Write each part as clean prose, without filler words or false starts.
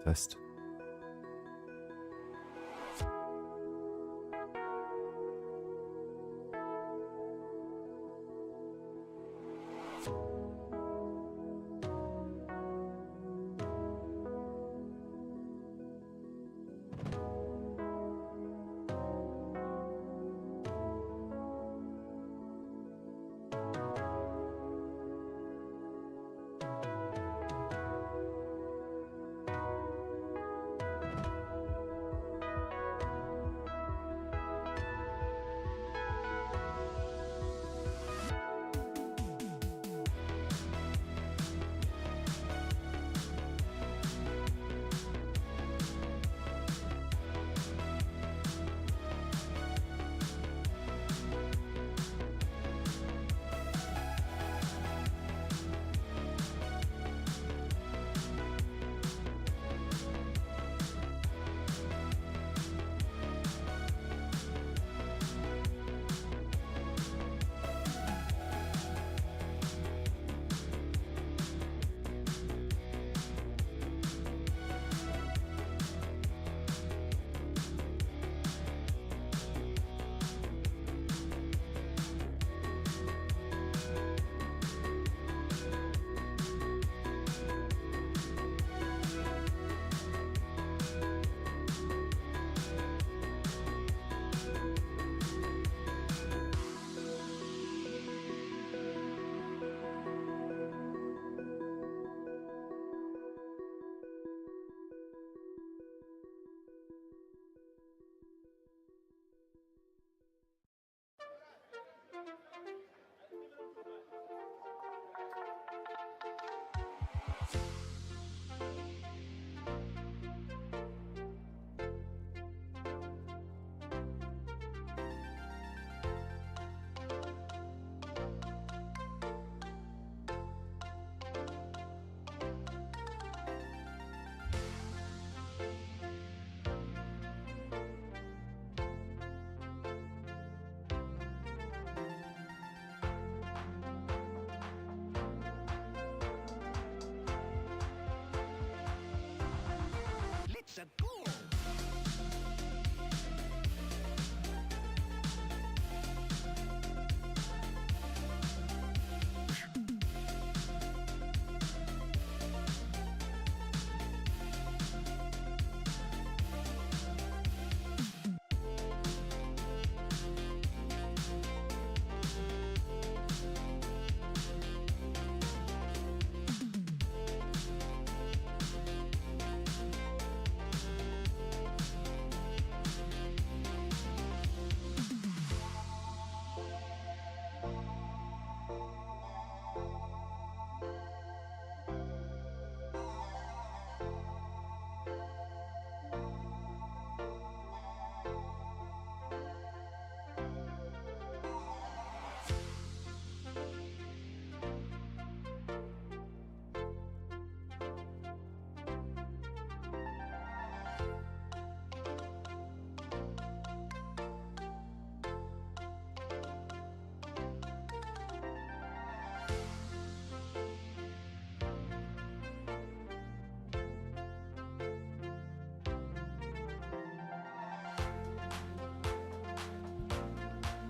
Test.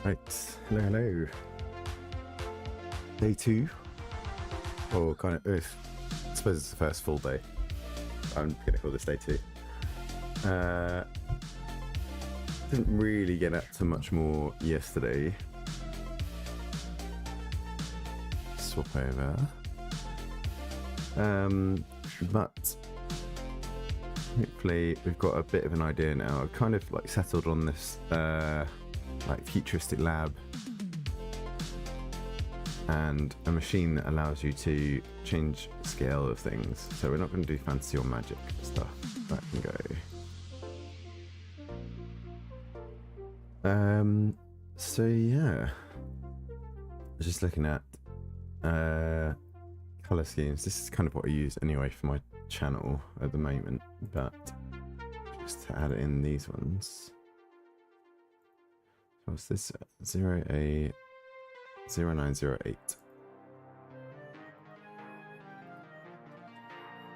Right, hello. Day 2, or kind of, I suppose it's the first full day. I'm going to call this day 2. Didn't really get up to much more yesterday. Swap over. But hopefully we've got a bit of an idea now. I've kind of like settled on this like futuristic lab and a machine that allows you to change the scale of things. So we're not going to do fantasy or magic stuff. That can go. So yeah, I was just looking at color schemes. This is kind of what I use anyway for my channel at the moment, but just to add in these ones. So what's this? 080908.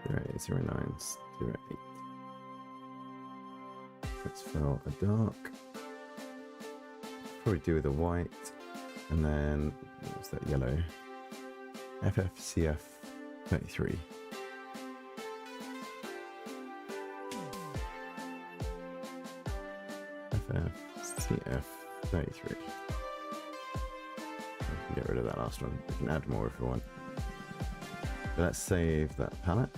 080908. Let's fill a dark. Probably do with a white, and then what's that yellow? FFCF33. FFCF33. Get rid of that last one. We can add more if we want. But let's save that palette.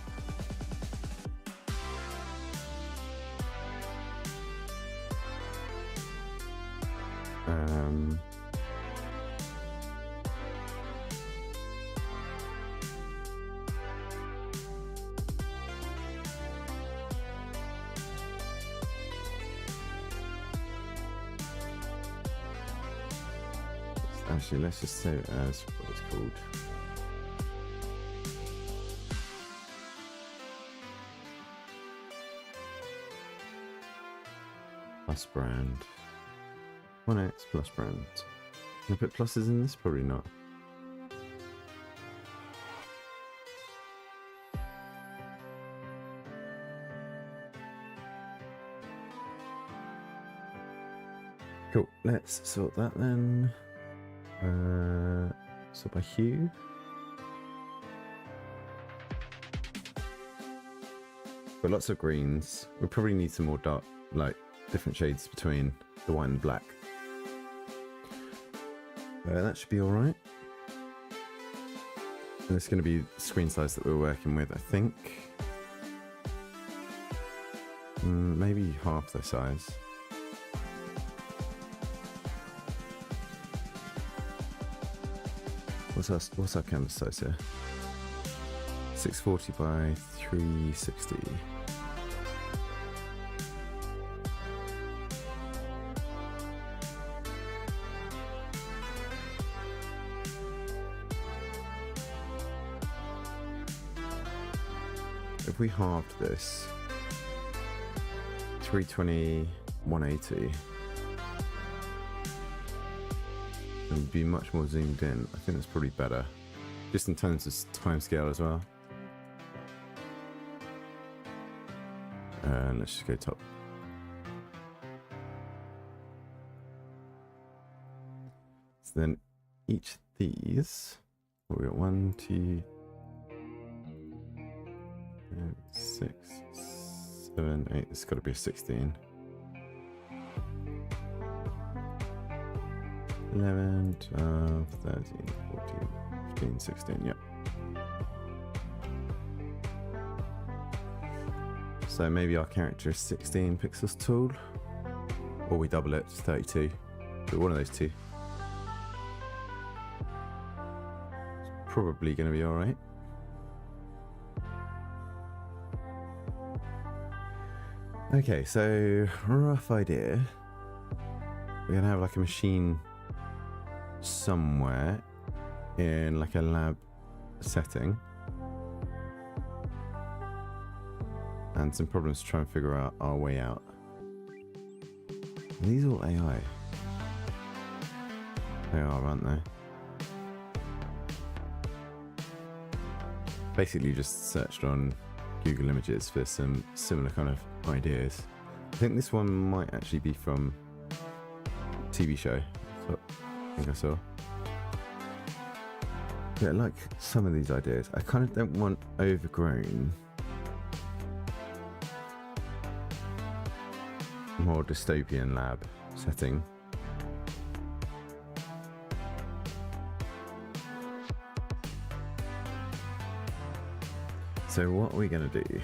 Actually, let's just save it as what it's called. Plus brand. 1x plus brand. Can I put pluses in this? Probably not. Cool. Let's sort that then. Sort by hue. Got lots of greens. We probably need some more dark, like different shades between the white and black. That should be all right. And it's going to be the screen size that we're working with, I think. Maybe half the size. What's our canvas size here? 640 by 360. If we halved this, 320, 180. And be much more zoomed in. I think that's probably better, just in terms of time scale as well. Let's just go top. So then each of these, we got 1, 2, 6, 7, 8. It's got to be a 16. 11, 12, 13, 14, 15, 16, yep. So maybe our character is 16 pixels tall, or we double it to 32, but one of those two. It's probably going to be alright. Okay, so rough idea. We're going to have like a machine somewhere in like a lab setting, and some problems to try and figure out our way out. Are these all AI? They are, aren't they? Basically just searched on Google Images for some similar kind of ideas. I think this one might actually be from a TV show. So I think I saw. Yeah, I like some of these ideas. I kind of don't want overgrown. More dystopian lab setting. So what are we going to do?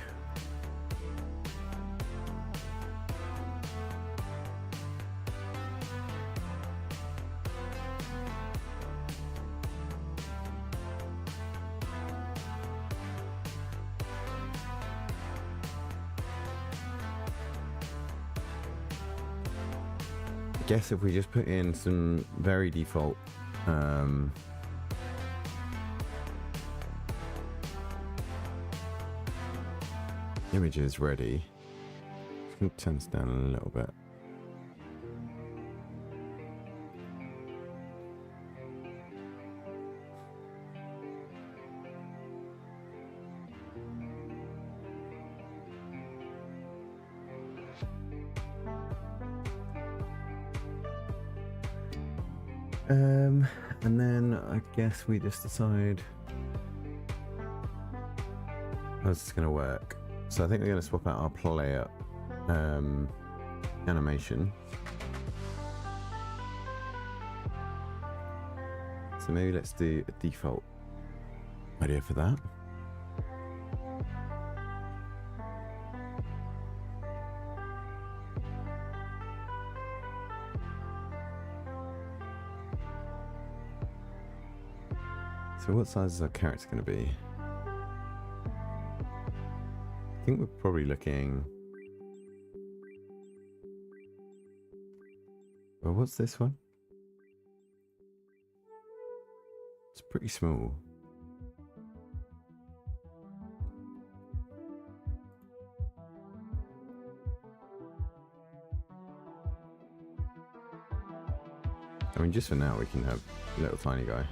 I guess if we just put in some very default images ready. Just gonna turn this down a little bit. And then I guess we just decide how this is going to work. So I think we're going to swap out our player animation. So maybe let's do a default idea for that. So what size is our character going to be? I think we're probably looking... Well, what's this one? It's pretty small. I mean, just for now, we can have a little tiny guy.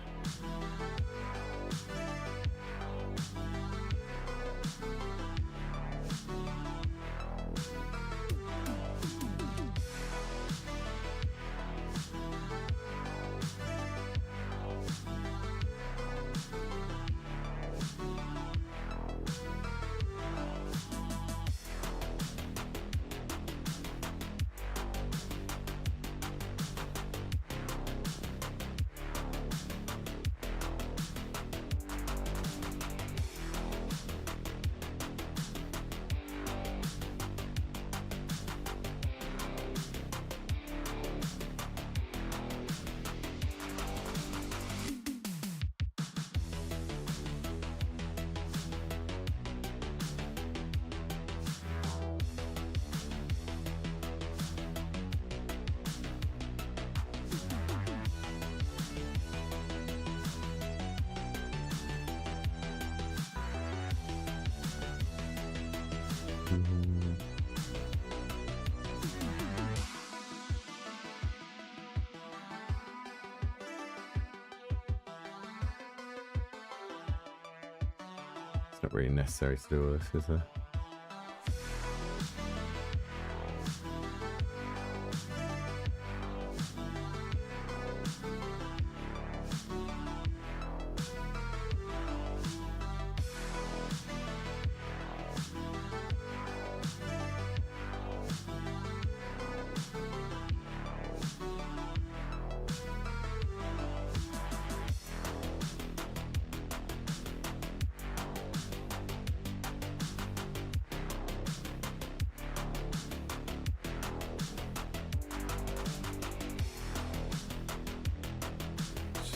It's not really necessary to do all this, is there?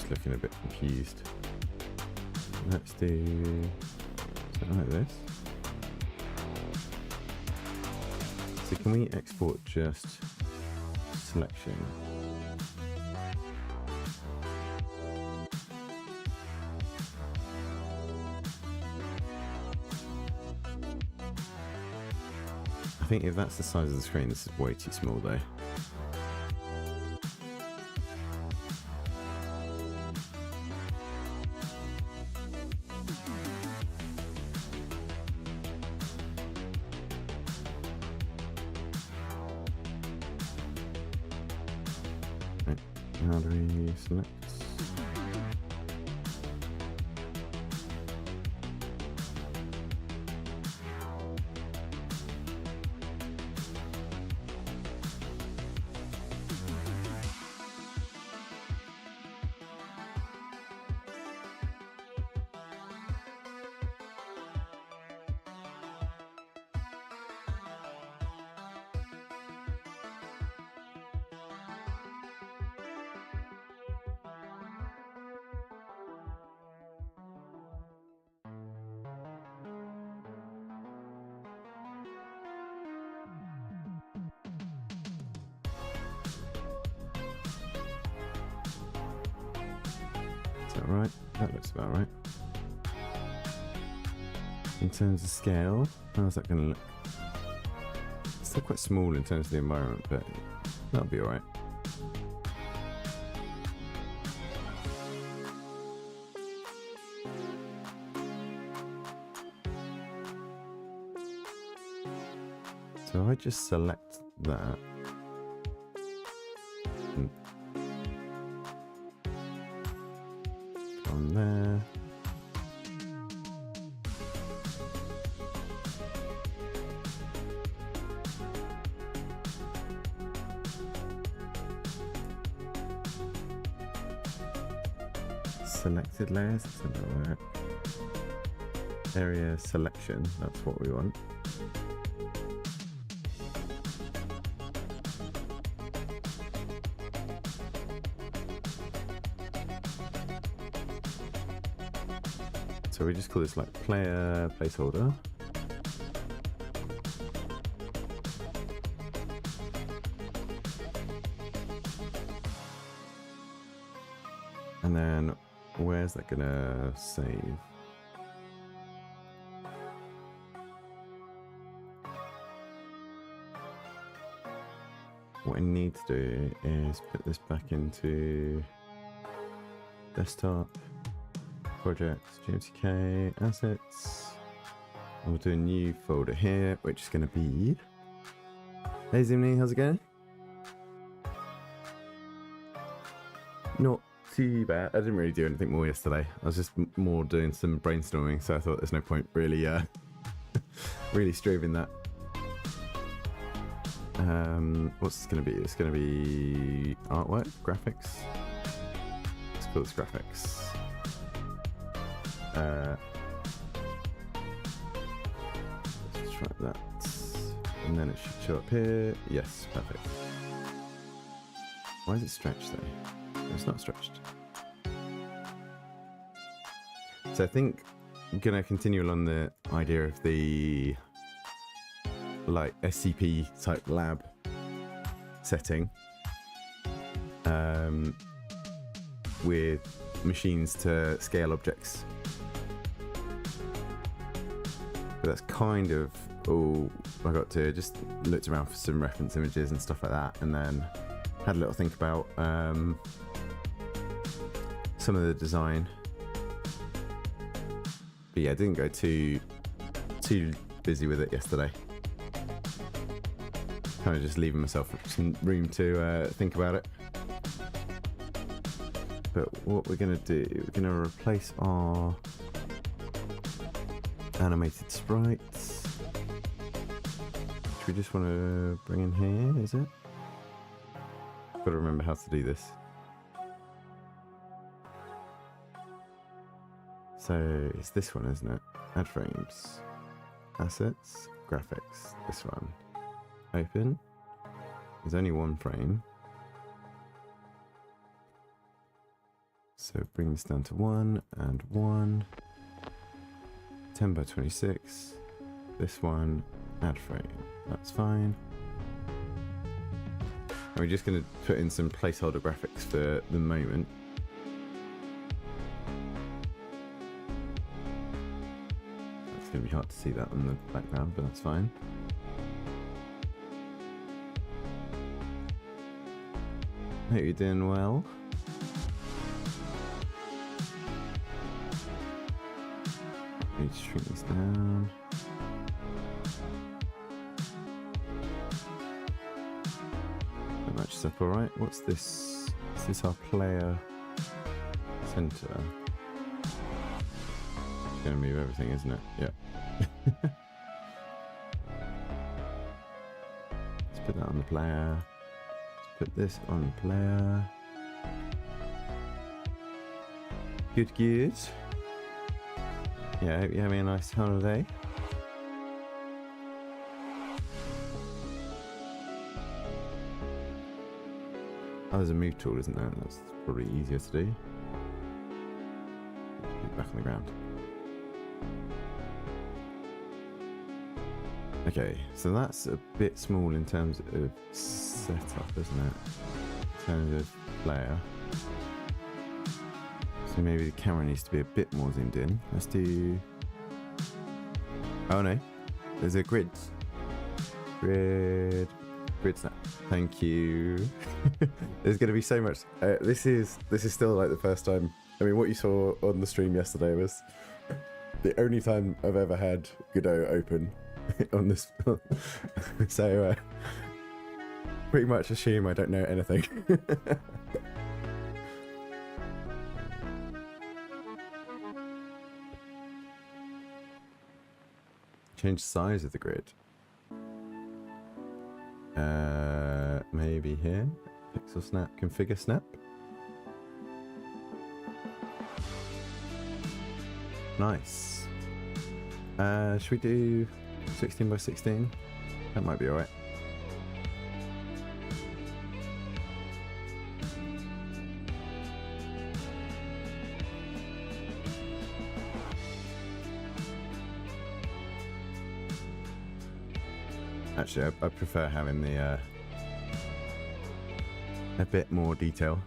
Looking a bit confused. Let's do something like this. So can we export just selection? I think if that's the size of the screen, this is way too small though. How do we select? Is that right? That looks about right. In terms of scale, how's that going to look? It's still quite small in terms of the environment, but that'll be alright. So I just select that. there. Selected layers, that's another work. Area selection, that's what we want. So we just call this like player placeholder. And then where's that gonna save? What I need to do is put this back into desktop, projects, GMTK, assets. And we'll do a new folder here, which is going to be... Hey Zimni, how's it going? Not too bad. I didn't really do anything more yesterday. I was just more doing some brainstorming, so I thought there's no point really really striving that. What's this going to be? It's going to be artwork, graphics. Let's call this graphics. Let's try that, and then it should show up here. Yes, perfect. Why is it stretched though? It's not stretched. So I think I'm gonna continue along the idea of the like SCP type lab setting with machines to scale objects. But that's kind of all I got to. Just looked around for some reference images and stuff like that, and then had a little think about some of the design. But yeah, I didn't go too busy with it yesterday. Kind of just leaving myself some room to think about it. But what we're going to do, we're going to replace our animated sprites, which we just want to bring in here, is it? Got to remember how to do this. So it's this one, isn't it? Add frames, assets, graphics, this one. Open. There's only one frame. So bring this down to 1 and 1. 10 by 26. This one, add frame. That's fine. And we're just going to put in some placeholder graphics for the moment. It's going to be hard to see that on the background, but that's fine. Hope you're doing well. Need to shrink this down. That matches up alright. What's this? Is this our player center? It's going to move everything, isn't it? Yeah. Let's put that on the player. Put this on the player. Good, good. Yeah, I hope you're having a nice holiday. Oh, there's a move tool, isn't there? That's probably easier to do. Back on the ground. Okay, so that's a bit small in terms of setup, isn't it? In terms of player. So maybe the camera needs to be a bit more zoomed in. Let's do... Oh no, there's a grid. Grid snap. Thank you. There's going to be so much. This is still like the first time. I mean, what you saw on the stream yesterday was the only time I've ever had Godot open on this. So pretty much assume I don't know anything. change the size of the grid. Maybe here. Pixel snap, configure snap. Nice. Should we do 16 by 16? That might be alright. Actually, I prefer having the a bit more detail.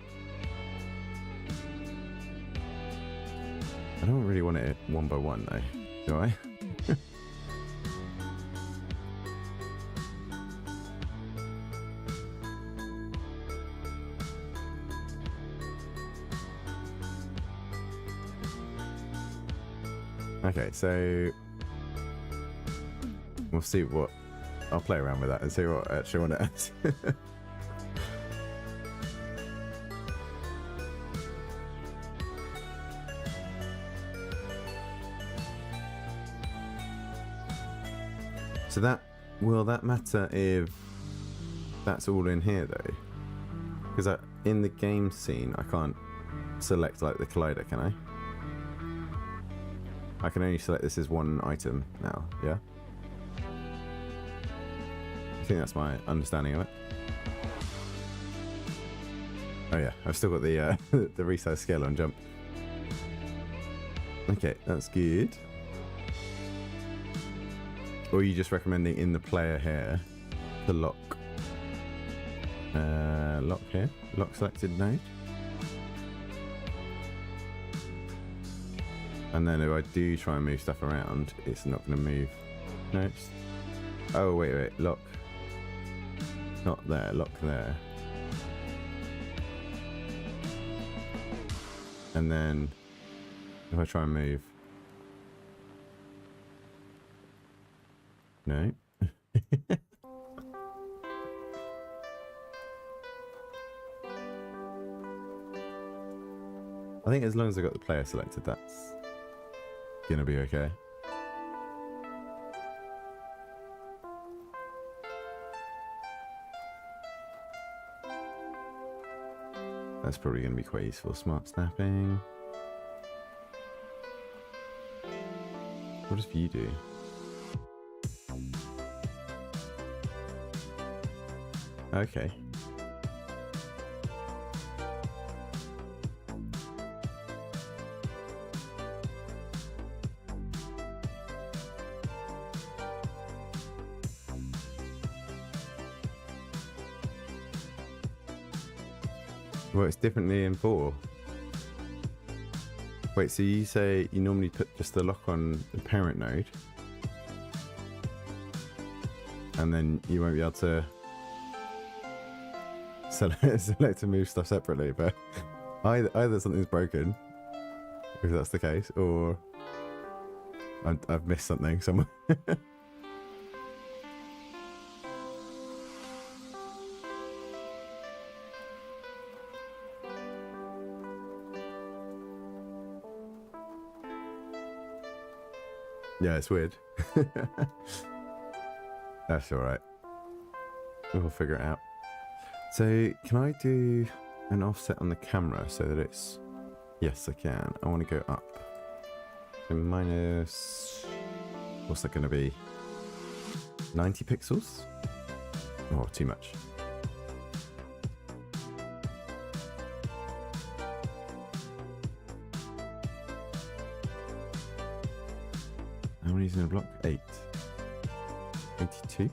I don't really want it one by one though, do I? Okay, so we'll see what I'll play around with that and see what I actually want to add. So that, will that matter if that's all in here though? Because in the game scene I can't select like the collider, can I? I can only select this as one item now, yeah? I think that's my understanding of it. Oh yeah, I've still got the the resize scale on jump. Okay, that's good. Or are you just recommending in the player here to lock? Lock here, lock selected node. And then if I do try and move stuff around, it's not going to move. No, it's... Oh, wait, lock. Not there, lock there. And then if I try and move... No. I think as long as I got the player selected, that's gonna be okay. That's probably gonna be quite useful. Smart snapping. What does view do? Okay. Works differently in 4. Wait, so you say you normally put just the lock on the parent node, and then you won't be able to select to move stuff separately, but either something's broken, if that's the case, or I've missed something somewhere. Yeah, it's weird. That's alright. We'll figure it out. So, can I do an offset on the camera so that it's... Yes, I can. I want to go up. So minus... What's that going to be? 90 pixels? Oh, too much. How many is in a block? 8. 82.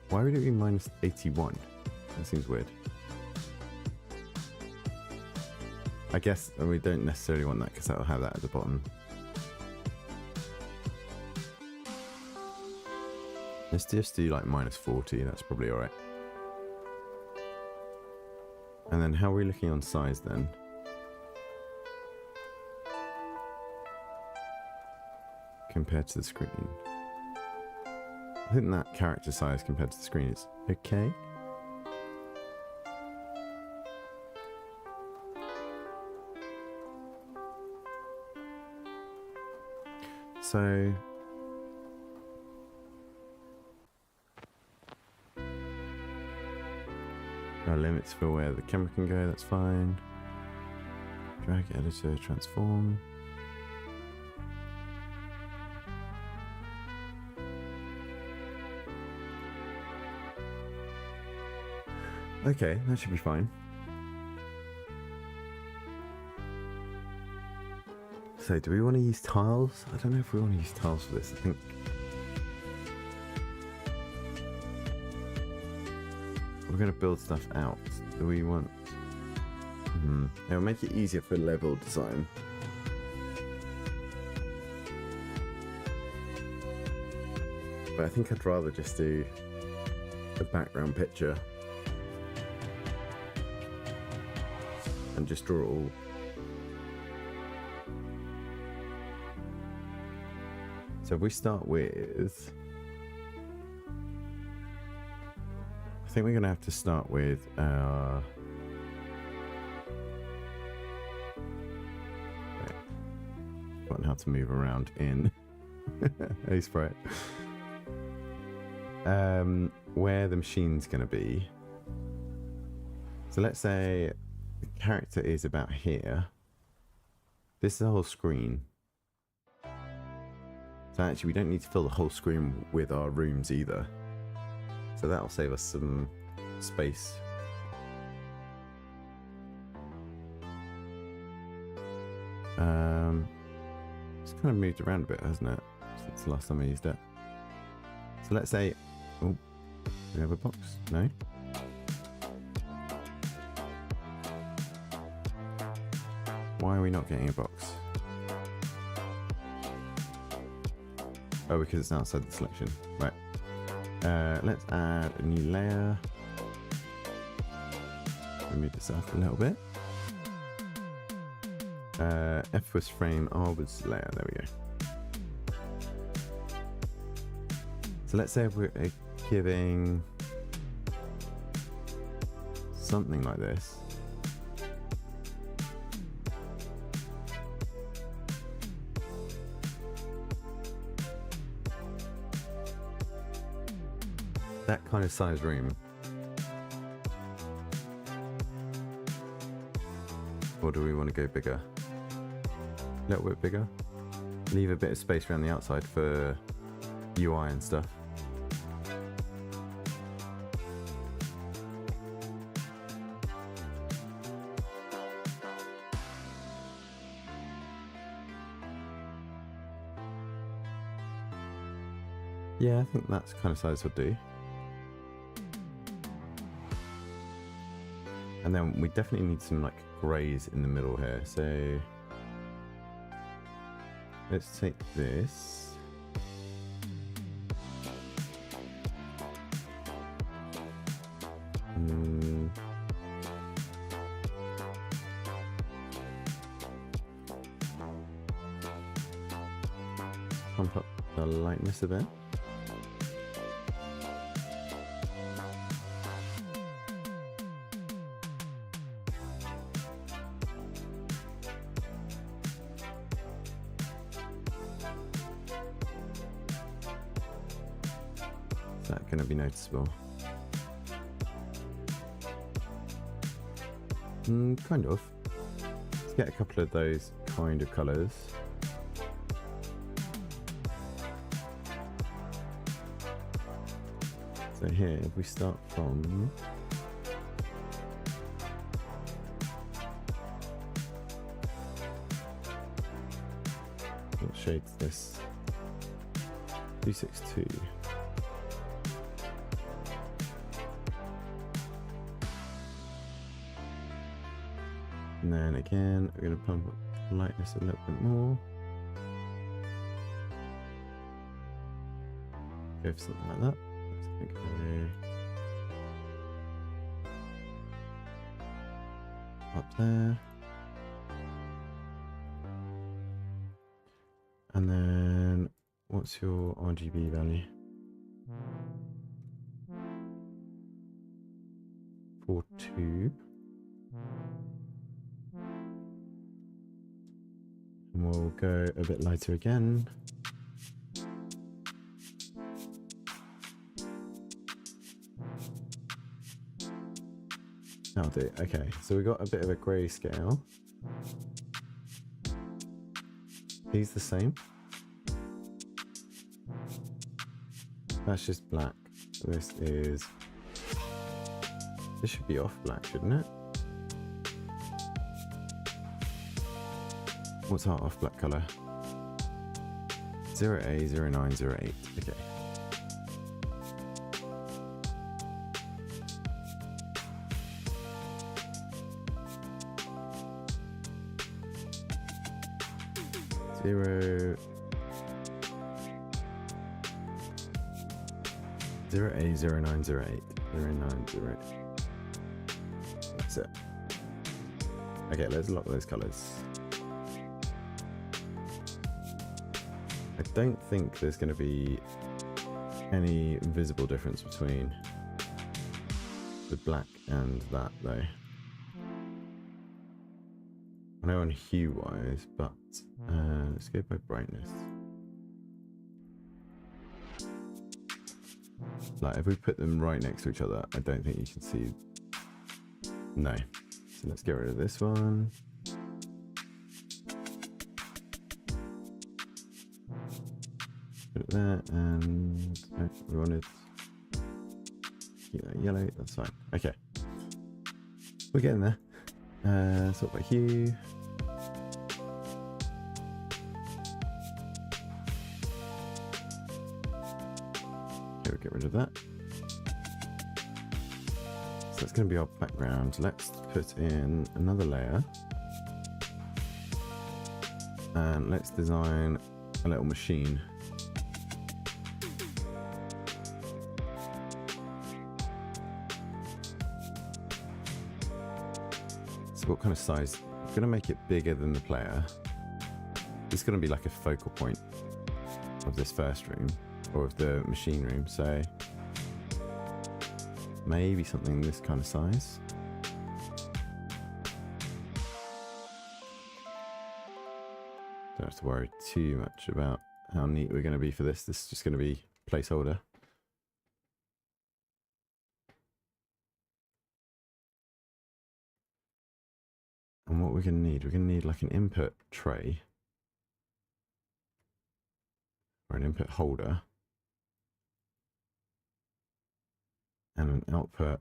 Why would it be minus 81? That seems weird. I guess we don't necessarily want that because that'll have that at the bottom. Let's just do like minus 40, that's probably alright. And then how are we looking on size then? Compared to the screen. I think that character size compared to the screen is okay. So no limits for where the camera can go, that's fine. Drag, editor, transform. Okay, that should be fine. So do we want to use tiles? I don't know if we want to use tiles for this. I think we're going to build stuff out. Do we want... It'll make it easier for level design. But I think I'd rather just do a background picture and just draw it all. So if we start with... I think we're going to have to start with our... Forgotten how to move around in a sprite. Where the machine's going to be. So let's say the character is about here. This is the whole screen. So actually we don't need to fill the whole screen with our rooms either. So that'll save us some space. It's kind of moved around a bit, hasn't it? Since the last time I used it. So let's say... Oh, do we have a box? No? Why are we not getting a box? Oh, because it's outside the selection. Right. Let's add a new layer. Move this up a little bit. F was frame, R was layer. There we go. So let's say if we're giving something like this. That kind of size room. Or do we want to go bigger? A little bit bigger. Leave a bit of space around the outside for UI and stuff. Yeah, I think that's kind of size would do. And then we definitely need some like greys in the middle here. So let's take this. Pump up the lightness a bit. Going to be noticeable. Kind of. Let's get a couple of those kind of colours. So here, if we start from what shade's this? 262. And then again, we're going to pump up the lightness a little bit more. Go for something like that. Let's go up there. And then, what's your RGB value? 42. And we'll go a bit lighter again. That'll do. Okay, so we got a bit of a grayscale. He's the same. That's just black. This should be off black, shouldn't it? What's our off black color? 0A, 09, 08. Okay. Zero A 0908 0908. That's it. Okay, let's lock those colors. I don't think there's going to be any visible difference between the black and that, though. I know on hue wise, but let's go by brightness. Like, if we put them right next to each other, I don't think you can see. No. So let's get rid of this one. Put it there, and we wanted yellow. That's fine. Okay, we're getting there. Sort by hue. Okay, we'll get rid of that. So that's going to be our background. Let's put in another layer, and let's design a little machine. So what kind of size? I'm going to make it bigger than the player. It's going to be like a focal point of this first room, or of the machine room, so maybe something this kind of size. Don't have to worry too much about how neat we're going to be for this. This is just going to be placeholder. And what we're going to need like an input tray, or an input holder, and an output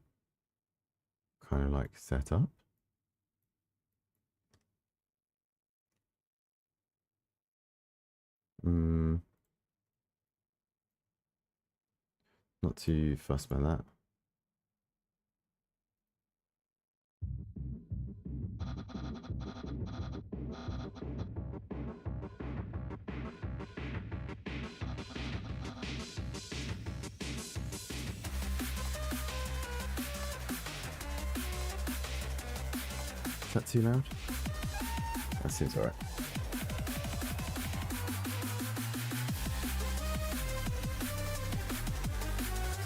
kind of like setup. Not too fussed by that. Is that too loud? That seems alright.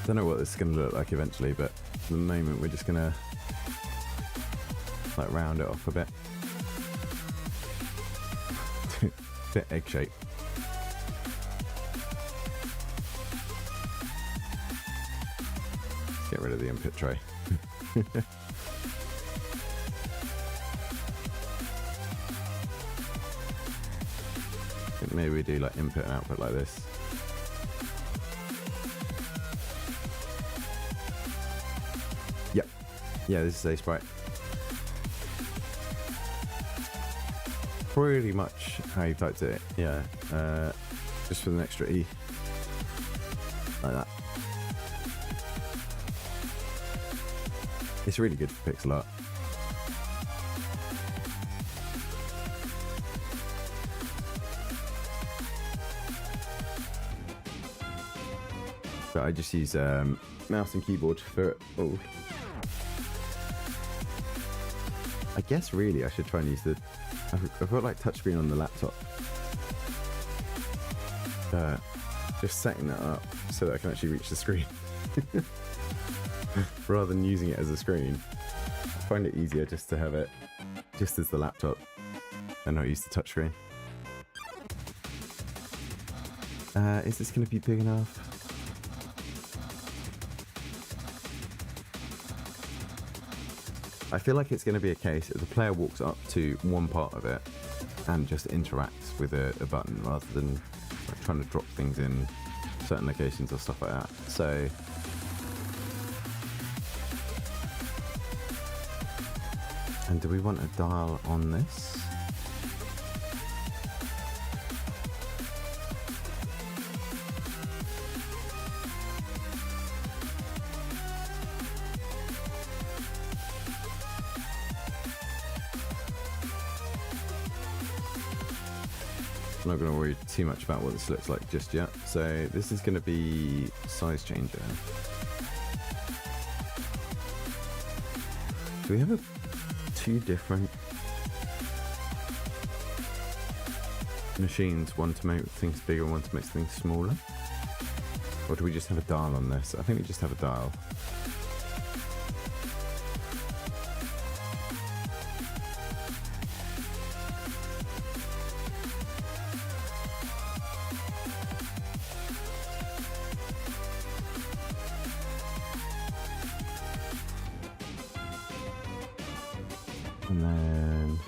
Don't know what this is going to look like eventually, but for the moment we're just going to like round it off a bit. Bit egg shape. Get rid of the input tray. Maybe we do like input and output like this. Yep. Yeah, this is a sprite. Pretty much how you typed it. Yeah. Just with an extra E. Like that. It's really good for pixel art. But I just use mouse and keyboard for it all. I guess really I should try and use the... I've got like touchscreen on the laptop. Just setting that up so that I can actually reach the screen. Rather than using it as a screen. I find it easier just to have it just as the laptop and not use the touchscreen. Is this going to be big enough? I feel like it's going to be a case if the player walks up to one part of it and just interacts with a button rather than like, trying to drop things in certain locations or stuff like that. So and do we want a dial on this? I'm not going to worry too much about what this looks like just yet. So this is going to be size changer. Do we have two different machines, one to make things bigger and one to make things smaller? Or do we just have a dial on this? I think we just have a dial. And then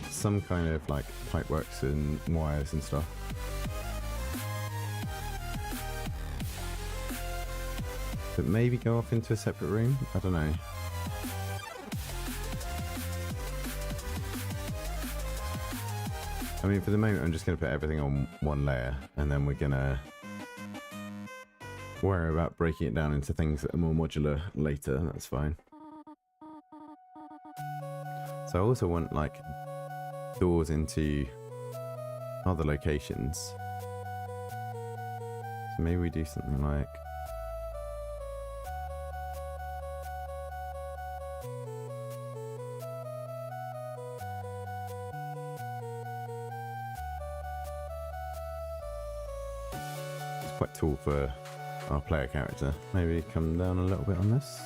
some kind of like pipeworks and wires and stuff. But maybe go off into a separate room? I don't know. I mean, for the moment, I'm just going to put everything on one layer, and then we're going to worry about breaking it down into things that are more modular later. That's fine. So I also want like doors into other locations. So maybe we do something like it's quite tall for our player character. Maybe come down a little bit on this.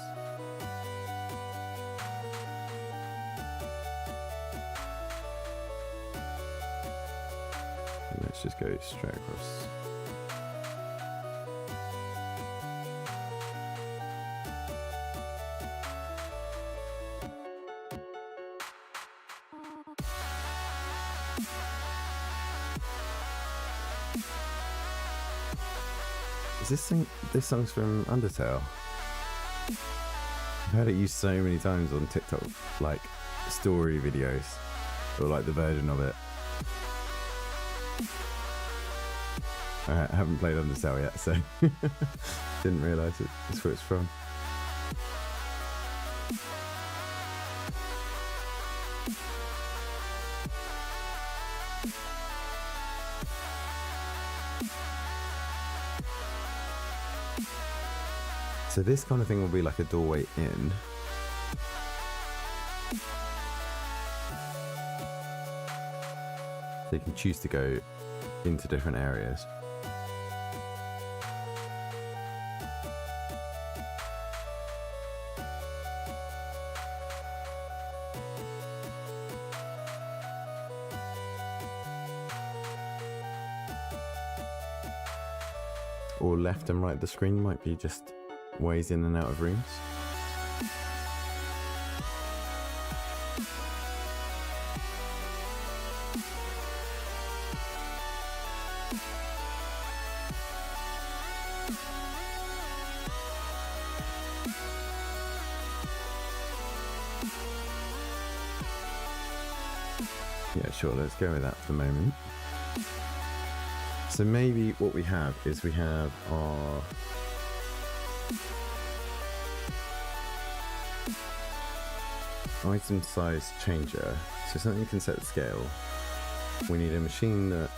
Let's just go straight across. Is this thing? This song's from Undertale. I've heard it used so many times on TikTok, like story videos, or like the version of it. I haven't played Undertale yet, so didn't realise that's where it's from. So this kind of thing will be like a doorway in. So you can choose to go into different areas. Or left and right of the screen might be just ways in and out of rooms. Yeah, sure, let's go with that for the moment. So maybe what we have is we have our item size changer. So something can set the scale. We need a machine that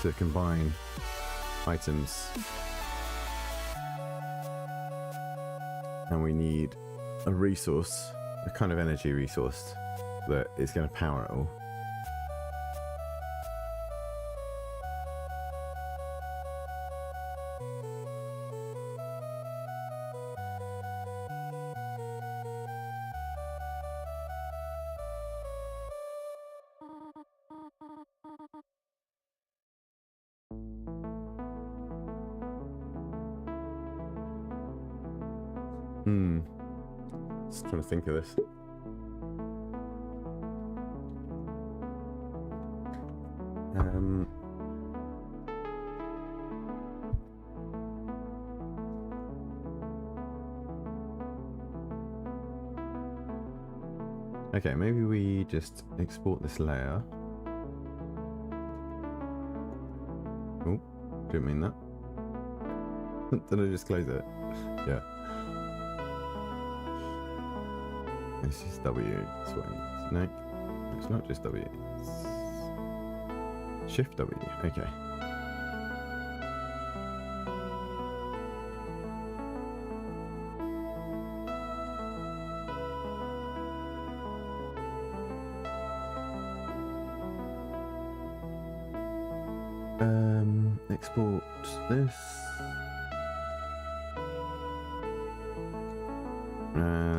to combine items. And we need a resource, a kind of energy resource that is going to power it all. Just trying to think of this. Okay, maybe we just export this layer. Oh, didn't mean that. Did I just close it? Yeah. This is W. That's what it is. No, it's not just W. It's Shift W. Okay. Export this.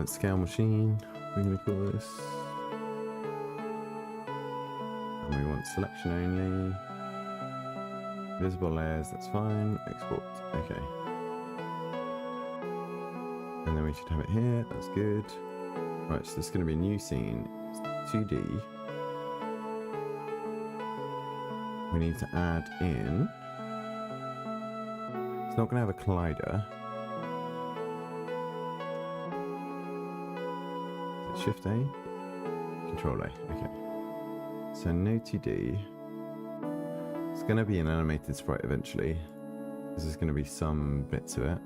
Scale machine, we're going to call this. And we want selection only. Visible layers, that's fine. Export, okay. And then we should have it here, that's good. Right, so this is going to be a new scene. It's 2D. We need to add in. It's not going to have a collider. Shift A, Control A. Okay. So no 2D. It's going to be an animated sprite eventually, because there's going to be some bit to it.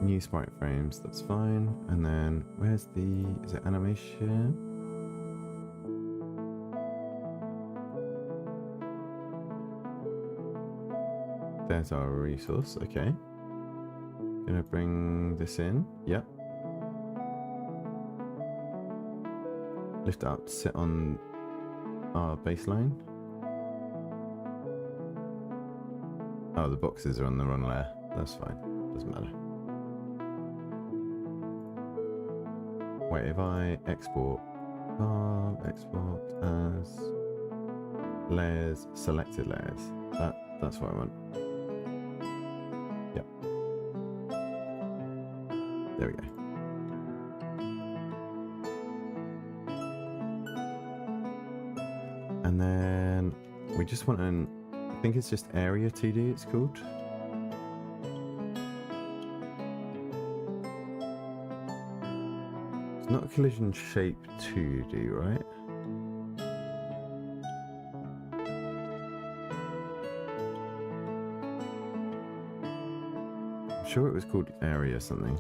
New sprite frames, that's fine. And then where's the? Is it animation? There's our resource. Okay. Gonna bring this in. Yep. Lift it up to sit on our baseline. Oh, the boxes are on the wrong layer. That's fine. Doesn't matter. Wait, if I export as layers, selected layers. That's what I want. Yep. There we go. And then we just want an, I think it's just area 2D it's called. It's not a collision shape 2D, right? I'm sure it was called area something.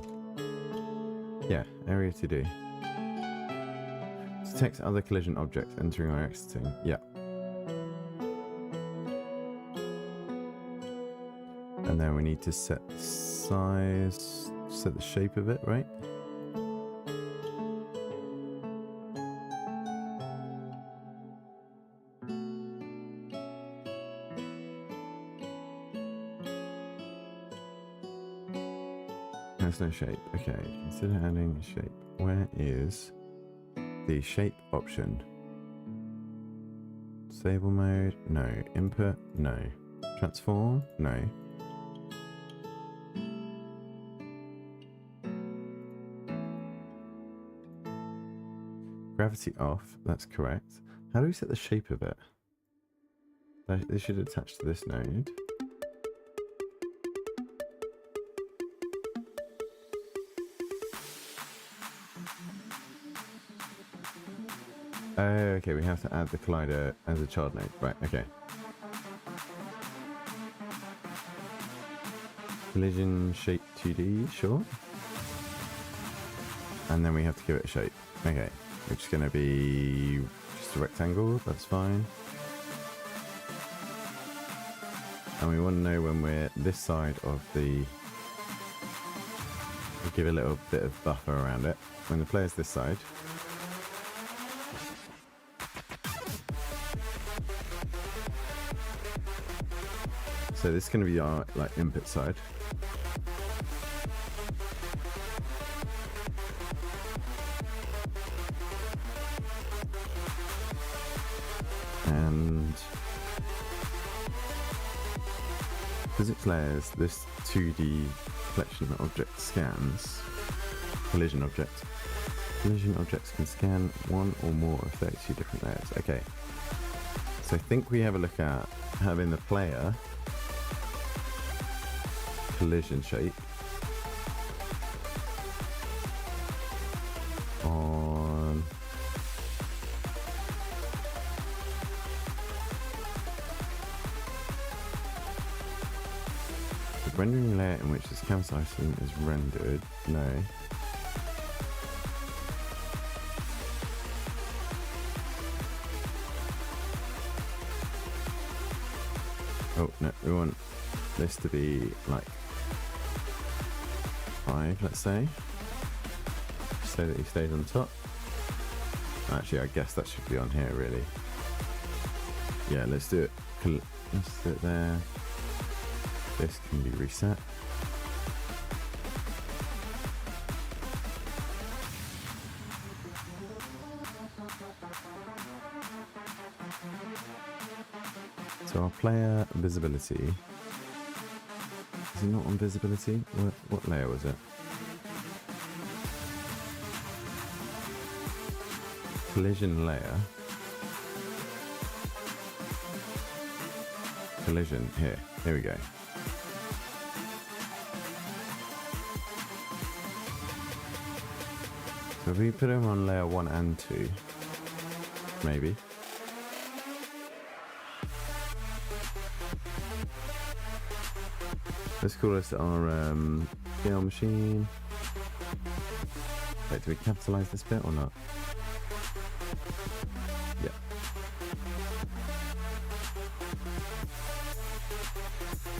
Yeah, area 2D. Detects other collision objects entering or exiting. Yeah. And then we need to set the size, set the shape of it, right? There's no shape. Okay, consider adding a shape. Where is the shape option? Stable mode? No. Input? No. Transform? No. Gravity off, that's correct. How do we set the shape of it? This should attach to this node. Oh, okay, we have to add the collider as a child node. Right, okay. Collision shape 2D, sure. And then we have to give it a shape. Okay, which is going to be just a rectangle, that's fine. And we want to know when we're this side of the... We'll give a little bit of buffer around it. When the player's this side, so this is going to be our input side. And physics layers, this 2D collection object scans. collision object. Collision objects can scan one or more of 32 different layers. Okay. So I think we have a look at having the player collision shape on the rendering layer in which this canvas item is rendered. No. Oh no, we want this to be like 5, let's say, so that he stays on top. Actually, I guess that should be on here, really. Yeah, let's do it. Let's do it there. This can be reset. So our player visibility, is it not on visibility? What layer was it? Collision layer. Collision, here we go. So if we put them on layer 1 and 2, maybe. Let's call this our scale machine. Wait, do we capitalize this bit or not? Yeah.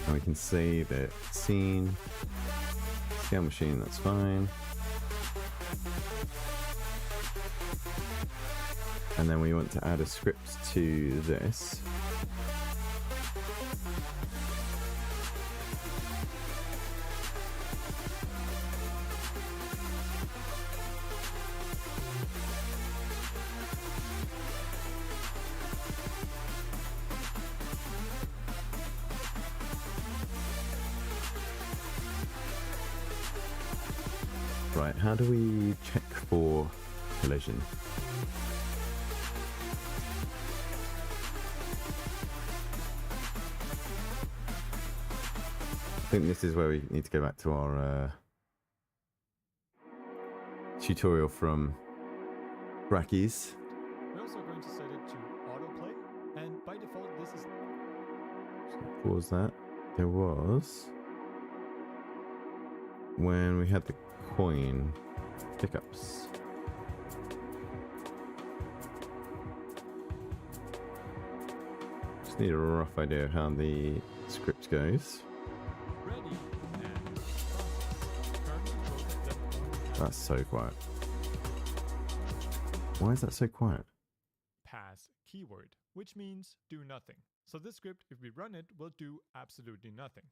And we can save it. Scene. Scale machine, that's fine. And then we want to add a script to this. Right, how do we check for collision? I think this is where we need to go back to our tutorial from Brackies. We're also going to set it to autoplay, and by default this is... So pause that. There was... when we had the coin pickups. Just need a rough idea of how the script goes. Ready and process. That's so quiet. Why is that so quiet? Pass keyword, which means do nothing. So this script, if we run it, will do absolutely nothing.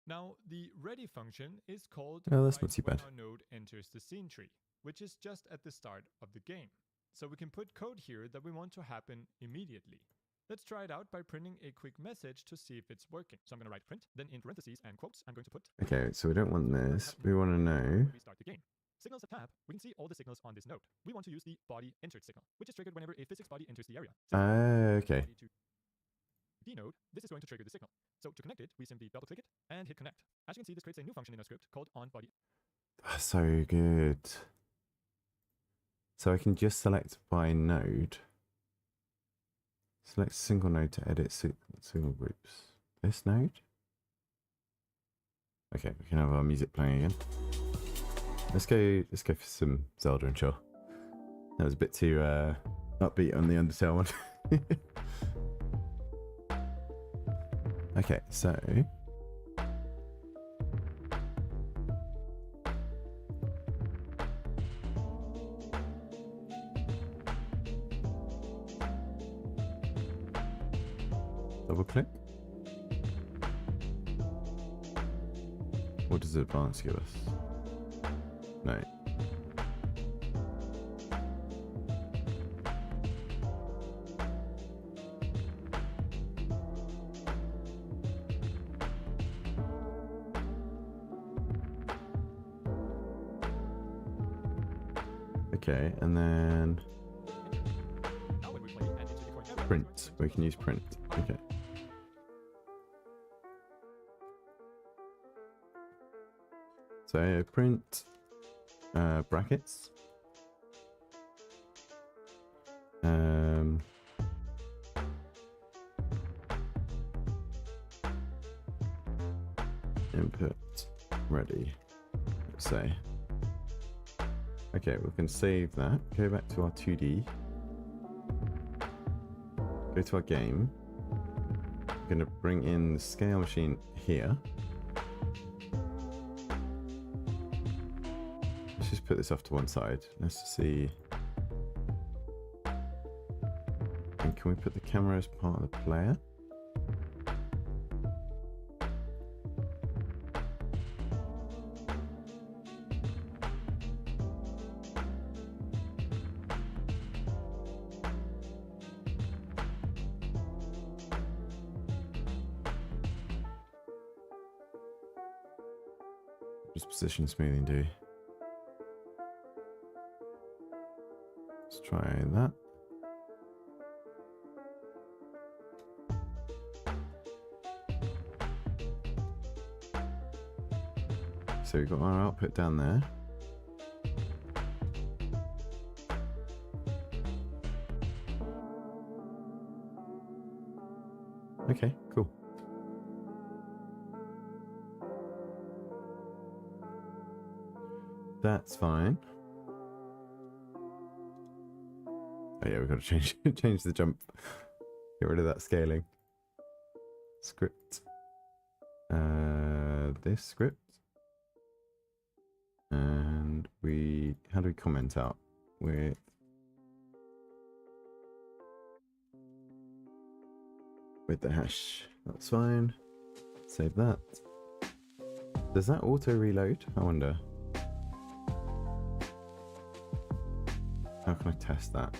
Now, the ready function is called Oh, that's not too when bad. our node enters the scene tree, which is just at the start of the game. So we can put code here that we want to happen immediately. Let's try it out by printing a quick message to see if it's working. So I'm going to write print, then in parentheses and quotes, I'm going to put... Okay, so we don't want this. We want to know... We start the game. Signals tab, we can see all the signals on this node. We want to use the body entered signal, which is triggered whenever a physics body enters the area. Okay. D node, this is going to trigger the signal. So to connect it, we simply double click it and hit connect. As you can see, this creates a new function in our script called onBody. That's so good. So I can just select by node. Select single node to edit single groups. This node? Okay, we can have our music playing again. Let's go for some Zelda and chill. That was a bit too upbeat on the Undertale one. Okay, so double click. What does advanced give us? No. Okay, and then Now when we play and into the coin, print. We can use print. Okay. So print brackets. Input ready. Let's say. Okay, we can save that. Go back to our 2D. Go to our game. We're going to bring in the scale machine here. Let's just put this off to one side. Let's see. And can we put the camera as part of the player? Just position smoothing do. Let's try that. So we've got our output down there. Okay, cool. That's fine. Oh yeah, we've got to change change the jump. Get rid of that scaling. Script. This script. And how do we comment out? With the hash. That's fine. Save that. Does that auto reload? I wonder. How can I test that?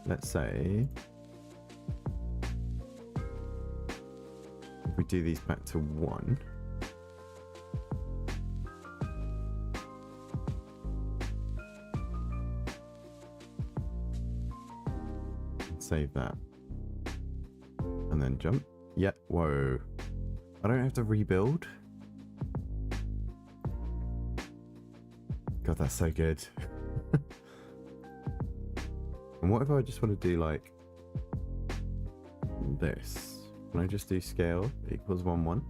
Let's say if we do these back to 1. Save that. And then jump. Yeah, whoa. I don't have to rebuild. God, that's so good. And what if I just want to do like this? Can I just do scale equals 1, 1?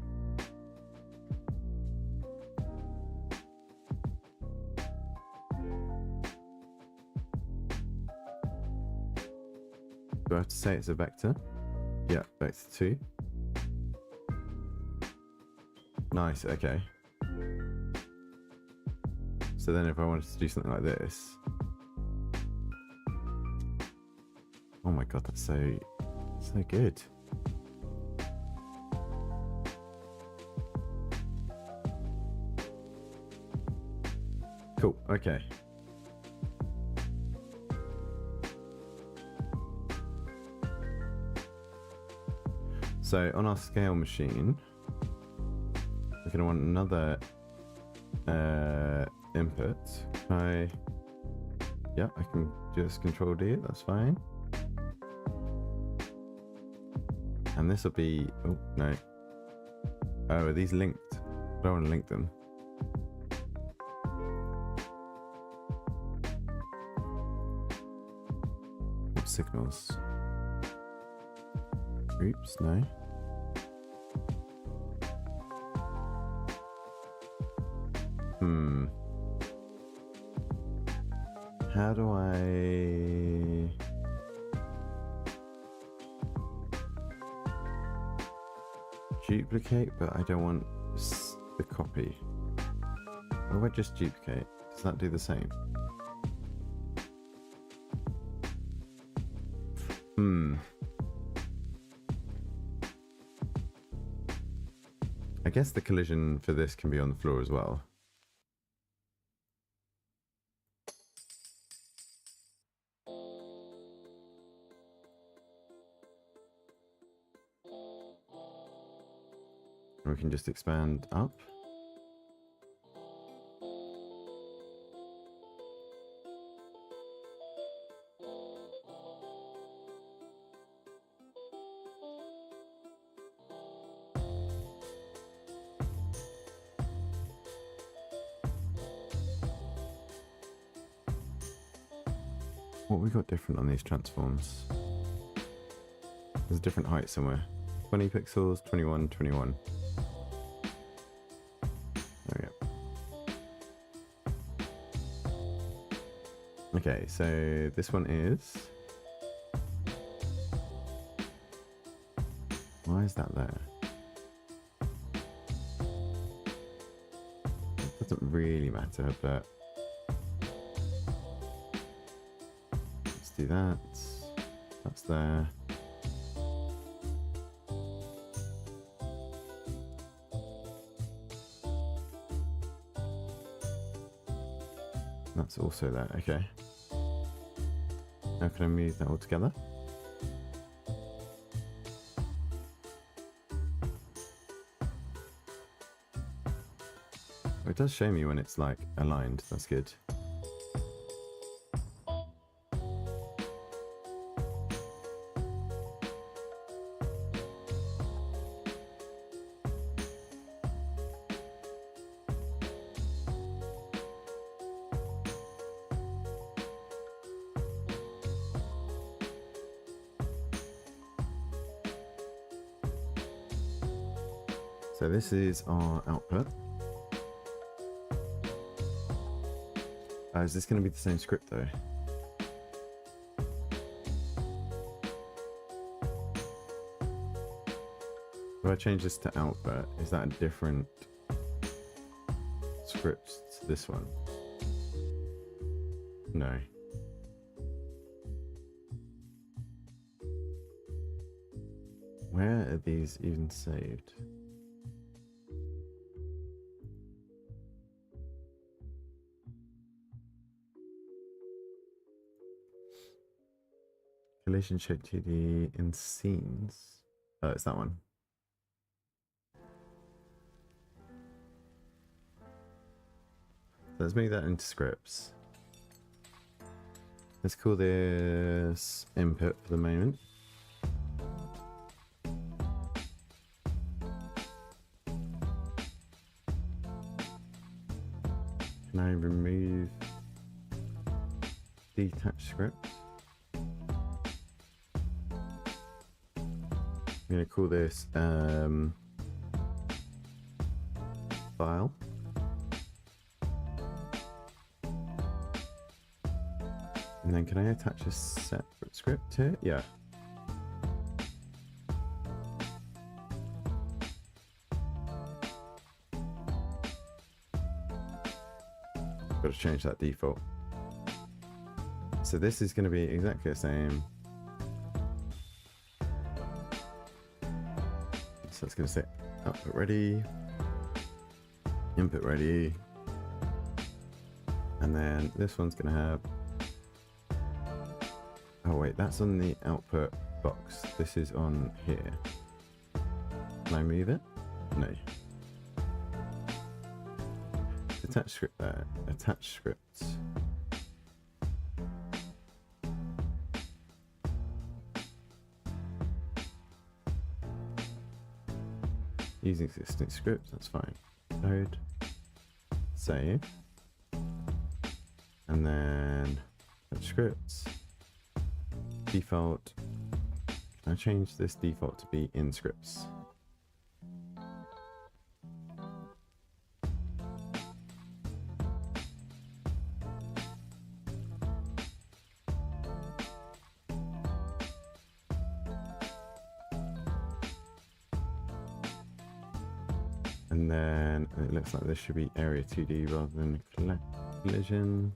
Do I have to say it's a vector? Yeah, vector 2. Nice, okay. So then if I wanted to do something like this. Oh my god, that's so good. Cool, okay. So on our scale machine, we're going to want another input. Yeah, I can just control D it, that's fine. And this will be, oh no. Oh, are these linked? I don't want to link them. Signals. Oops, no. How do I... duplicate, but I don't want the copy. What if I just duplicate? Does that do the same? I guess the collision for this can be on the floor as well. We can just expand up. What have we got different on these transforms? There's a different height somewhere. 20 pixels, 21, 21. There we go. Okay, so this one is... Why is that there? It doesn't really matter, but... Let's do that. That's there. That's also there, okay. Now can I move that all together? It does show me when it's like aligned, that's good. So this is our output. Is this going to be the same script though? If I change this to output, is that a different script to this one? No. Where are these even saved? Collision shape 2D in scenes. Oh, it's that one. So let's move that into scripts. Let's call this input for the moment. Can I remove detached script? I'm going to call this file. And then can I attach a separate script to it? Yeah. Got to change that default. So this is going to be exactly the same. So it's going to say output ready, input ready, and then this one's going to have, oh wait, that's on the output box. This is on here. Can I move it? No. Attach script there, attach scripts. Using existing scripts, that's fine. Load, save, and then scripts, default. Can I change this default to be in scripts? And then it looks like this should be area 2D rather than collision.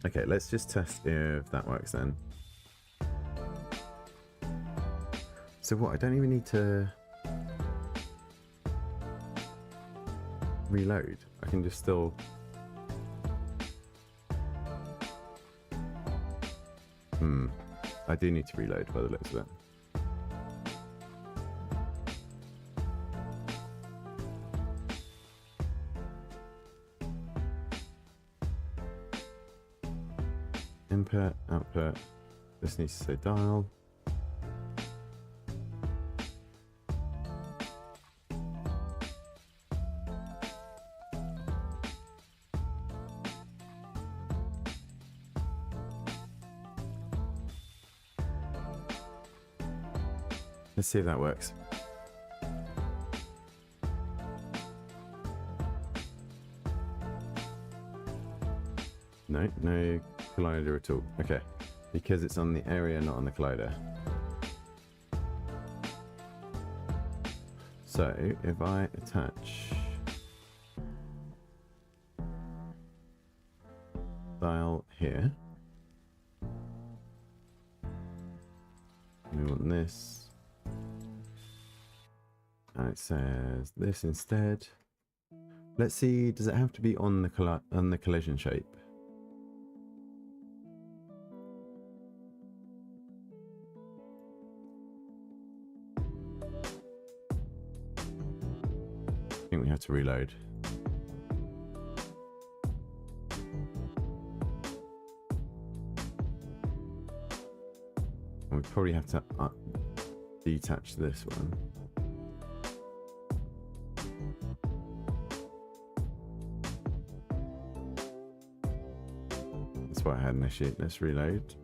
Okay, let's just test if that works then. So what, I don't even need to reload. I can just still... I do need to reload by the looks of it. Input, output, this needs to say dial. Let's see if that works. No, no collider at all. Okay, because it's on the area, not on the collider. So if I attach dial here, we want this, and it says this instead. Let's see, does it have to be on the collision shape? I think we have to reload. And we probably have to detach this one. That's why I had an issue. Let's reload.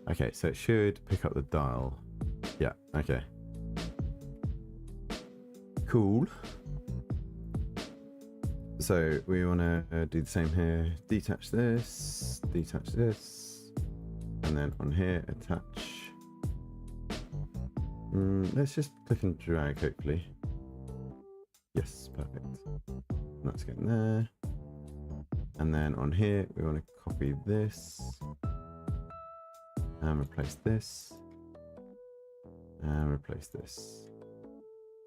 Okay, so it should pick up the dial. Yeah, okay. Cool. So we want to do the same here. Detach this, and then on here, attach. Let's just click and drag, hopefully. Yes, perfect. And that's getting there. And then on here, we want to copy this. And replace this. And replace this.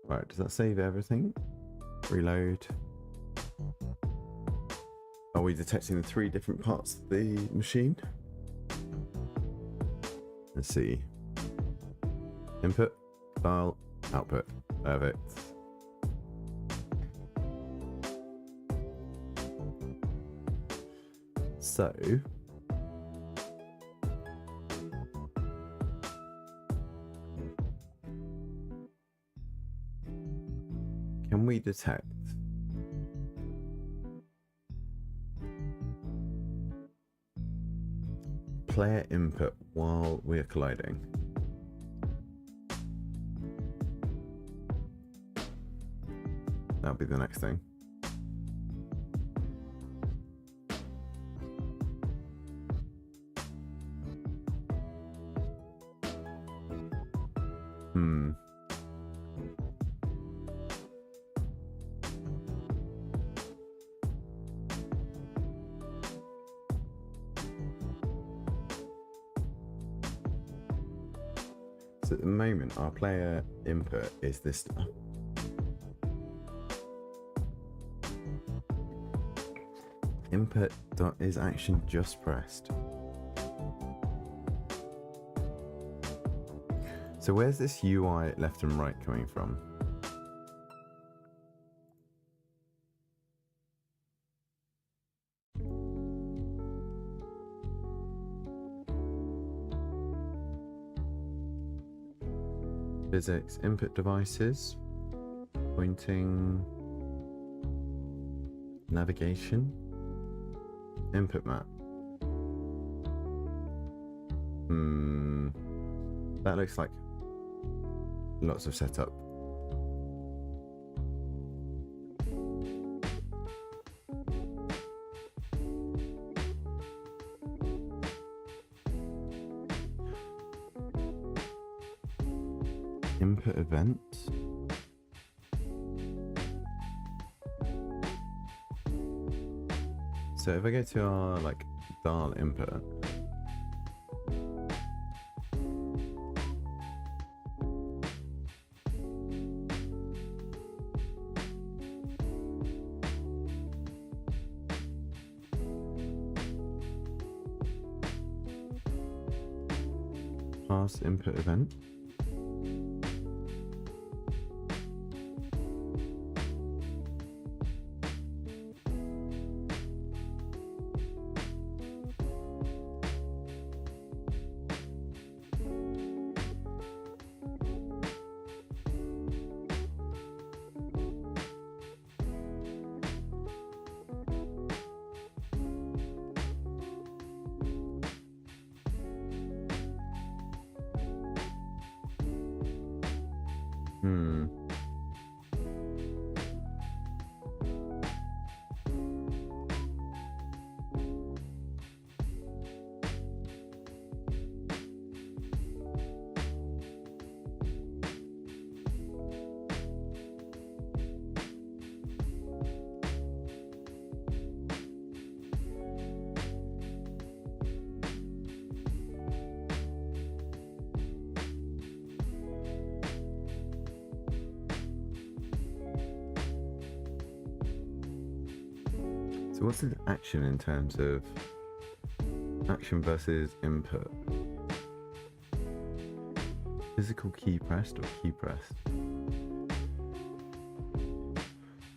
Right, does that save everything? Reload. Are we detecting the 3 different parts of the machine? Let's see. Input, dial, output. Perfect. So can we detect player input while we're colliding? That'll be the next thing. So at the moment, our player input is this stuff. Input is action just pressed. So where's this UI left and right coming from? Physics, input devices, pointing, navigation, input map. That looks like lots of setup. Input event. So if I go to our dial input, pass input event. Hmm. So what's the action in terms of action versus input? Physical key pressed or key pressed?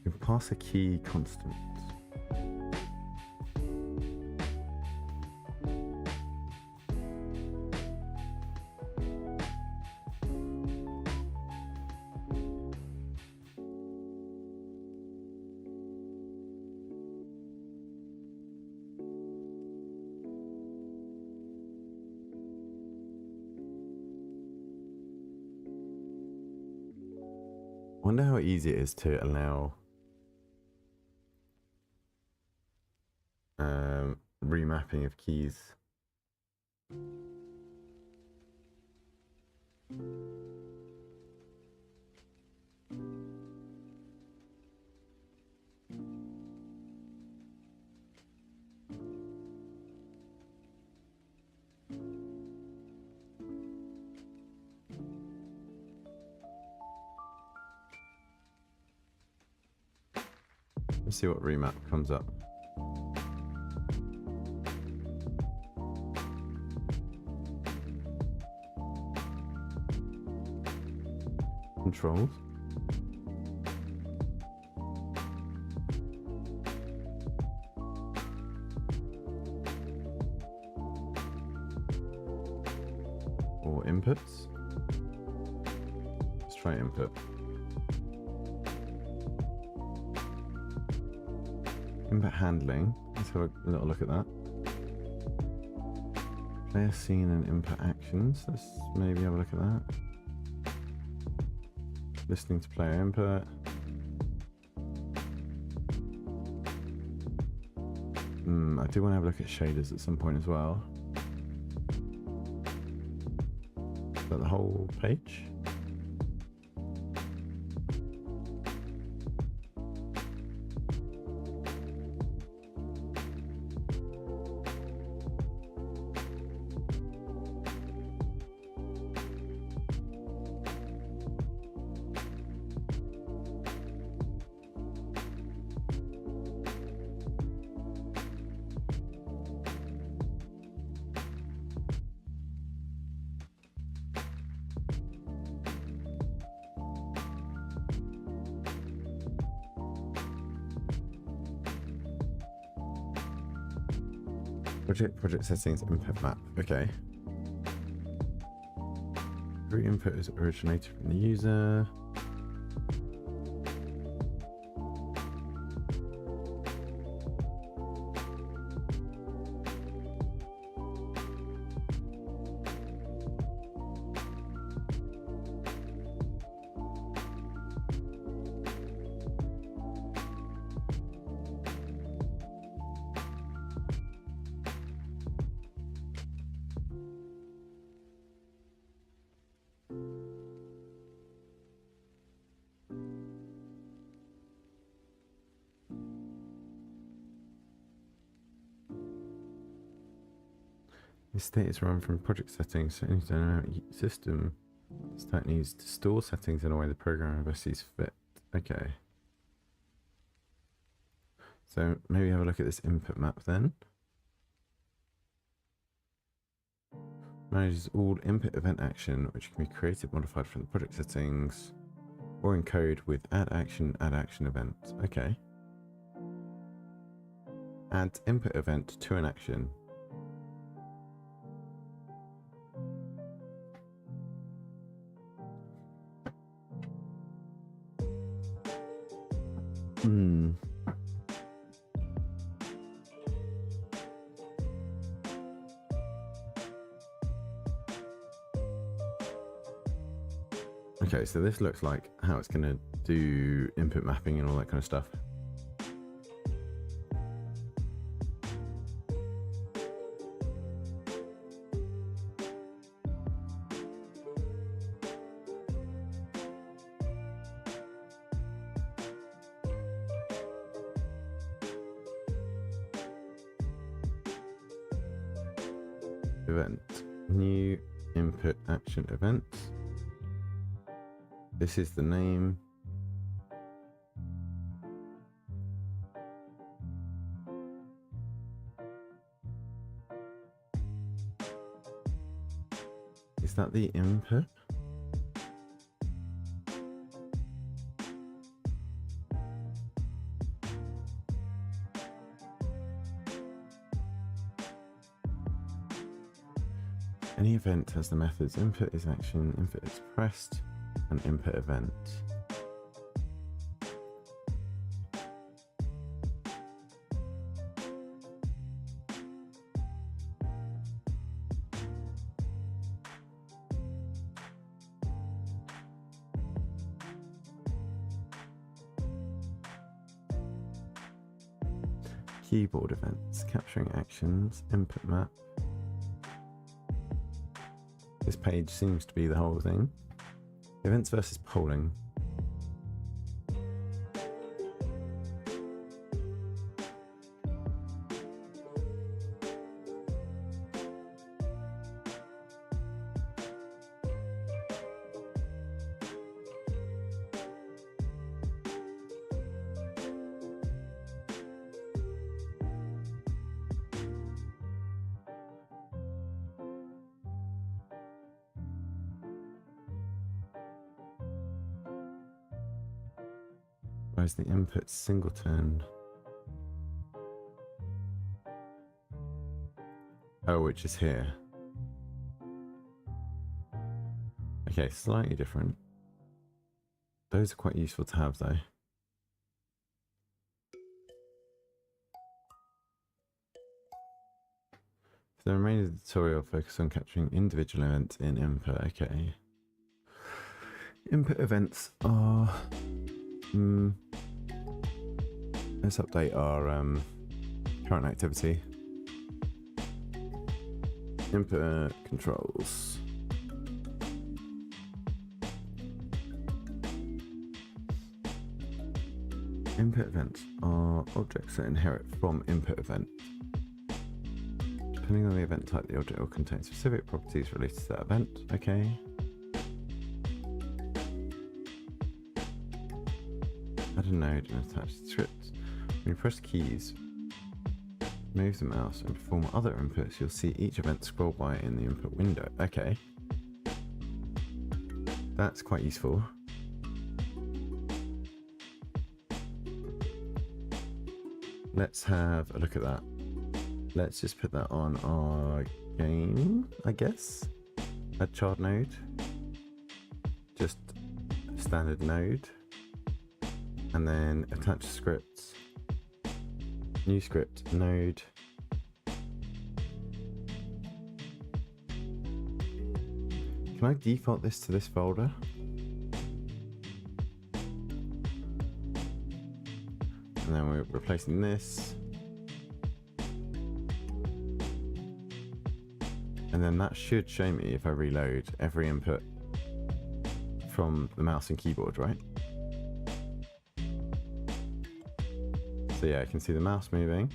You can pass a key constant. Wonder how easy it is to allow remapping of keys. Let's see what remap comes up. Controls. Or inputs. Let's try input. Input handling. Let's have a little look at that. Player scene and input actions. Let's maybe have a look at that. Listening to player input. I do want to have a look at shaders at some point as well. Is that the whole page? Project settings, input map. Okay. Every input is originated from the user. This state is run from project settings, so any dynamic system that needs to store settings in a way the programmer best sees fit. Okay. So maybe have a look at this input map then. Manages all input event action, which can be created, modified from the project settings, or encode with add action event. Okay. Add input event to an action. Okay, so this looks like how it's going to do input mapping and all that kind of stuff. Event, new input action event. This is the name. Is that the input? Any event has the methods input is action, input is pressed, and input event. Keyboard events, capturing actions, input map. This page seems to be the whole thing. Events versus polling. Why is the input singleton? Oh, which is here. Okay, slightly different. Those are quite useful to have though. For the remainder of the tutorial, focus on capturing individual events in input. Okay. Input events are... let's update our current activity. Input controls. Input events are objects that inherit from input event. Depending on the event type, the object will contain specific properties related to that event. Okay. Add a node and attach the script. When you press keys, move the mouse and perform other inputs, you'll see each event scroll by in the input window. Okay. That's quite useful. Let's have a look at that. Let's just put that on our game, I guess. Add child node. Just standard node. And then attach scripts. New script node. Can I default this to this folder? And then we're replacing this. And then that should show me, if I reload, every input from the mouse and keyboard, right? So yeah, I can see the mouse moving.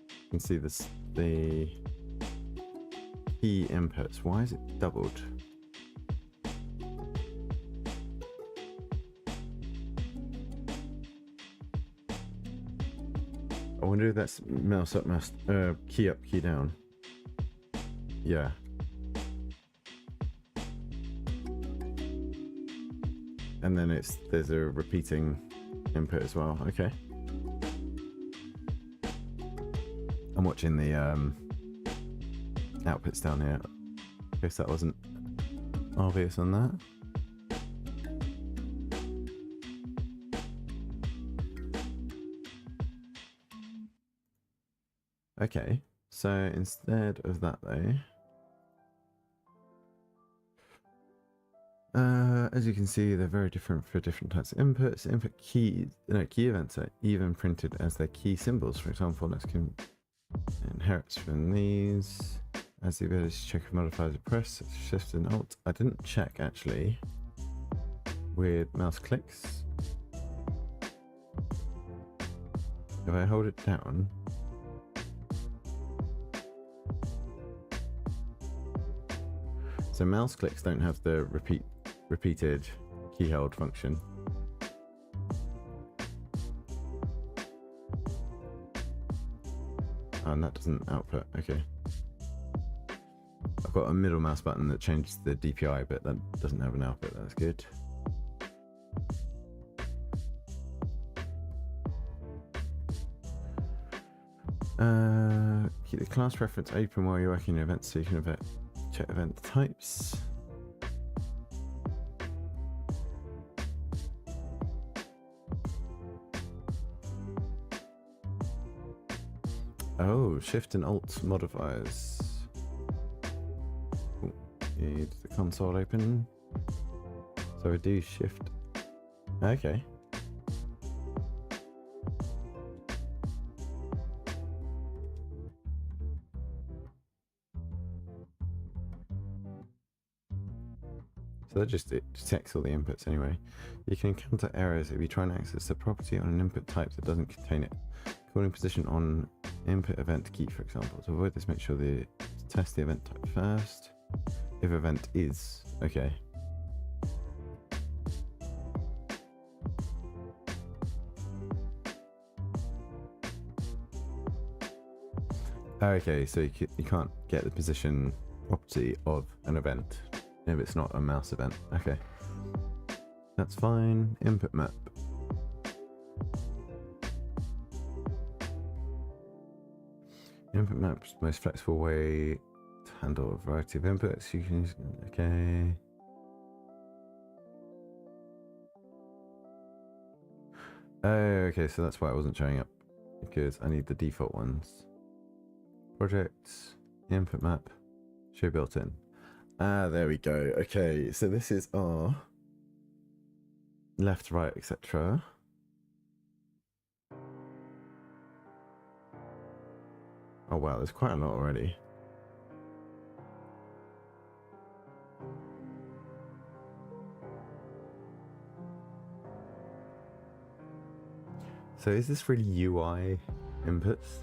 I can see this, the key inputs. Why is it doubled? I wonder if that's mouse up, mouse key up, key down. Yeah. And then there's a repeating input as well. Okay. I'm watching the outputs down here. I guess that wasn't obvious on that. Okay, so instead of that though, As you can see, they're very different for different types of inputs. Input keys, no, key events are even printed as their key symbols. For example, let's inherits from these. As the ability to check if modifiers are pressed, shift and alt. I didn't check actually with mouse clicks. If I hold it down, so mouse clicks don't have the repeated key held function. Oh, and that doesn't output. Okay. I've got a middle mouse button that changes the DPI, but that doesn't have an output. That's good. Keep the class reference open while you're working in events so you can check event types. Oh, shift and alt modifiers. Ooh, need the console open. So I do shift. Okay. So that just detects all the inputs anyway. You can encounter errors if you try and access a property on an input type that doesn't contain it. Calling position on input event key, for example. To avoid this, make sure to test the event type first. If event is, okay. Okay, so you can't get the position property of an event if it's not a mouse event. Okay, that's fine. Input map. Input map's the most flexible way to handle a variety of inputs. You can use, okay. Oh, okay, so that's why it wasn't showing up, because I need the default ones. Projects, input map, show built in. Ah, there we go. Okay, so this is our left, right, etc. Oh wow, there's quite a lot already. So is this really UI inputs?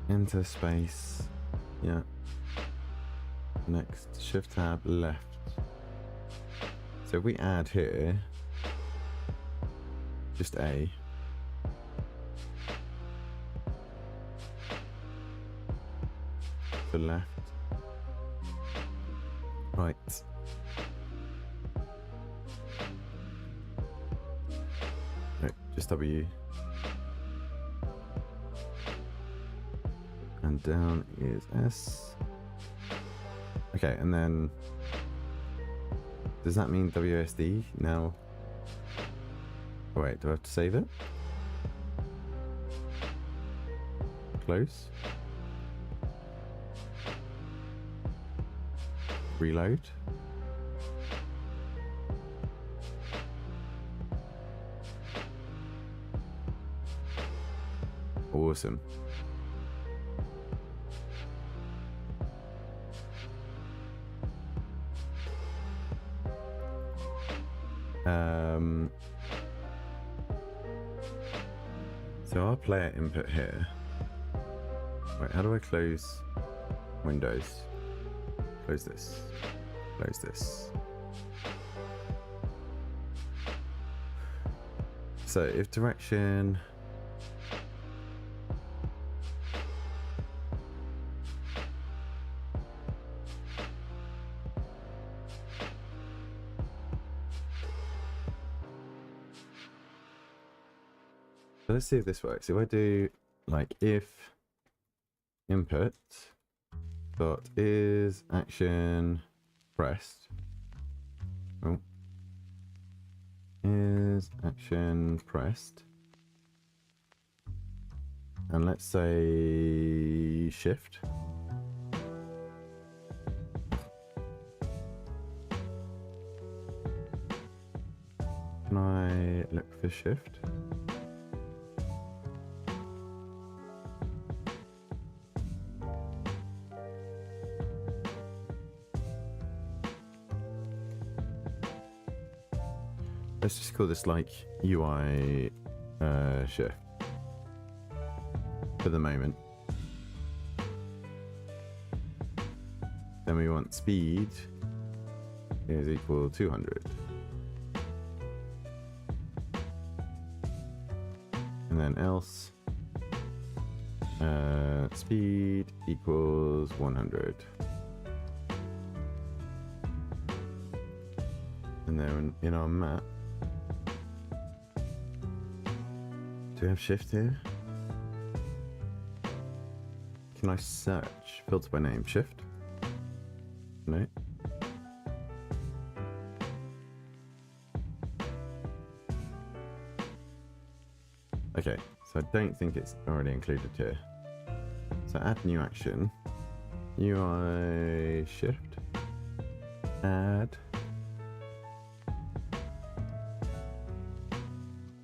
Enter space, yeah. Next, shift tab left. So if we add here, just A. To left. Right. No, just W. And down is S. Okay, and then does that mean WSD now? Oh wait, do I have to save it? Close. Reload. Awesome. So our player input here. Wait, how do I close Windows? Close this. Close this. So if direction. So let's see if this works. If I do like if input dot is action pressed. Oh. is action pressed. And let's say shift. Can I look for shift? Let's just call this like UI shift for the moment. Then we want speed is equal to 200. And then else speed equals 100. And then in our map, do we have shift here? Can I search? Filter by name. Shift? No. Okay, so I don't think it's already included here. So add new action. UI shift. Add.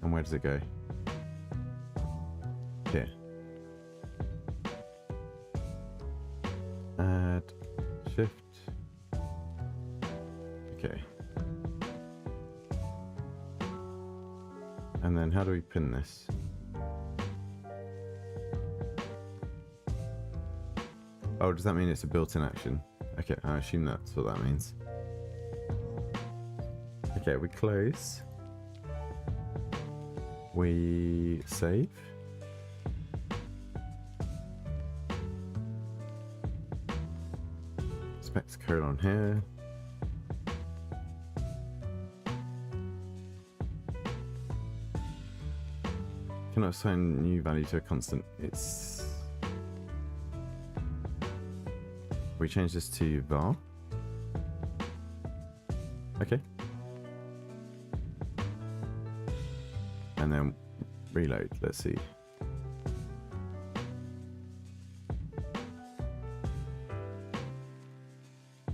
And where does it go? Here. Add shift. Okay. And then how do we pin this? Oh, does that mean it's a built-in action? Okay, I assume that's what that means. Okay, we close. We save. Specs code on here. Cannot assign new value to a constant. It's. We change this to var. Okay. And then reload. Let's see.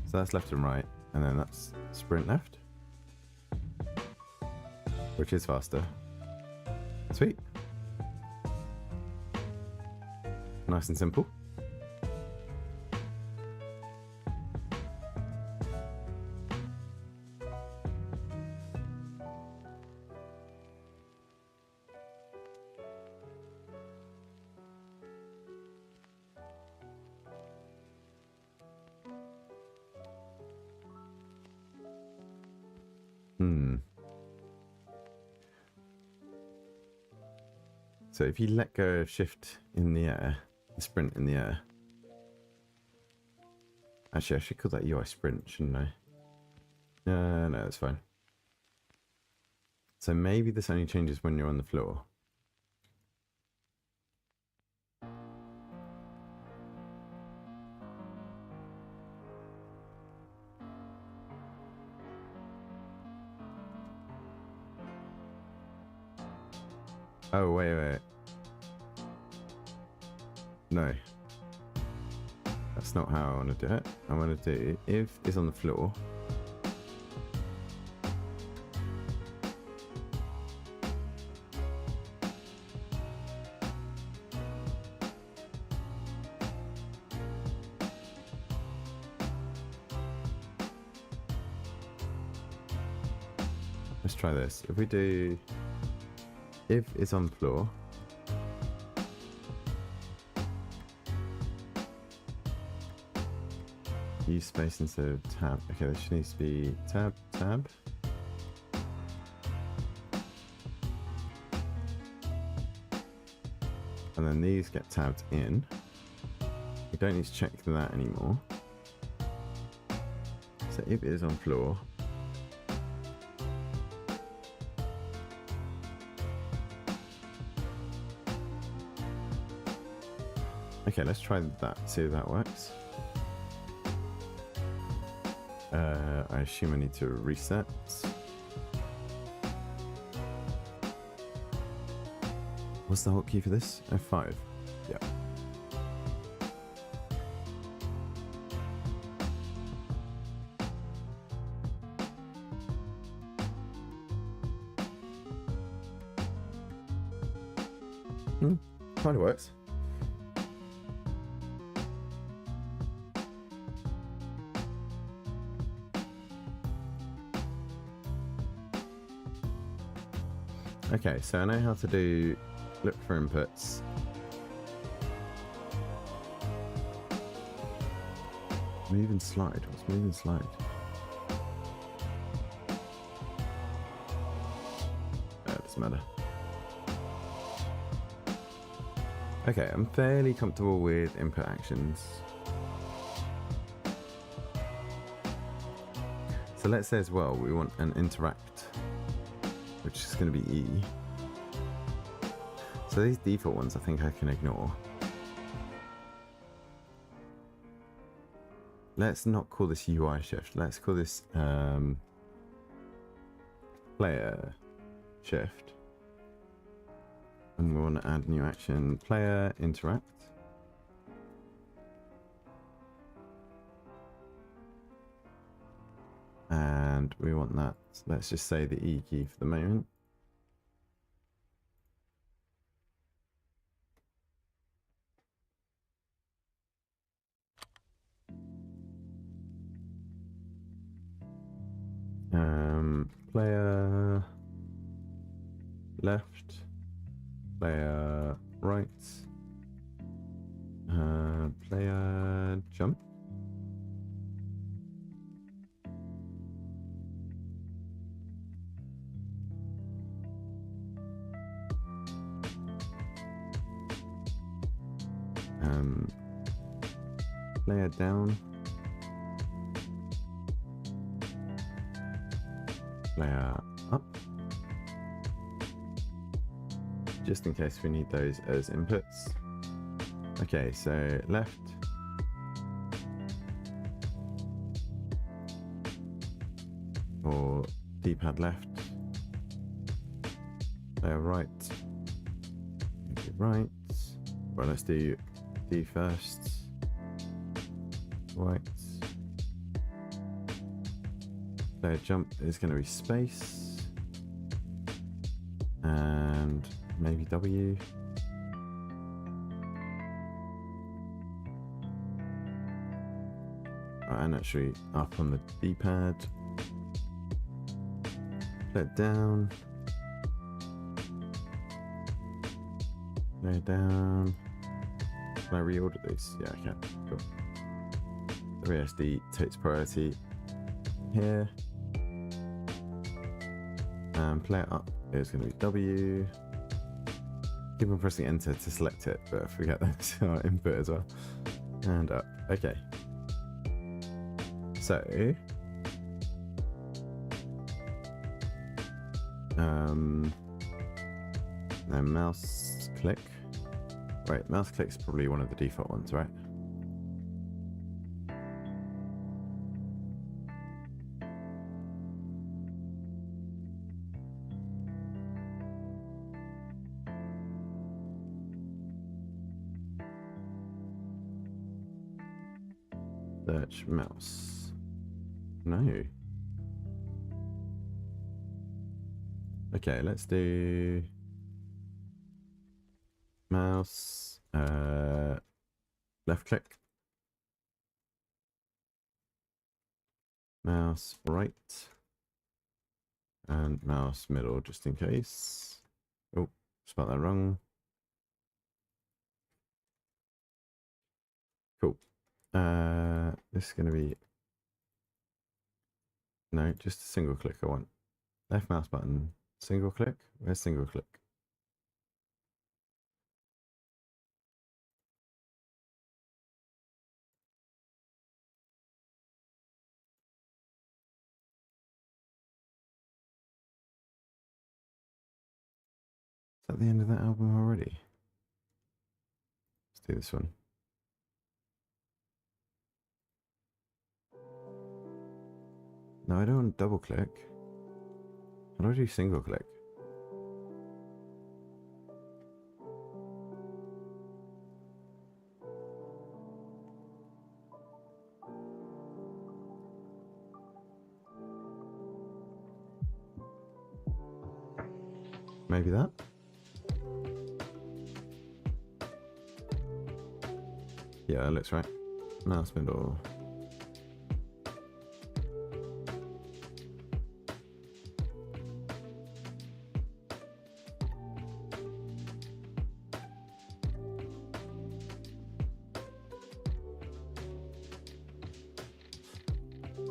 So that's left and right, and then that's sprint left, which is faster. Sweet. Nice and simple. So if you let go of shift in the air, sprint in the air. Actually, I should call that UI sprint, shouldn't I? No, that's fine. So maybe this only changes when you're on the floor. Oh, wait. No. That's not how I want to do it. I want to do if is on the floor. Let's try this. If we do if is on floor, use space instead of tab. Okay, this needs to be tab. And then these get tabbed in. We don't need to check that anymore. So if it is on floor, okay, let's try that, see if that works. I assume I need to reset. What's the hotkey for this? F5. Yeah. Kind of works. Okay, so I know how to do look for inputs. Move and slide. What's move and slide? It doesn't matter. Okay, I'm fairly comfortable with input actions. So let's say as well we want an interact, which is going to be E. So these default ones I think I can ignore. Let's not call this UI shift. Let's call this player shift. And we want to add new action, player interact. And we want that, let's just say the E key for the moment. Player left, player right, player jump. Player down, player up, just in case we need those as inputs. Okay, so left, or D-pad left, player right, right. Well, let's do D first. Right. Player jump is going to be space. And maybe W. And actually up on the D-pad. Player down. Player down. Can I reorder these? Yeah, I can. Cool. 3SD takes priority here. And player up is going to be W. Keep on pressing enter to select it, but I forget that's our input as well. And up. Okay. So now mouse click. Right, mouse click is probably one of the default ones, right? Search mouse. No. Okay, let's do mouse, left click, mouse right, and mouse middle just in case. Oh, spelled that wrong. Cool. This is going to be, no, just a single click I want. Left mouse button, single click. Where's single click? Is that the end of that album already? Let's do this one. No, I don't want double click. How do I do single click? Maybe that? Yeah, that looks right. Now spindle.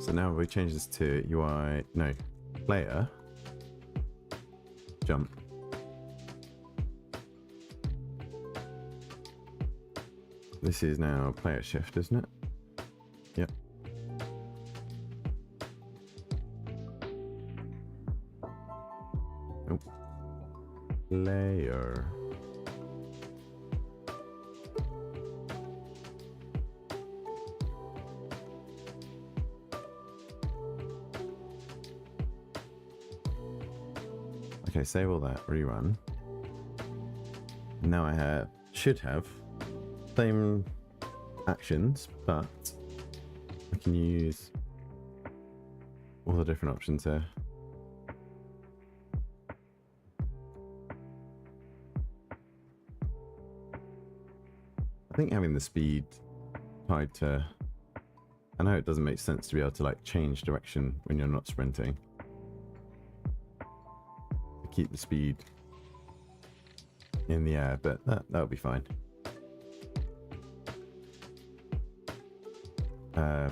So now we change this to UI, no, player, jump. This is now player shift, isn't it? Yep. Oh. Player. Okay, save all that, rerun. Now I should have same actions, but I can use all the different options here. I think having the speed tied to, I know it doesn't make sense to be able to like change direction when you're not sprinting. Keep the speed in the air, but that'll be fine.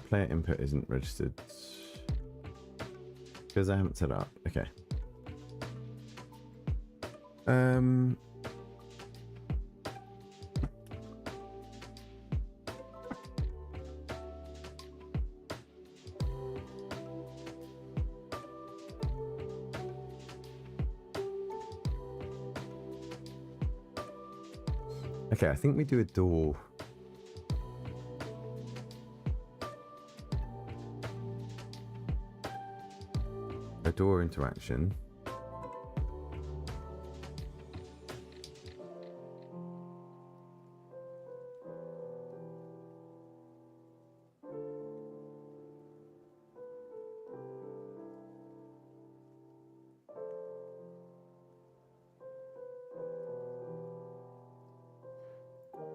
Player input isn't registered because I haven't set it up. Okay. Okay, I think we do a door. A door interaction.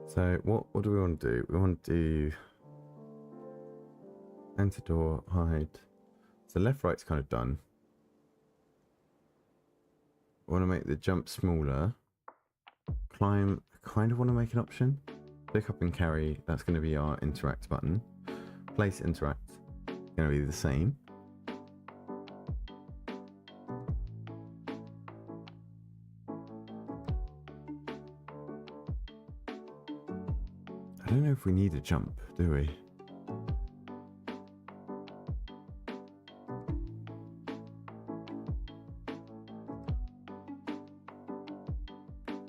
So what do we want to do? We want to do enter door, hide. So left right's kind of done. I want to make the jump smaller. Climb, I kind of want to make an option. Pick up and carry, that's going to be our interact button. Place interact, going to be the same. I don't know if we need a jump, do we?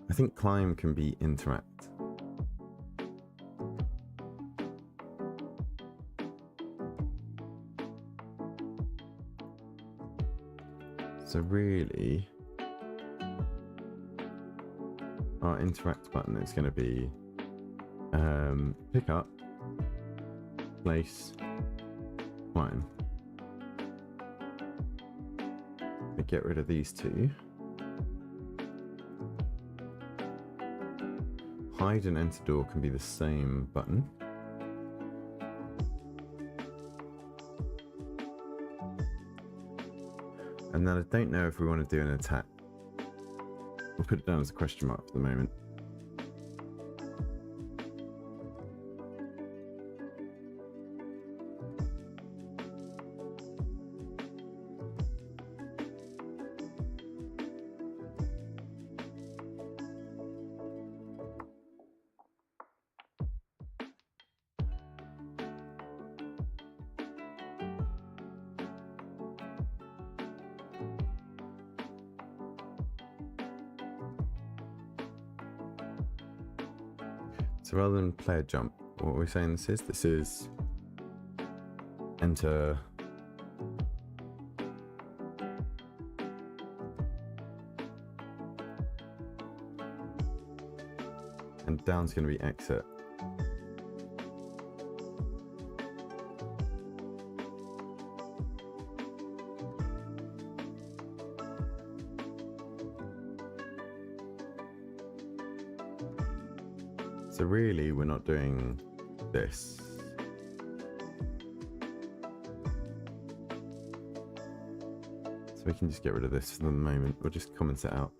I think climb can be interact. So really, our interact button is going to be pick up, place, climb. We get rid of these two. Hide and enter door can be the same button. And then I don't know if we want to do an attack. We'll put it down as a question mark for the moment. So rather than player jump, what we're saying this is enter and down's going to be exit. So really, we're not doing this. So we can just get rid of this for the moment. We'll just comment it out.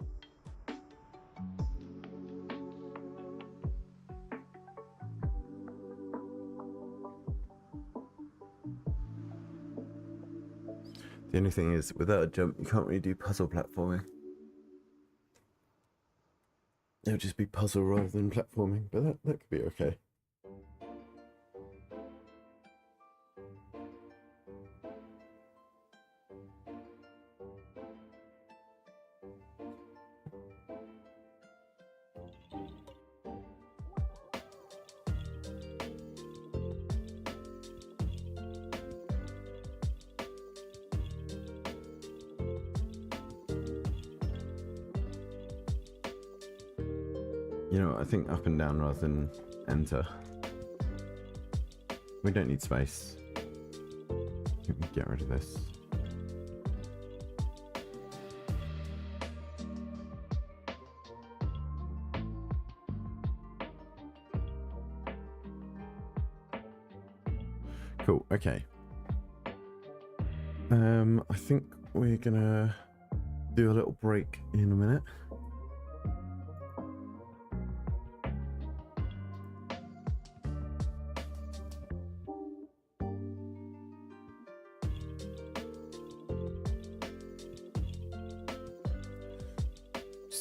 The only thing is, without a jump, you can't really do puzzle platforming. It'll just be puzzle rather than platforming, but that could be okay. You know what, I think up and down rather than enter. We don't need space. I think we get rid of this. Cool, okay. I think we're gonna do a little break in a minute.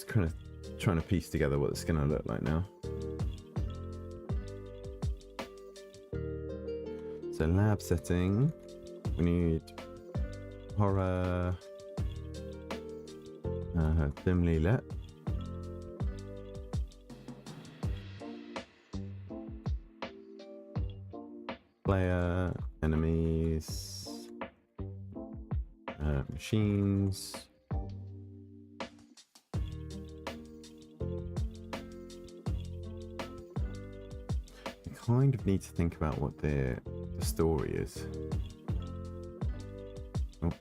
Kind of trying to piece together what it's going to look like now. So lab setting, we need horror, dimly lit. Player, enemies, machines. Kind of need to think about what the story is. Oh.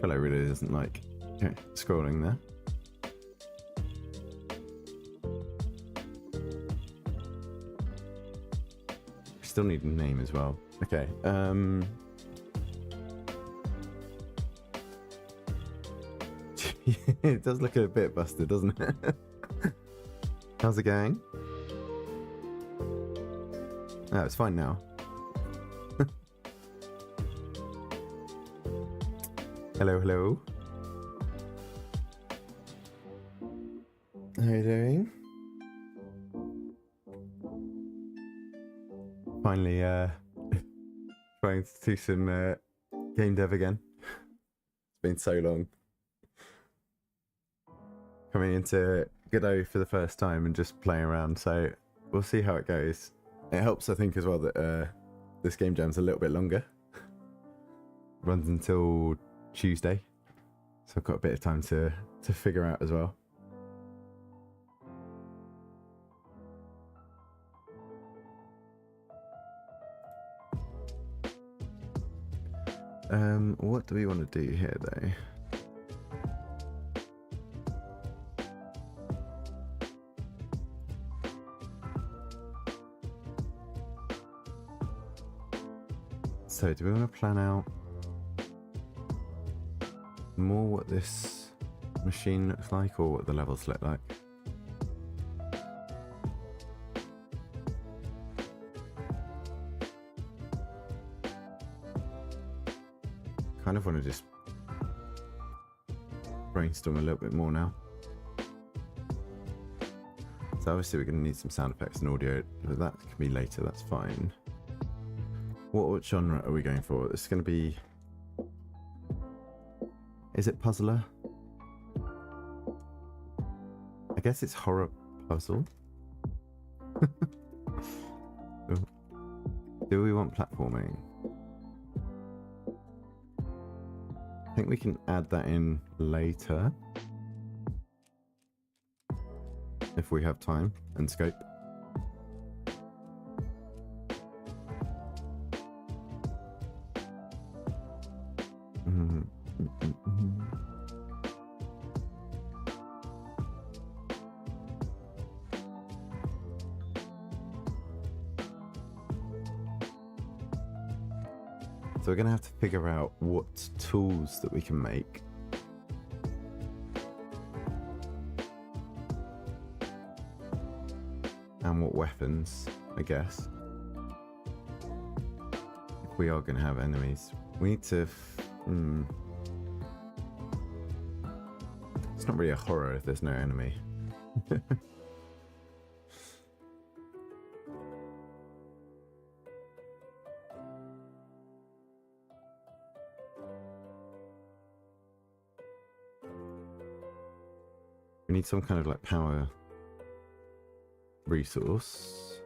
Travle really doesn't like scrolling there. We still need a name as well. Okay. It does look a bit busted, doesn't it? How's it going? Oh, it's fine now. Hello, hello. How are you doing? Finally, trying to do some game dev again. It's been so long. Coming into Godot for the first time and just playing around, so we'll see how it goes. It helps, I think, as well that this game jam's a little bit longer. Runs until Tuesday, so I've got a bit of time to figure out as well. What do we want to do here, though? So, do we want to plan out more what this machine looks like, or what the levels look like? Kind of want to just brainstorm a little bit more now. So obviously we're going to need some sound effects and audio, but that can be later, that's fine. What genre are we going for? It's going to be... Is it puzzler? I guess it's horror puzzle. Do we want platforming? I think we can add that in later. If we have time and scope. So we're going to have to figure out what tools that we can make. And what weapons, I guess. If we are going to have enemies. We need to... It's not really a horror if there's no enemy. We need some kind of like power resource.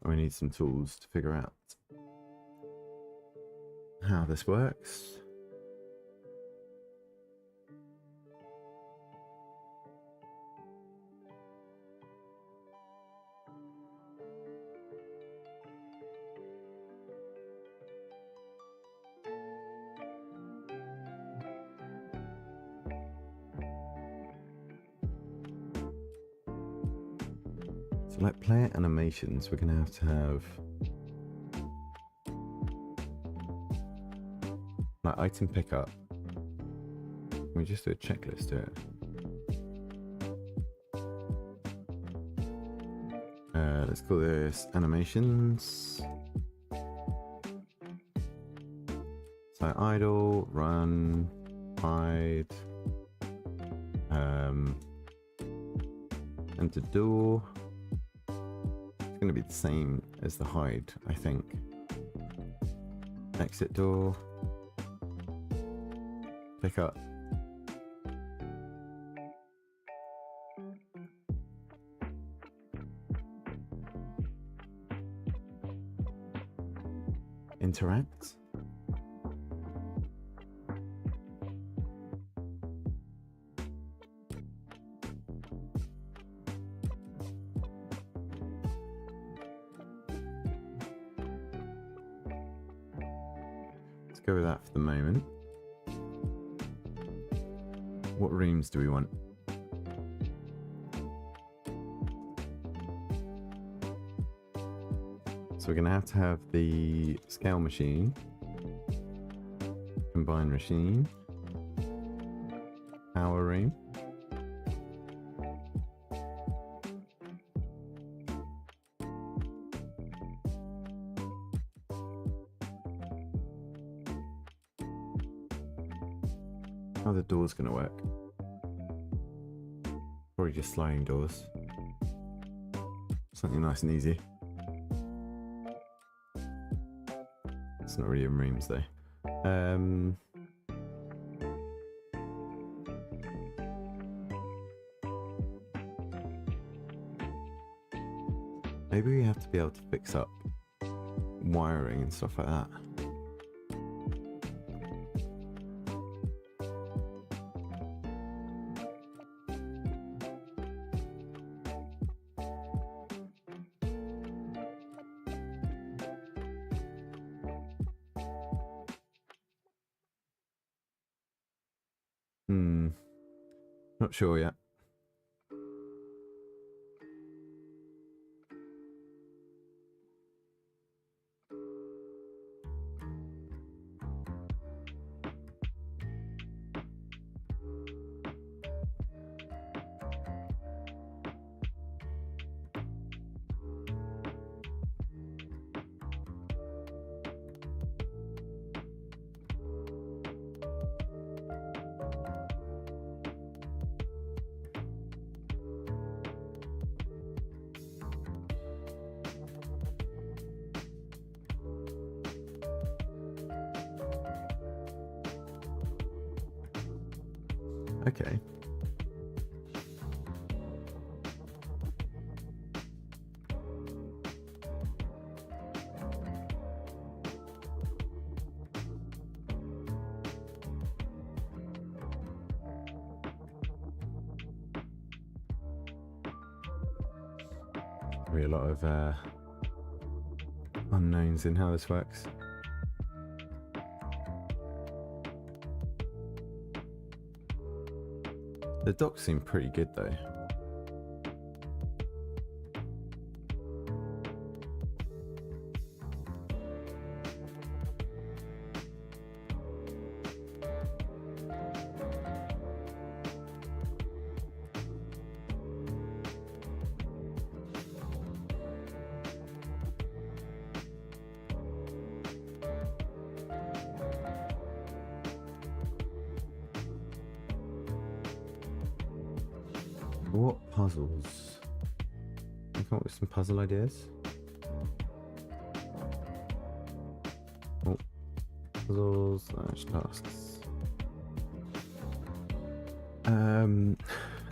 We need some tools to figure out how this works. So like player animations, we're going to have like item pickup. Can we just do a checklist to it? Let's call this animations. So idle, run, hide, enter door. It's going to be the same as the hide, I think. Exit door. Pick up. Interact. Let's go with that for the moment. What rooms do we want? So we're going to have the scale machine, combine machine, power room, how are the doors going to work? Probably just sliding doors. Something nice and easy. It's not really in rooms though. Maybe we have to be able to fix up wiring and stuff like that. Not sure yet. Okay. Probably a lot of unknowns in how this works. The docs seem pretty good though. What puzzles? I come up with some puzzle ideas. Oh, puzzles / tasks.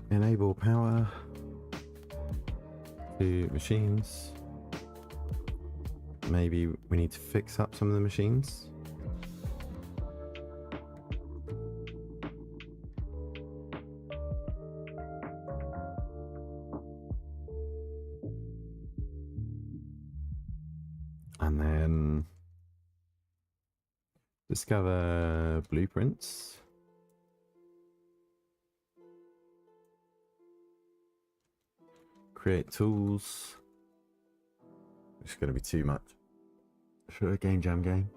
Enable power to machines. Maybe we need to fix up some of the machines. And then discover blueprints. Create tools. It's going to be too much for a game jam game.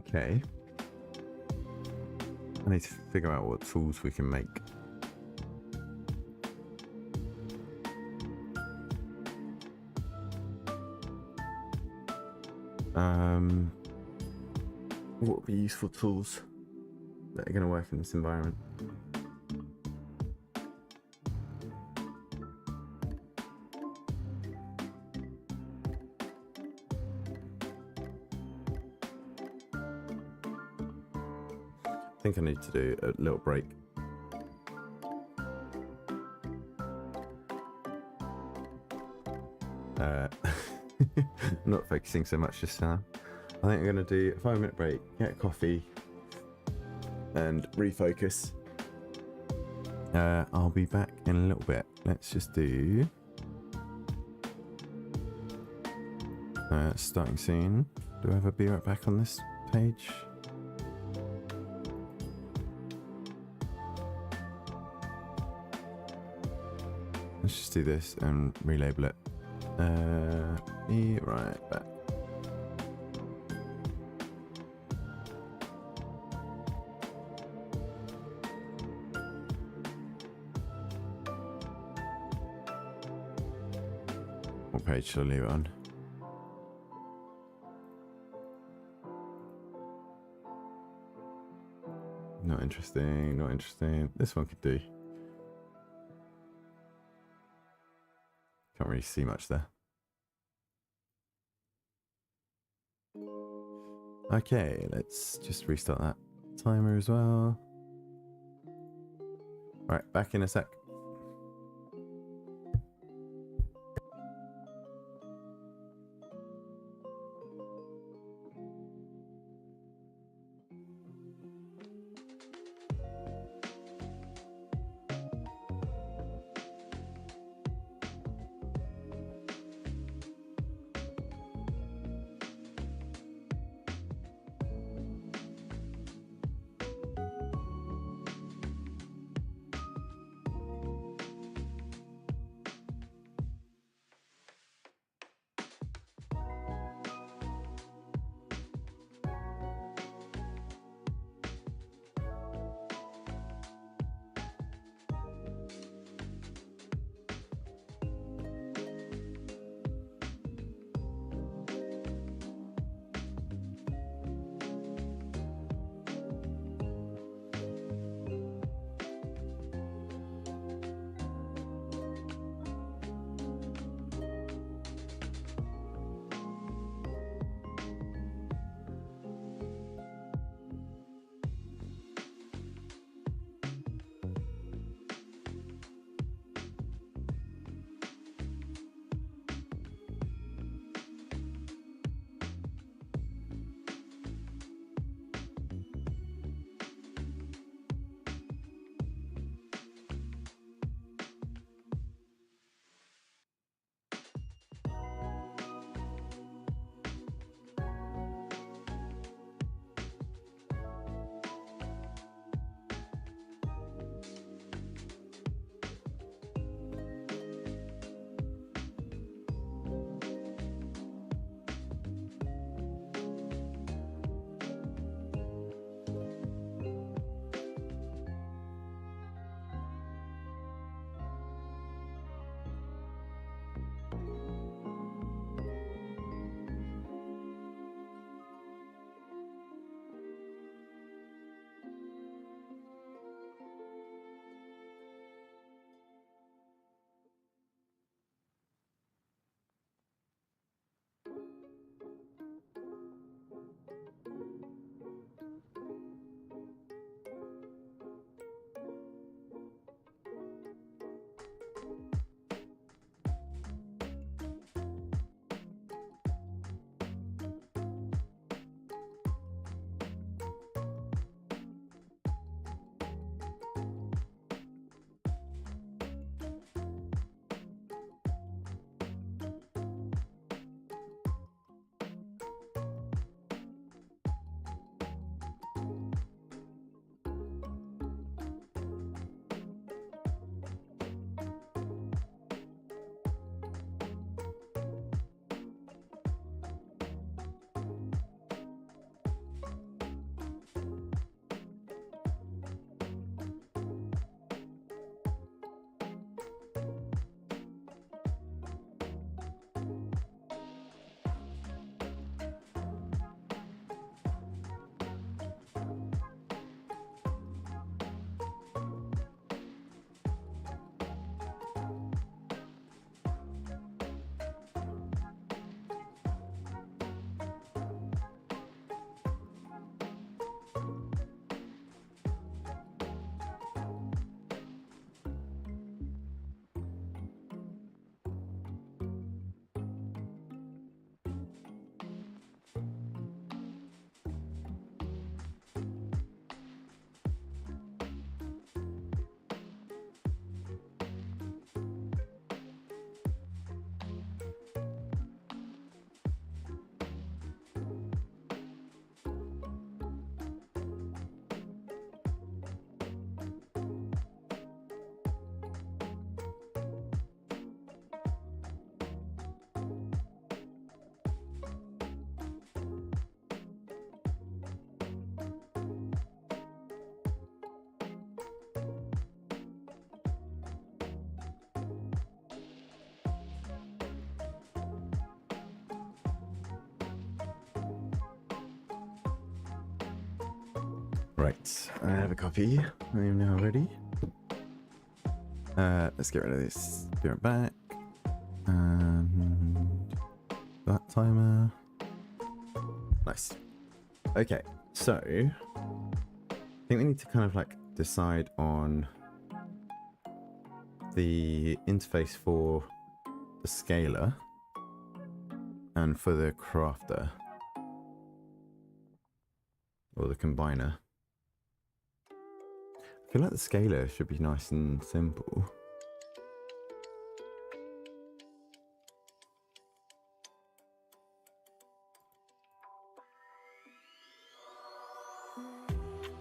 Okay. I need to figure out what tools we can make. What would be useful tools that are going to work in this environment? I think I need to do a little break. Not focusing so much just now. I think I'm going to do a 5-minute break, get a coffee, and refocus. I'll be back in a little bit. Let's just do starting soon. Do I have a be right back on this page? Let's just do this and relabel it. Be right back. What page should I leave it on? Not interesting, not interesting. This one could do. Can't really see much there. Okay, let's just restart that timer as well. Right, back in a sec. Right, I have a coffee. I am now ready. Let's get rid of this. Be right back. And that timer. Nice. Okay, so I think we need to kind of like decide on the interface for the scaler and for the crafter or the combiner. I feel like the scaler should be nice and simple.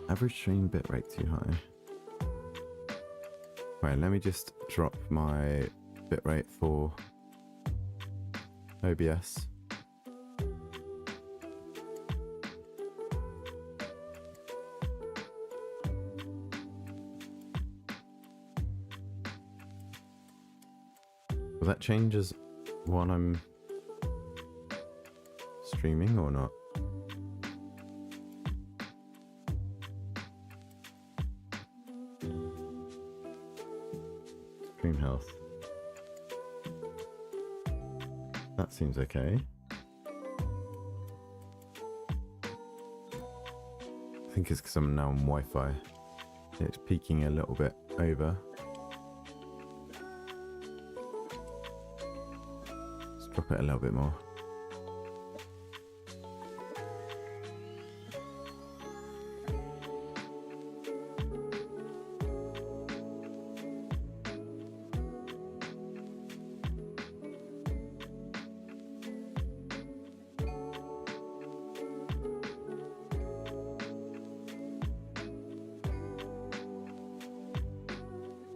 Average stream bitrate too high. Right, let me just drop my bitrate for OBS. Will that changes while I'm streaming or not? Stream health. That seems okay. I think it's because I'm now on Wi-Fi. It's peaking a little bit over. Let's drop it a little bit more.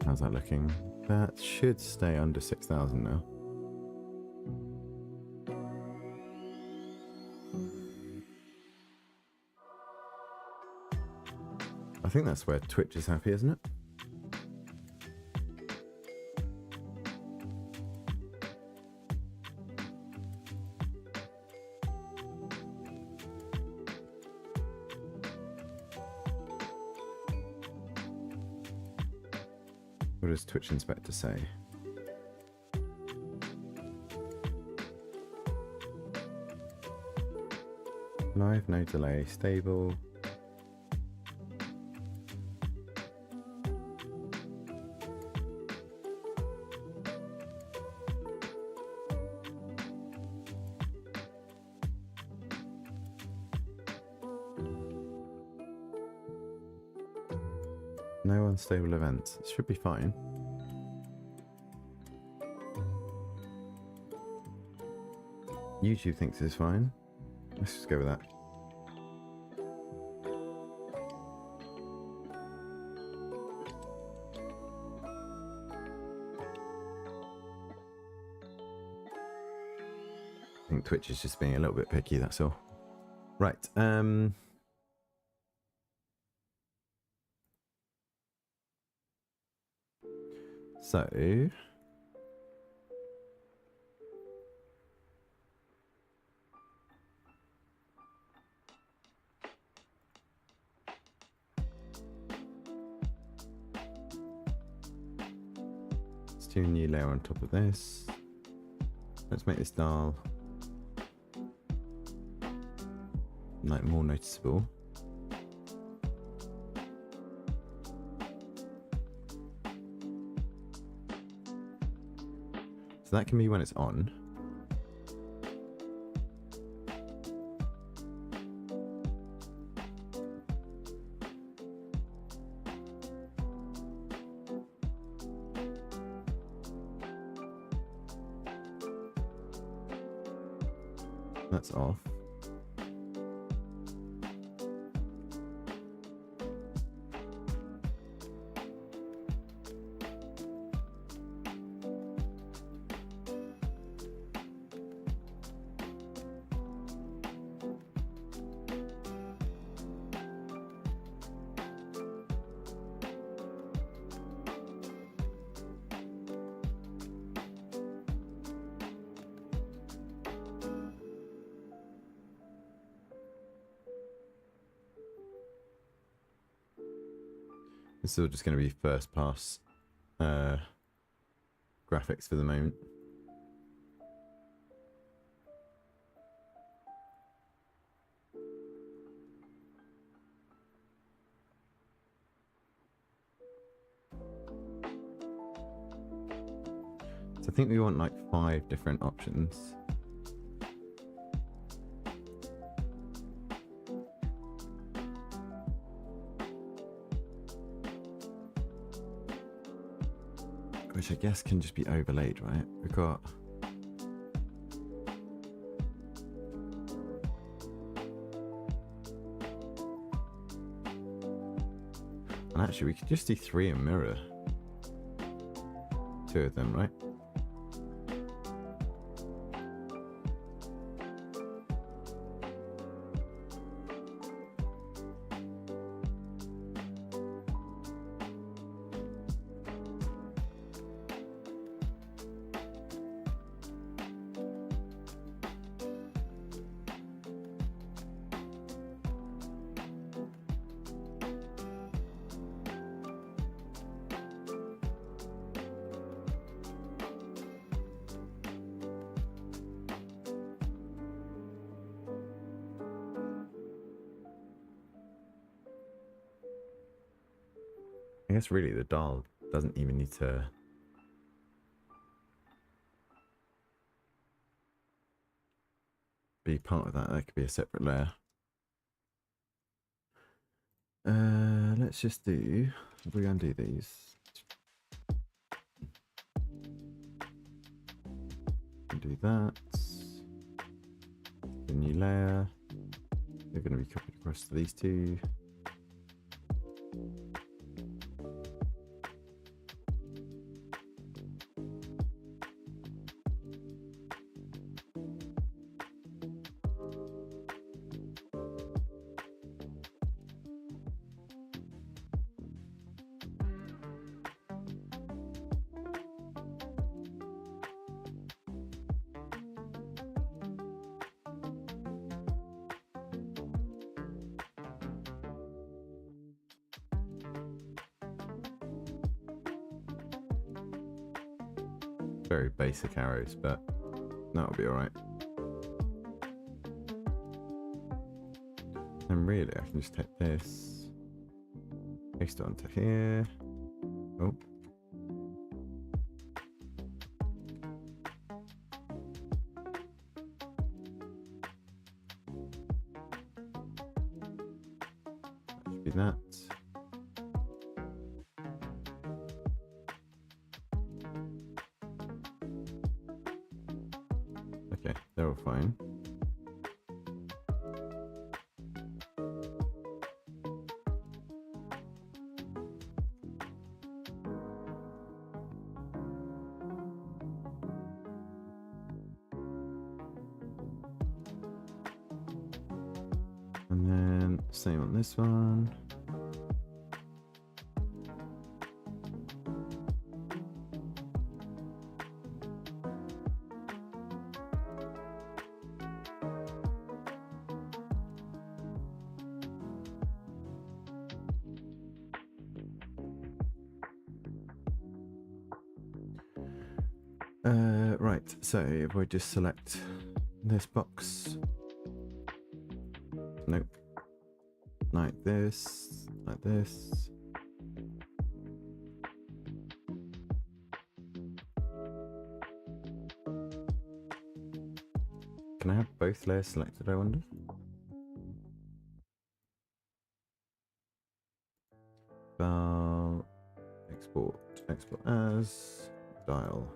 How's that looking? That should stay under 6,000 now. I think that's where Twitch is happy, isn't it? What does Twitch Inspector say? Live, no delay, stable. No unstable events. It should be fine. YouTube thinks it's fine. Let's just go with that. I think Twitch is just being a little bit picky, that's all. Right, so let's do a new layer on top of this. Let's make this dial like more noticeable. So that can be when it's on. That's off. It's still just going to be first pass graphics for the moment. So I think we want like 5 different options. Which I guess can just be overlaid, right? We've got and actually we could just do 3 and mirror 2 of them, right? I guess really the dial doesn't even need to be part of that. That could be a separate layer. Let's just do, if we undo these. Do that. The new layer. They're going to be copied across to these 2. Very basic arrows, but that'll be alright. And really, I can just take this, paste it onto here. Oh. That should be that. Okay, they're all fine. And then same on this one. Right, so if I just select this box, nope, like this, like this. Can I have both layers selected, I wonder? File, export as, dial.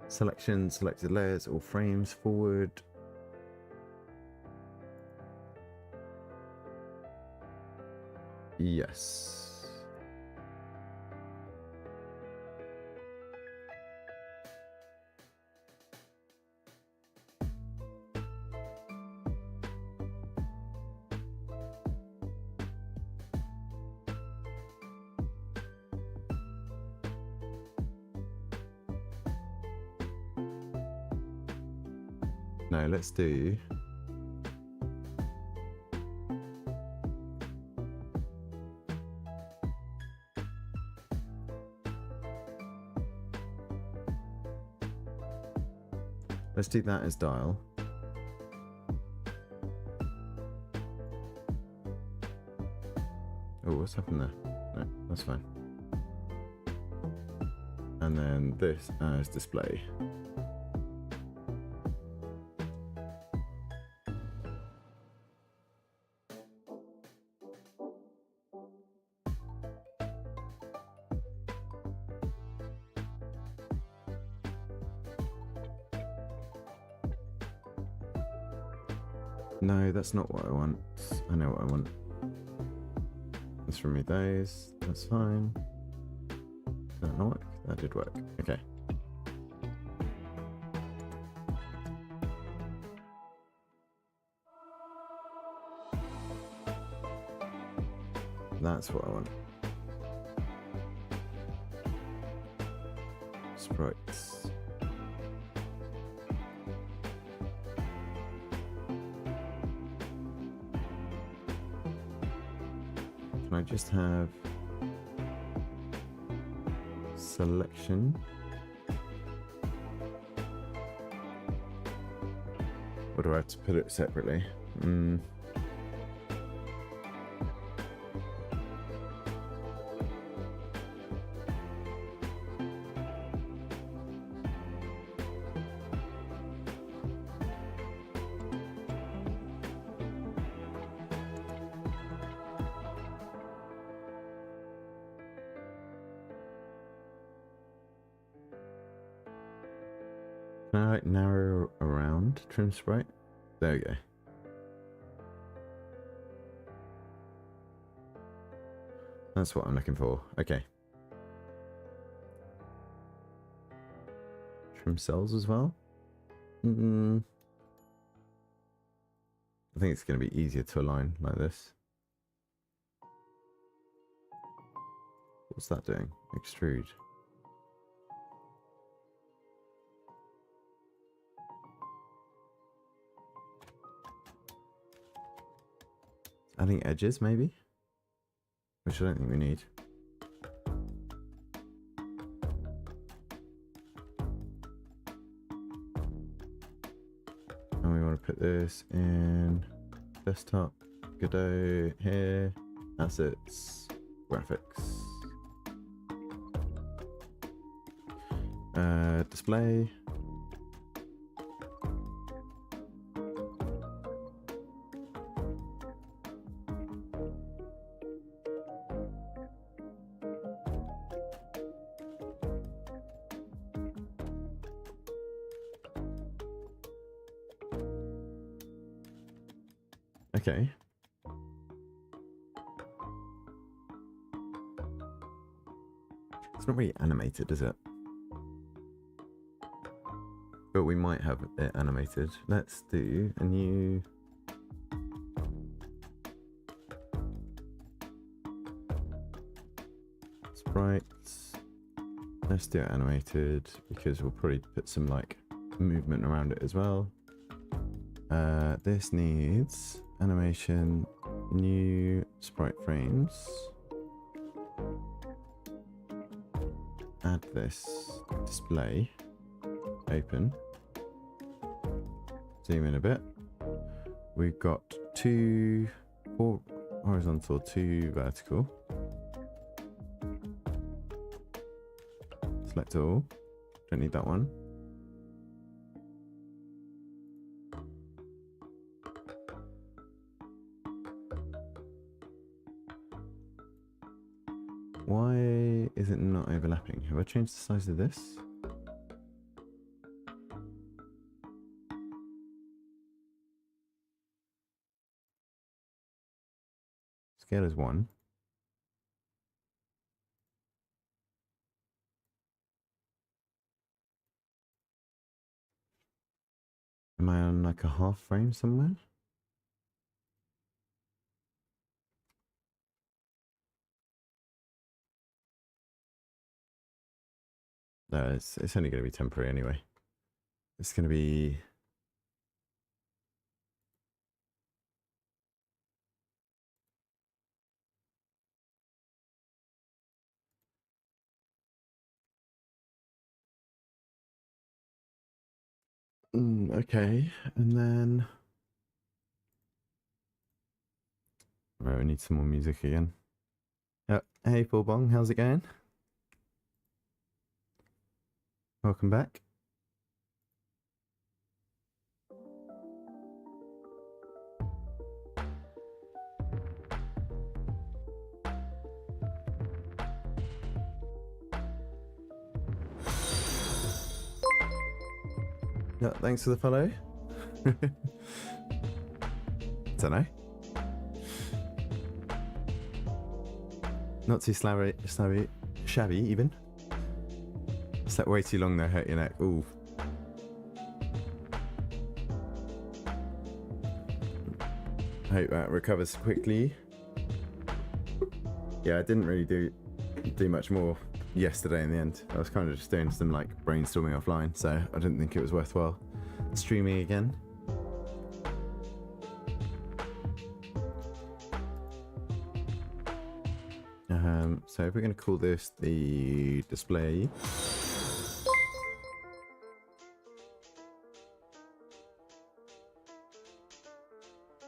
Selection, selected layers, all frames forward. Yes. No, let's do Let's do that as dial. Oh, what's happened there? No, that's fine. And then this as display. No, that's not what I want. I know what I want. Let's remove those. That's fine. Did that not work? That did work. Okay. That's what I want. Sprites. Can I just have selection? Or do I have to put it separately? Can I like narrow around trim sprite? There we go. That's what I'm looking for. Okay. Trim cells as well? I think it's going to be easier to align like this. What's that doing? Extrude. Adding edges, maybe? Which I don't think we need. And we want to put this in desktop, Godot, here, assets, graphics. Display. Okay. It's not really animated, is it? But we might have it animated. Let's do a new... sprites. Let's do it animated because we'll probably put some like movement around it as well. This needs animation, new sprite frames. Add this display, open, zoom in a bit. We've got 4 horizontal, 2 vertical. Select all, don't need that one. Why is it not overlapping? Have I changed the size of this? Scale is 1. Am I on like a half frame somewhere? No, it's only going to be temporary anyway. It's going to be... Okay, and then right, we need some more music again. Hey, Paul Bong, how's it going? Welcome back. Yeah, thanks for the follow. Don't know. Not too shabby even. Slept way too long though, hurt your neck. Ooh. Hope that recovers quickly. Yeah, I didn't really do much more yesterday in the end. I was kind of just doing some like brainstorming offline, so I didn't think it was worthwhile streaming again. So if we're going to call this the display.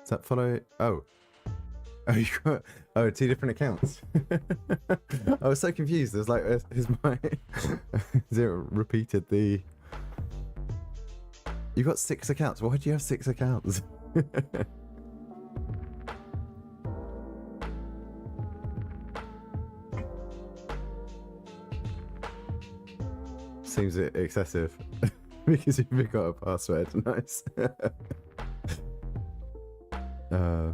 Does that follow? Oh, you got two different accounts. I was so confused. There's like is my zero repeated the. You got 6 accounts. Why do you have 6 accounts? Seems excessive because you forgot a password. Nice. I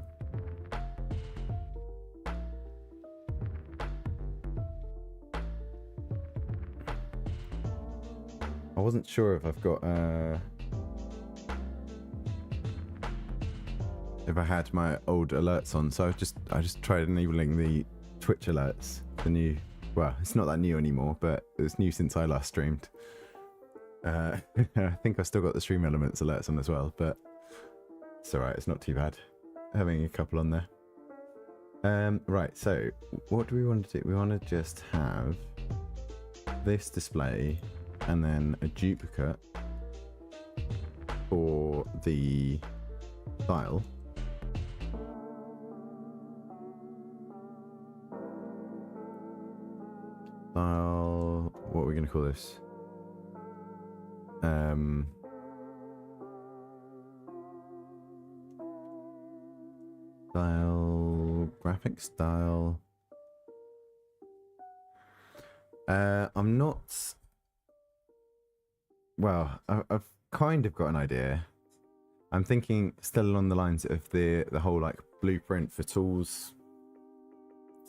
wasn't sure if I've got if I had my old alerts on, so I just tried enabling the Twitch alerts. The new, well, it's not that new anymore, but it's new since I last streamed. I think I've still got the Stream Elements alerts on as well, but it's alright, it's not too bad having a couple on there. Right, so what do we want to do? We want to just have this display and then a duplicate for the file. File, what are we going to call this? Style, graphic style. I'm not. Well, I've kind of got an idea. I'm thinking still along the lines of the whole like blueprint for tools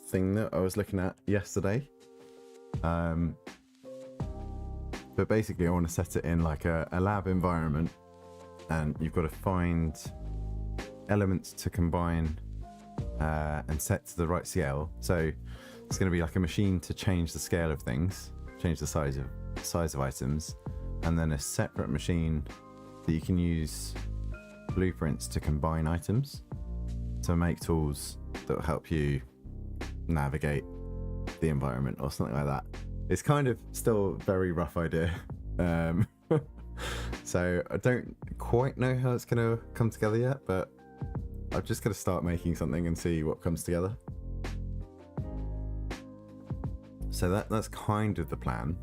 thing that I was looking at yesterday. But basically I want to set it in like a lab environment, and you've got to find elements to combine and set to the right scale. So it's going to be like a machine to change the scale of things, change the size of items, and then a separate machine that you can use blueprints to combine items to make tools that will help you navigate the environment or something like that. It's kind of still a very rough idea. So I don't quite know how it's going to come together yet, but I'm just going to start making something and see what comes together. So that's kind of the plan.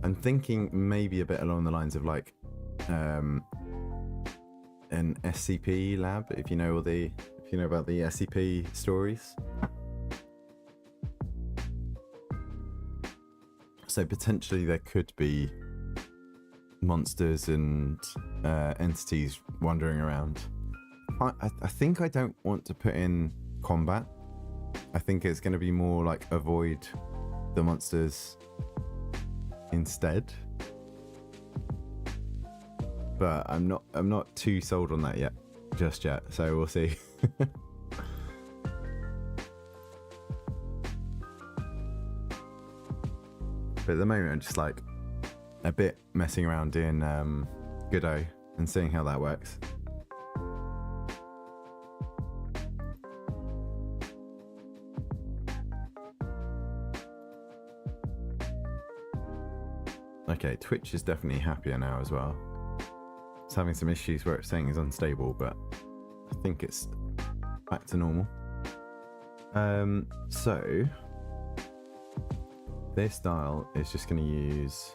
I'm thinking maybe a bit along the lines of like an SCP lab, if you know about the SCP stories. So potentially there could be monsters and entities wandering around. I think I don't want to put in combat. I think it's going to be more like avoid the monsters instead. But I'm not too sold on that yet, just yet. So we'll see. But at the moment, I'm just like a bit messing around in Godot and seeing how that works. Okay, Twitch is definitely happier now as well. It's having some issues where it's saying it's unstable, but I think it's back to normal. So this style is just going to use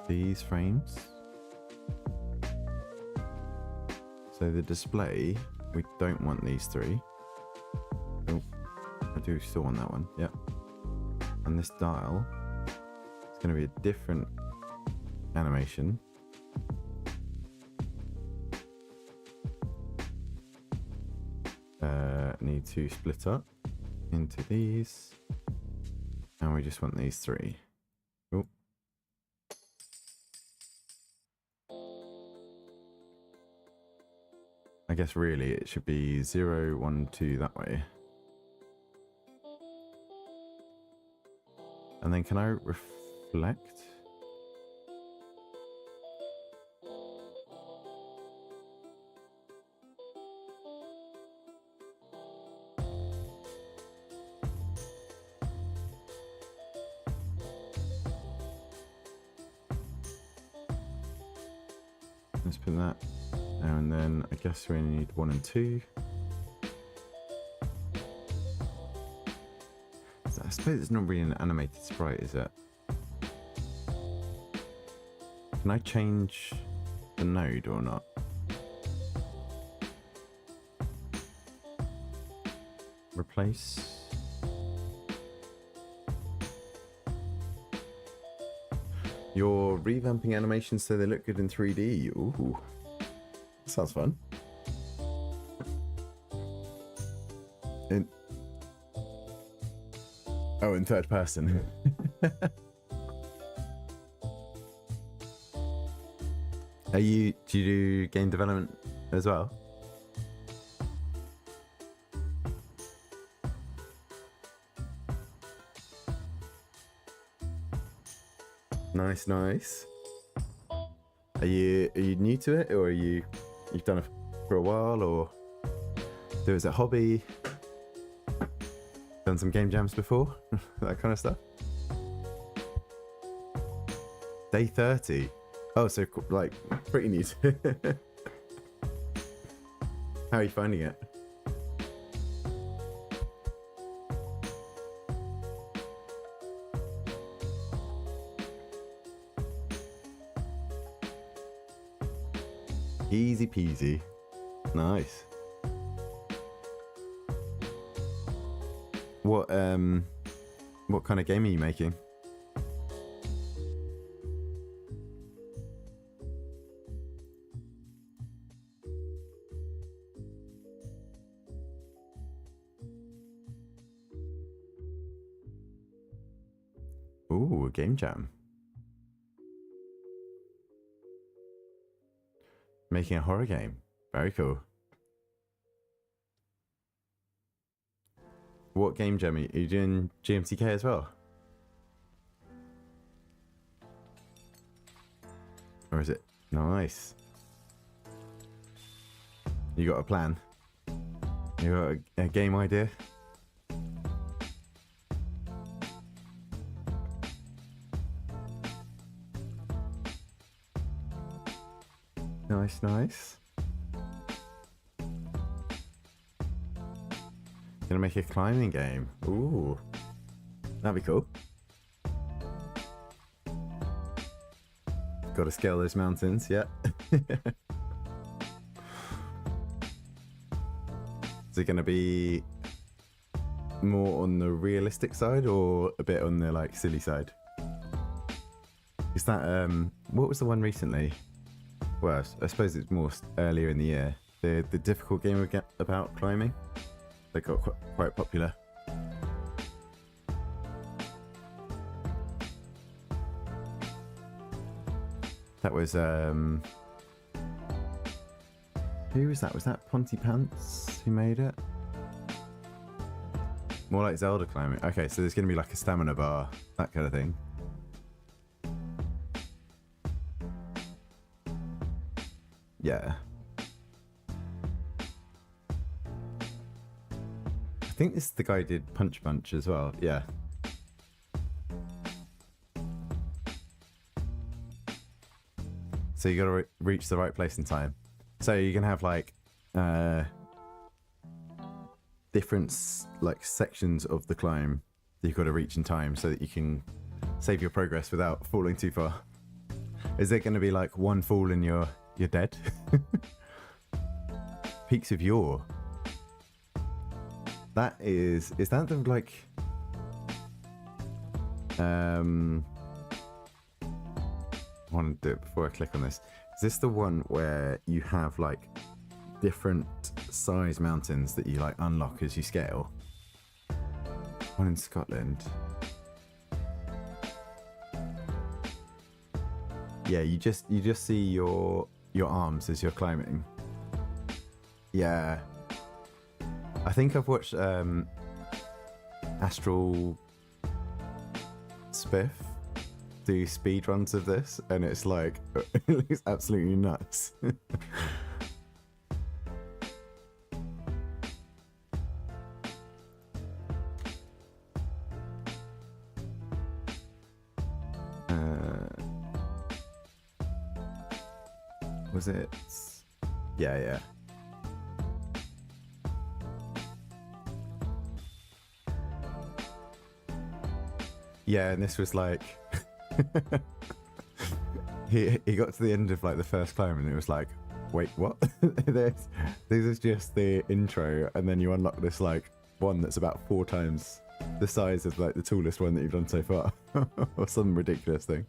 these frames. So the display, we don't want these three. Oh, I do still want that one. Yep. And this dial, it's going to be a different animation. Need to split up into these, and we just want these three. Oh. I guess really it should be 0, 1, 2 that way. And then can I reflect? Let's put that. And then I guess we need 1 and 2. So I suppose it's not really an animated sprite, is it? Can I change the node or not? Replace. You're revamping animations so they look good in 3D. Ooh. Sounds fun. In third person. Do you do game development as well? Nice, nice. Are you new to it, or you've done it for a while, or do it as a hobby? Done some game jams before, that kind of stuff. Day 30. Oh, so like pretty new. How are you finding it? Easy peasy. Nice. What kind of game are you making? Ooh, a game jam. Making a horror game. Very cool. What game jam are you doing? GMTK as well? Or is it? Nice. You got a plan? You got a game idea? Nice, nice. Gonna make a climbing game. Ooh, that'd be cool. Got to scale those mountains, yeah. Is it gonna be more on the realistic side or a bit on the like silly side? Is that what was the one recently? Well, I suppose it's more earlier in the year. The difficult game about climbing. They got quite popular. That was who was that? Was that Ponty Pants who made it? More like Zelda climbing. Okay, so there's gonna be like a stamina bar, that kind of thing. Yeah. I think this is the guy who did Punch Bunch as well. Yeah. So you got to reach the right place in time. So you can have like different like sections of the climb that you've got to reach in time so that you can save your progress without falling too far. Is there going to be like one fall and you're dead? Peaks of Yore. That is that the like I want to do it before I click on this. Is this the one where you have like different size mountains that you like unlock as you scale? One in Scotland. Yeah, you just see your arms as you're climbing. Yeah. I think I've watched Astral Spiff do speed runs of this, and it's like it's absolutely nuts. Was it? Yeah. Yeah, and this was like he got to the end of like the first climb and it was like, wait, what? This is just the intro, and then you unlock this like one that's about 4 times the size of like the tallest one that you've done so far. Or some ridiculous thing.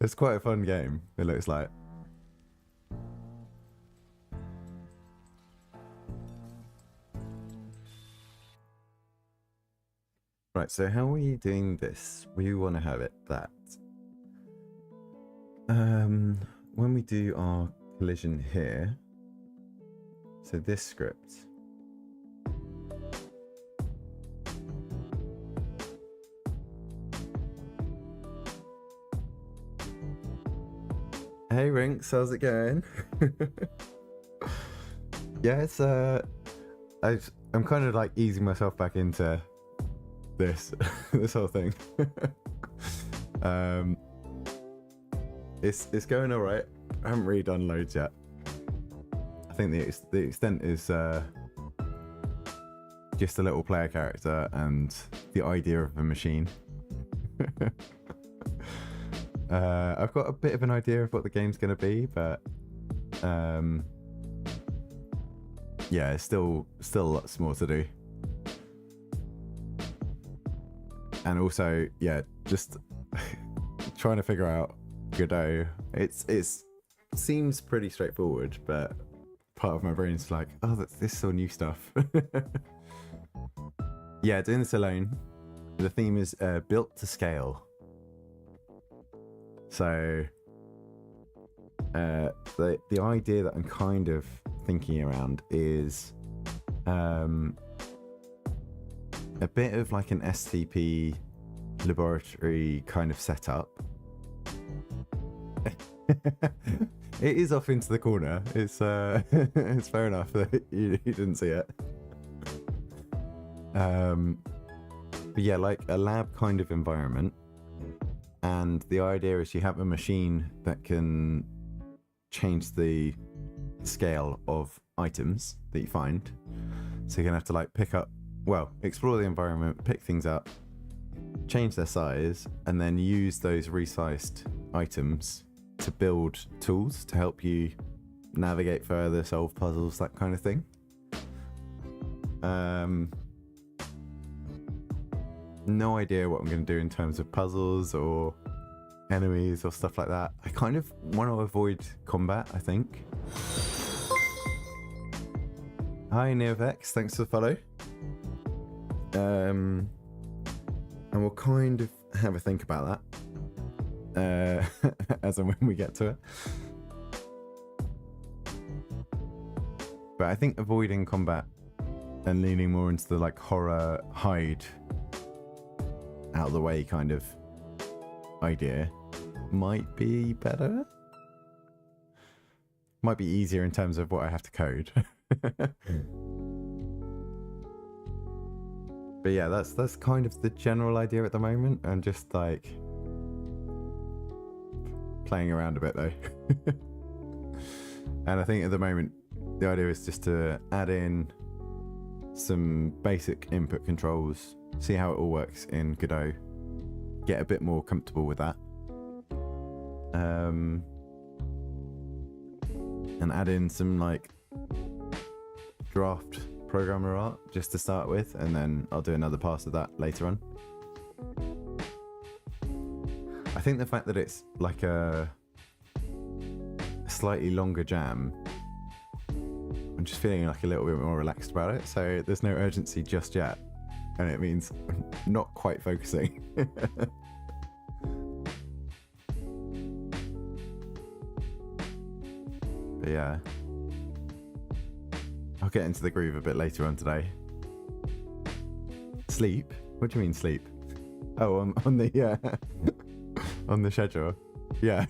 It's quite a fun game, it looks like. Right, so how are we doing this? We want to have it that when we do our collision here, so this script, hey Rinks, how's it going? Yeah, it's I'm kind of like easing myself back into this this whole thing. It's going all right. I haven't really done loads yet. I think the extent is just a little player character and the idea of a machine. I've got a bit of an idea of what the game's going to be, but yeah, it's still lots more to do. And also, yeah, just trying to figure out Godot. It seems pretty straightforward, but part of my brain's like, oh, this is all new stuff. Yeah, doing this alone. The theme is built to scale. So the idea that I'm kind of thinking around is a bit of like an SCP laboratory kind of setup. It is off into the corner. It's it's fair enough that you didn't see it. But yeah, like a lab kind of environment. And the idea is you have a machine that can change the scale of items that you find. So you're gonna have to like explore the environment, pick things up, change their size, and then use those resized items to build tools to help you navigate further, solve puzzles, that kind of thing. No idea what I'm going to do in terms of puzzles or enemies or stuff like that. I kind of want to avoid combat, I think. Hi NeoVex, thanks for the follow. And we'll kind of have a think about that as and when we get to it. But I think avoiding combat and leaning more into the like horror hide out of the way kind of idea might be better. Might be easier in terms of what I have to code. But yeah, that's kind of the general idea at the moment, and just like playing around a bit though. And I think at the moment the idea is just to add in some basic input controls, see how it all works in Godot, get a bit more comfortable with that, and add in some like draft programmer art just to start with, and then I'll do another pass of that later on. I think the fact that it's like a slightly longer jam, I'm just feeling like a little bit more relaxed about it, so there's no urgency just yet, and it means not quite focusing. But yeah, I'll get into the groove a bit later on today. Sleep? What do you mean sleep? Oh, on the on the schedule. Yeah.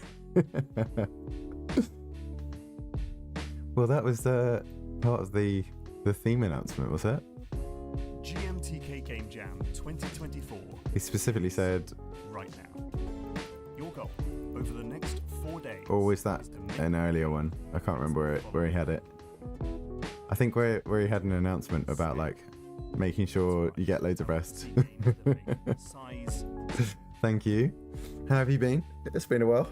Well, that was part of the theme announcement, was it? GMTK Game Jam 2024. He specifically said right now. Your goal over the next 4 days. Or was that an earlier one? I can't remember where he had it. I think where he had an announcement about like making sure you get loads of rest. Thank you. How have you been? It's been a while.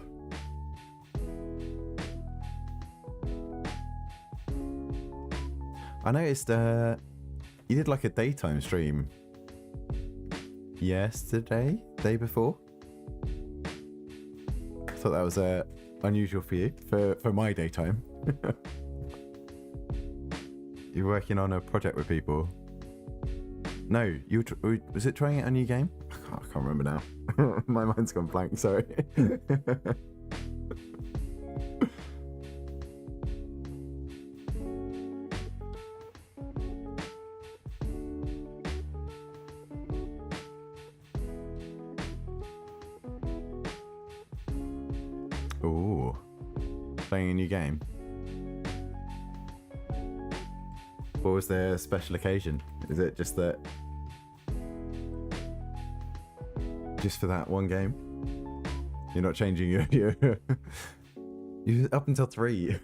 I noticed you did like a daytime stream yesterday, day before. I thought that was unusual for you, for my daytime. You're working on a project with people. No, was it trying out a new game? I can't remember now. My mind's gone blank, sorry. Ooh, playing a new game. What was their special occasion? Is it just that, just for that one game? You're not changing your you're up until 3.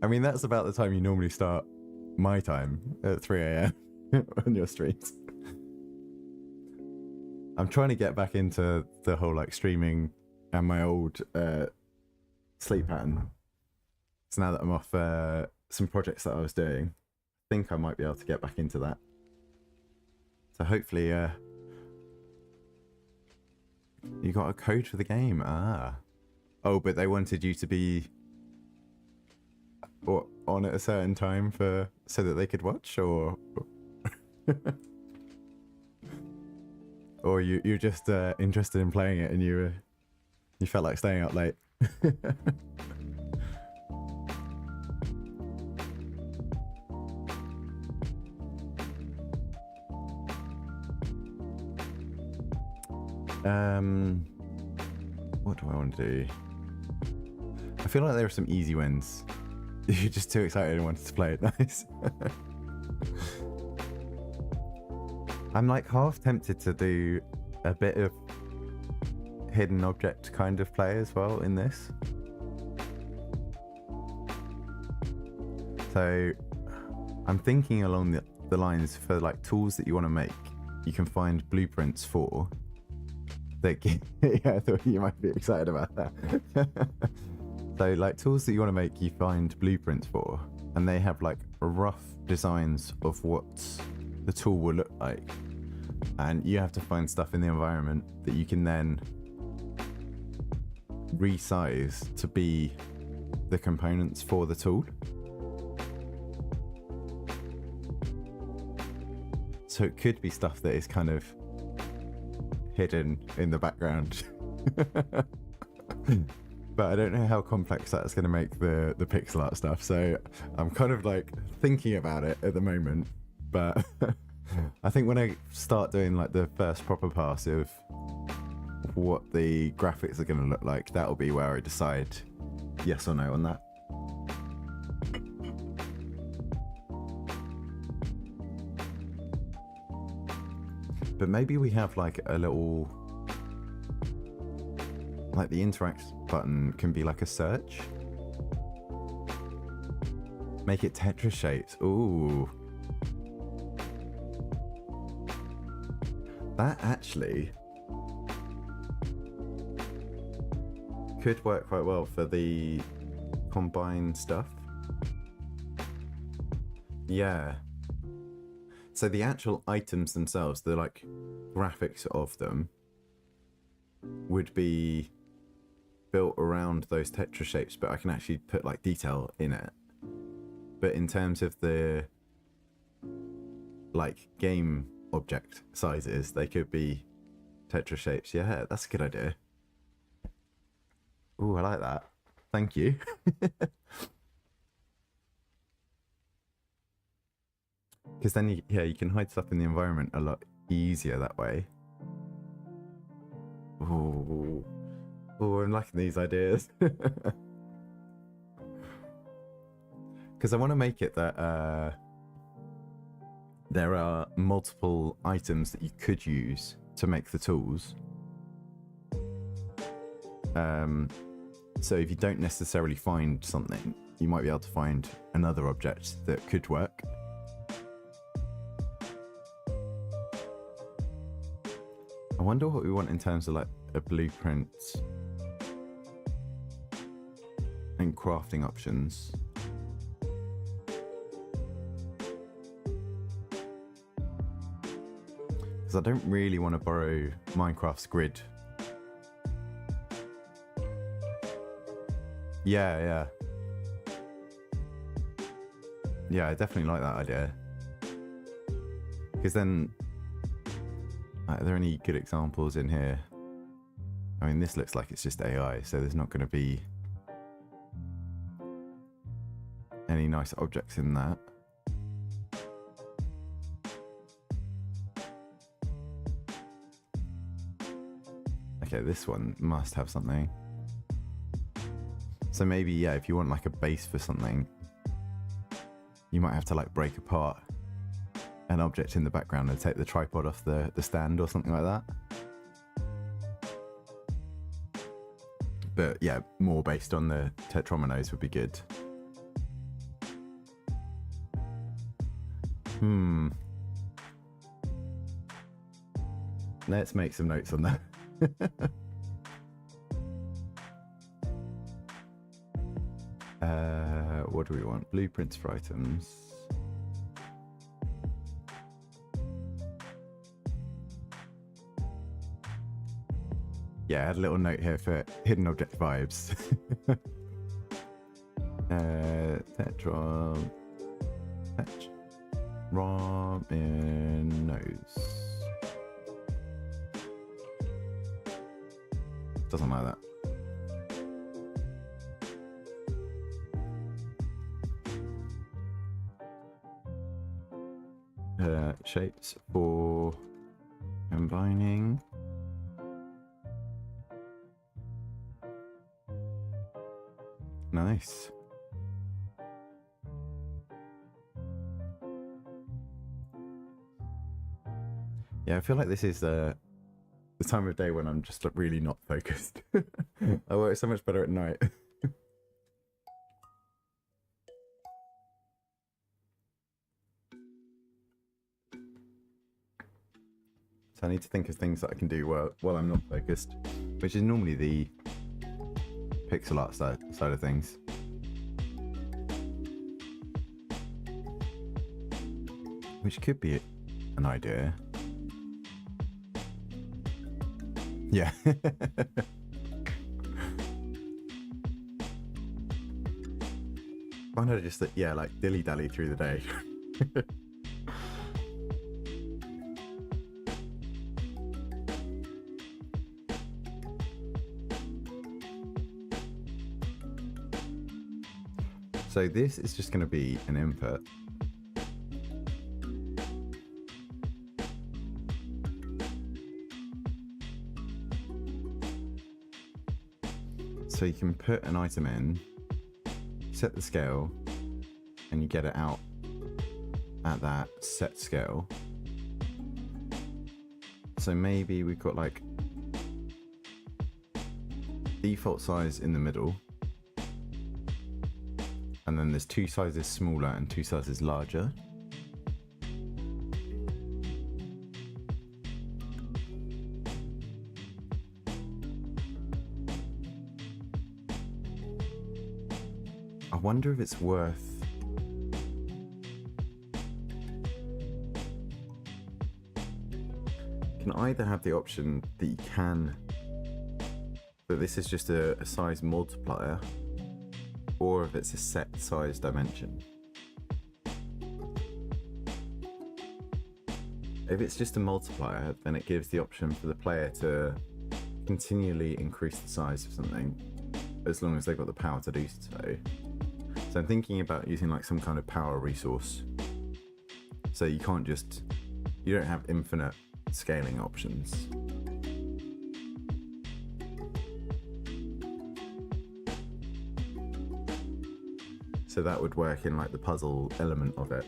I mean, that's about the time you normally start my time, at 3 a.m. on your streams. I'm trying to get back into the whole like streaming and my old sleep pattern. So now that I'm off some projects that I was doing, I think I might be able to get back into that. So hopefully you got a code for the game. Oh, but they wanted you to be on at a certain time so that they could watch, or or you're just interested in playing it and you felt like staying up late. What do I want to do? I feel like there are some easy wins. You're just too excited and wanted to play it. Nice. I'm like half tempted to do a bit of hidden object kind of play as well in this. So I'm thinking along the lines for like tools that you want to make, you can find blueprints for. Yeah, I thought you might be excited about that. So like tools that you want to make, you find blueprints for, and they have like rough designs of what the tool will look like, and you have to find stuff in the environment that you can then resize to be the components for the tool. So it could be stuff that is kind of hidden in the background. But I don't know how complex that's going to make the pixel art stuff, so I'm kind of like thinking about it at the moment. But I think when I start doing like the first proper pass of what the graphics are going to look like, that'll be where I decide yes or no on that. But maybe we have like a little, like the interact button can be like a search. Make it Tetris shapes. Ooh. That actually could work quite well for the combined stuff. Yeah. So the actual items themselves, the like graphics of them would be built around those Tetris shapes, but I can actually put like detail in it. But in terms of the like game object sizes, they could be Tetris shapes. Yeah, that's a good idea. Ooh, I like that. Thank you. Because then, you can hide stuff in the environment a lot easier that way. Ooh, I'm liking these ideas. Because I want to make it that there are multiple items that you could use to make the tools. So if you don't necessarily find something, you might be able to find another object that could work. I wonder what we want in terms of like a blueprint and crafting options. Because I don't really want to borrow Minecraft's grid. Yeah, I definitely like that idea. Because then, are there any good examples in here? I mean, this looks like it's just AI, so there's not going to be any nice objects in that. Okay, this one must have something. So maybe, yeah, if you want like a base for something, you might have to like break apart an object in the background and take the tripod off the stand or something like that. But yeah, more based on the tetrominos would be good. Let's make some notes on that. What do we want? Blueprints for items. Yeah, I had a little note here for hidden object vibes. Tetrominos. Doesn't like that. Shapes for combining. Nice. Yeah, I feel like this is the time of day when I'm just like, really not focused. I work so much better at night. So I need to think of things that I can do while I'm not focused, which is normally the pixel art side of things. Which could be an idea. Yeah. Why not just, yeah, like dilly-dally through the day? So this is just going to be an input. So you can put an item in, set the scale, and you get it out at that set scale. So maybe we've got like default size in the middle, and then there's 2 sizes smaller and 2 sizes larger. I wonder if it's worth can either have the option that you can, that this is just a size multiplier, or if it's a set size dimension. If it's just a multiplier, then it gives the option for the player to continually increase the size of something as long as they've got the power to do so. So I'm thinking about using like some kind of power resource. So you can't just, you don't have infinite scaling options. So that would work in like the puzzle element of it.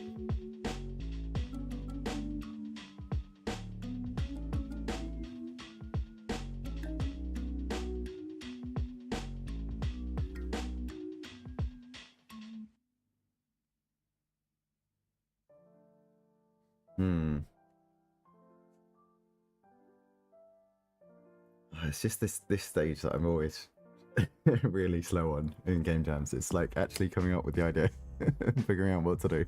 It's just this stage that I'm always really slow on in game jams. It's like actually coming up with the idea and figuring out what to do.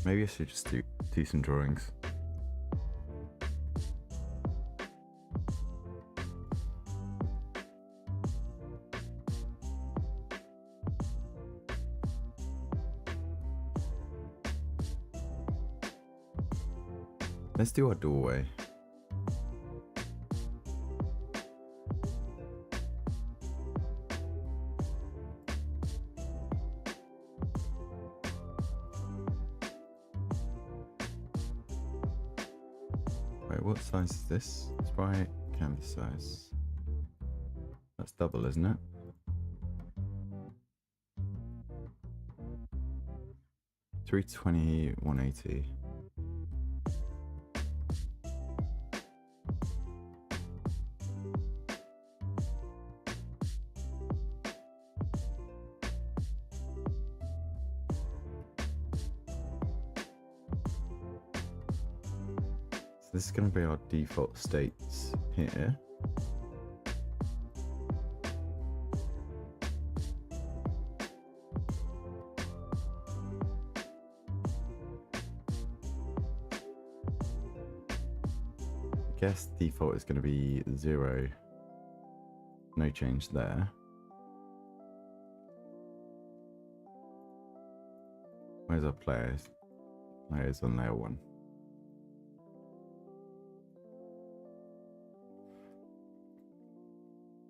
Maybe I should just do some drawings. Let's do our doorway. Wait, what size is this? Sprite canvas size. That's double, isn't it? $320, $180. This is going to be our default states here. I guess default is going to be 0. No change there. Where's our players? Players on layer 1.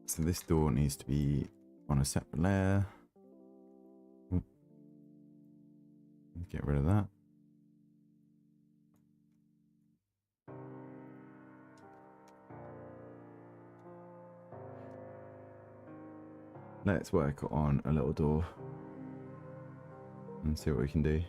So this door needs to be on a separate layer. Get rid of that. Let's work on a little door and see what we can do.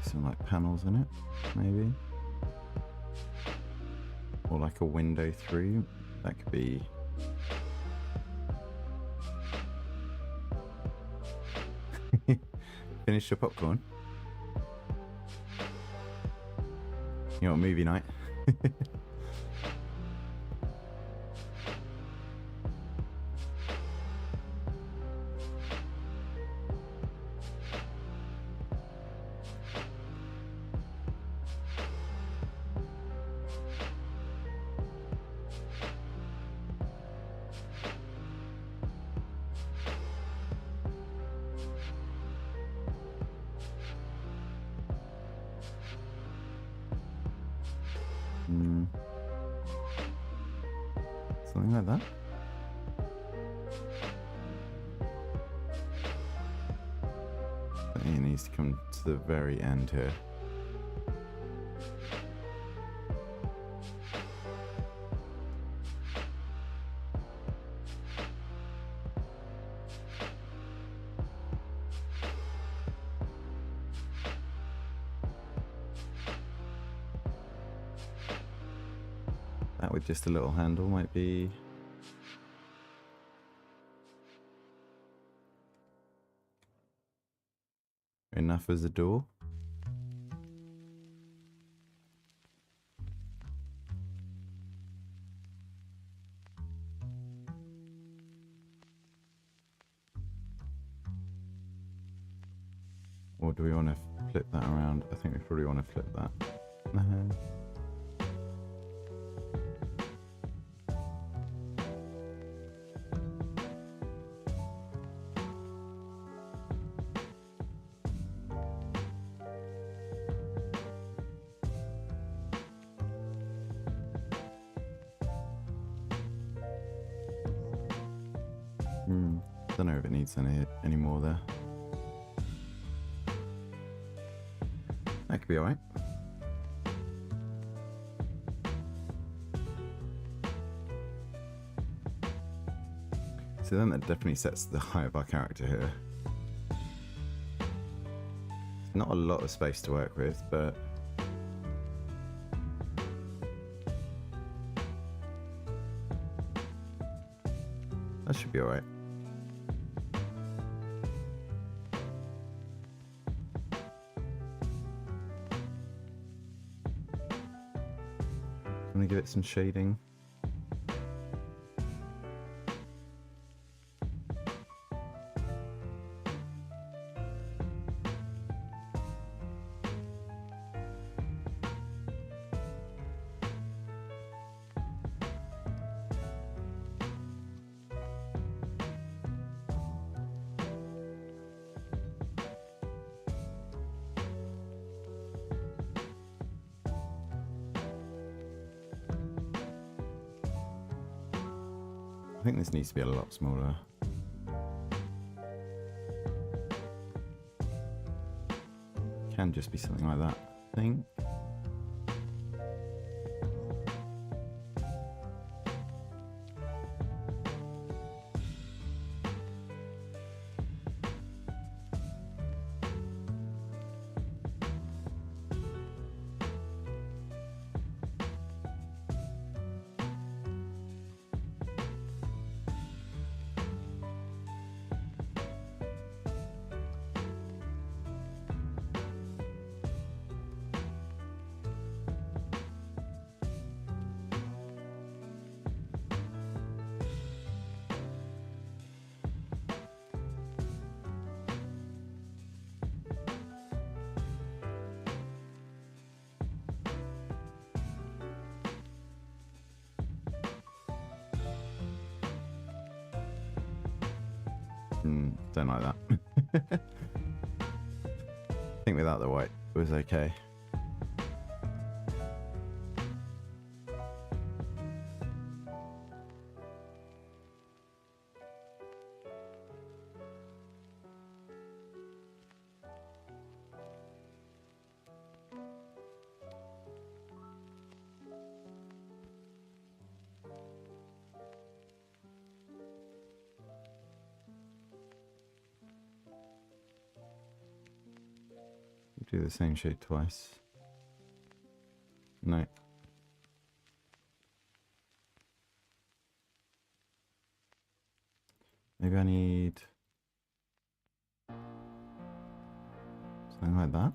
Some like panels in it, maybe, or like a window through. That could be. Finish your popcorn. You know, movie night. Something like that. I think it needs to come to the very end here. That with just a little handle might be enough as a door. Or do we want to flip that around? I think we probably want to flip that. Don't know if it needs any more there. That could be alright. So then that definitely sets the height of our character here. Not a lot of space to work with, but that should be alright. I'm gonna give it some shading. I think this needs to be a lot smaller. Can just be something like that, I think. Don't like that. I think without the white it was okay. Do the same shade twice. No. Maybe I need something like that.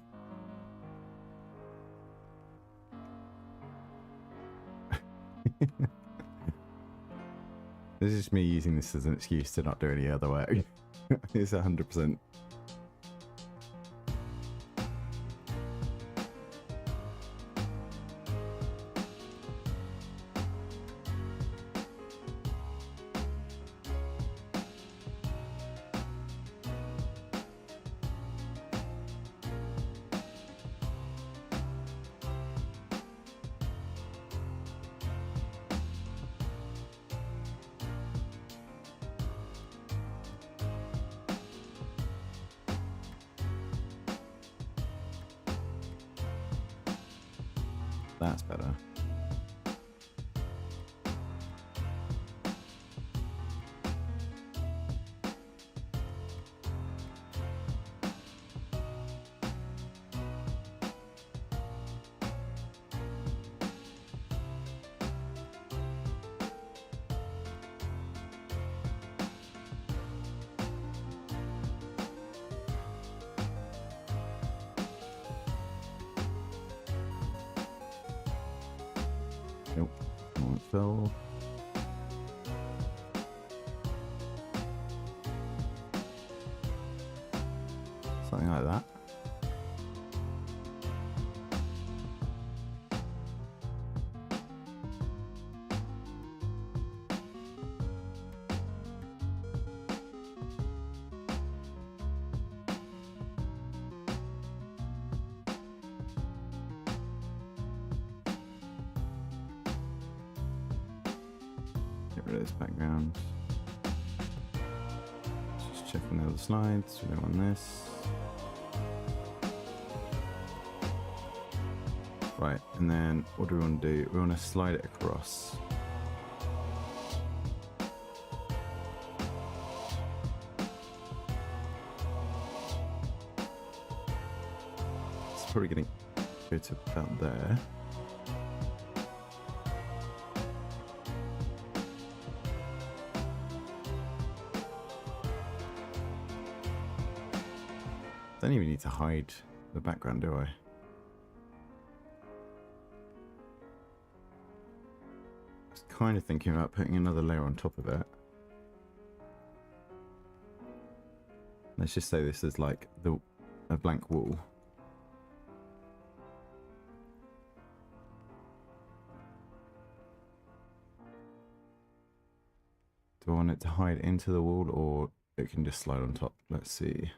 This is just me using this as an excuse to not do any other work. It's 100%. That's better. Nope, won't fill. Something like that. Get rid of this background. Just checking the other slides. We don't want this. Right, and then what do we want to do? We want to slide it across. It's probably going to go to about there. Don't even need to hide the background, do I? I was kind of thinking about putting another layer on top of it. Let's just say this is like a blank wall. Do I want it to hide into the wall, or it can just slide on top? Let's see.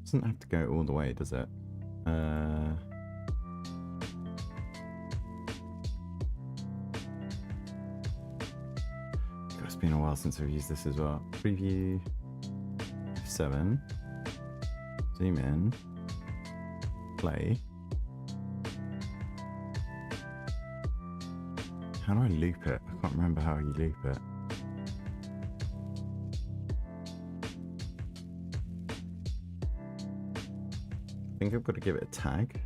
Doesn't have to go all the way, does it? It's been a while since I've used this as well. Preview F7. Zoom in. Play. How do I loop it? I can't remember how you loop it. I think I've got to give it a tag.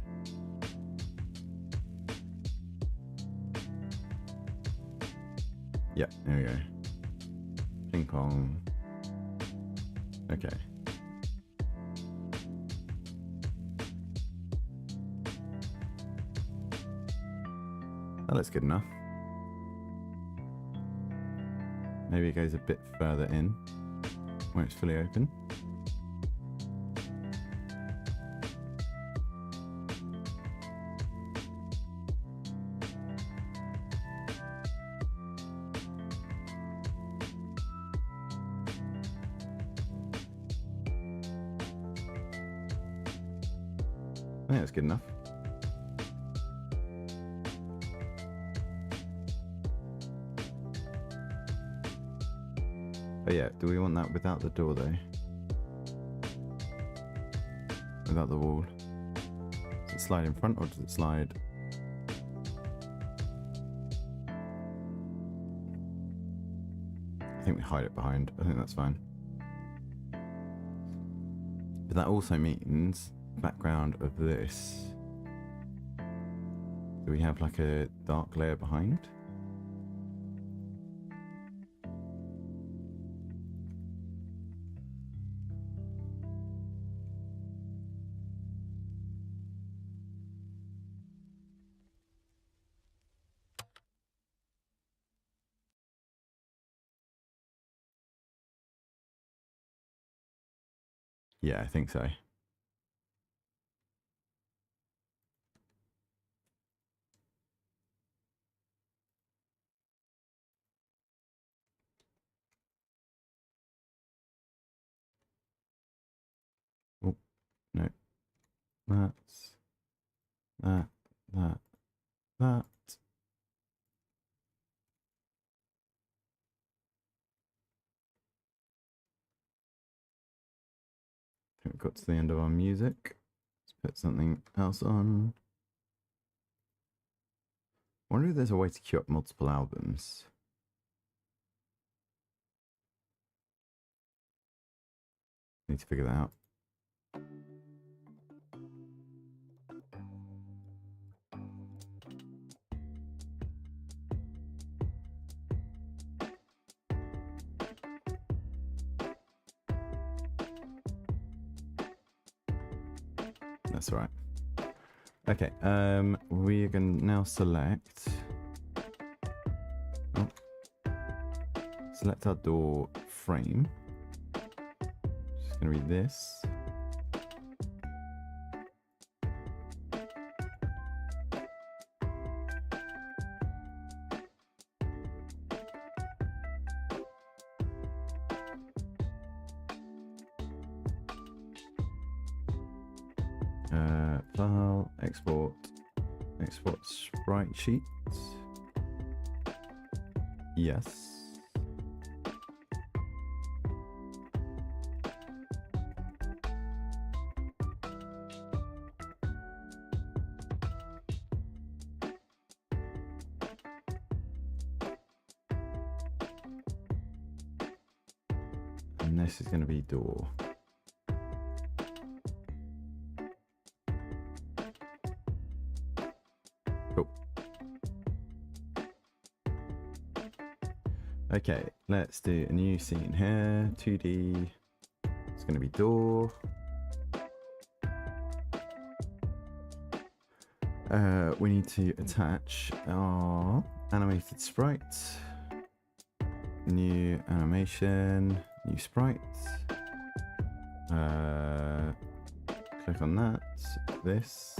Yeah, there we go. Ping pong. Okay. That looks good enough. Maybe it goes a bit further in when it's fully open. I think that's good enough. But yeah, do we want that without the door though? Without the wall? Does it slide in front or does it slide? I think we hide it behind. I think that's fine. But that also means background of this. Do we have like a dark layer behind? Yeah, I think so. Oh, no. That's that. I think we've got to the end of our music. Let's put something else on. I wonder if there's a way to queue up multiple albums. Need to figure that out. That's all right. Okay, we are going to now select. Oh, select our door frame. It's going to be this. File, export sprite sheets. Yes. And this is going to be door. Okay, let's do a new scene here. 2D. It's going to be door. We need to attach our animated sprite. New animation. New sprite. Click on that. This.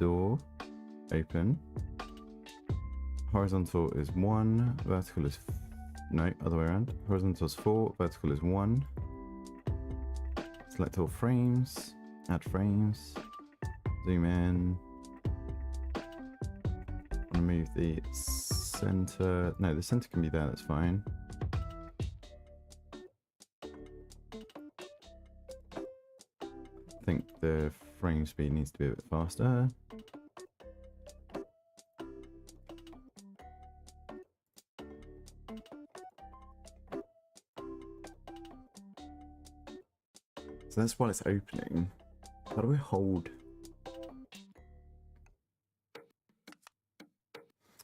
Door. Open. Horizontal is 1, vertical is no, other way around. Horizontal is 4, vertical is 1. Select all frames, add frames, zoom in. I want to move the center. No, the center can be there, that's fine. I think the frame speed needs to be a bit faster. So that's while it's opening. How do we hold?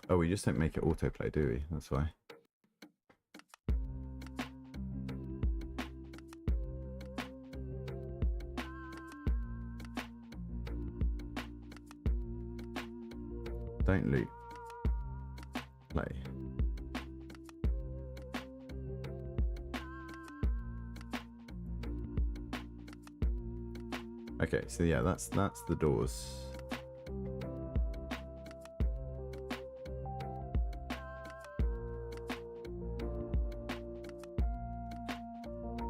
Oh, we just don't make it autoplay, do we? That's why. Don't loop. Play. Okay, so yeah, that's the doors.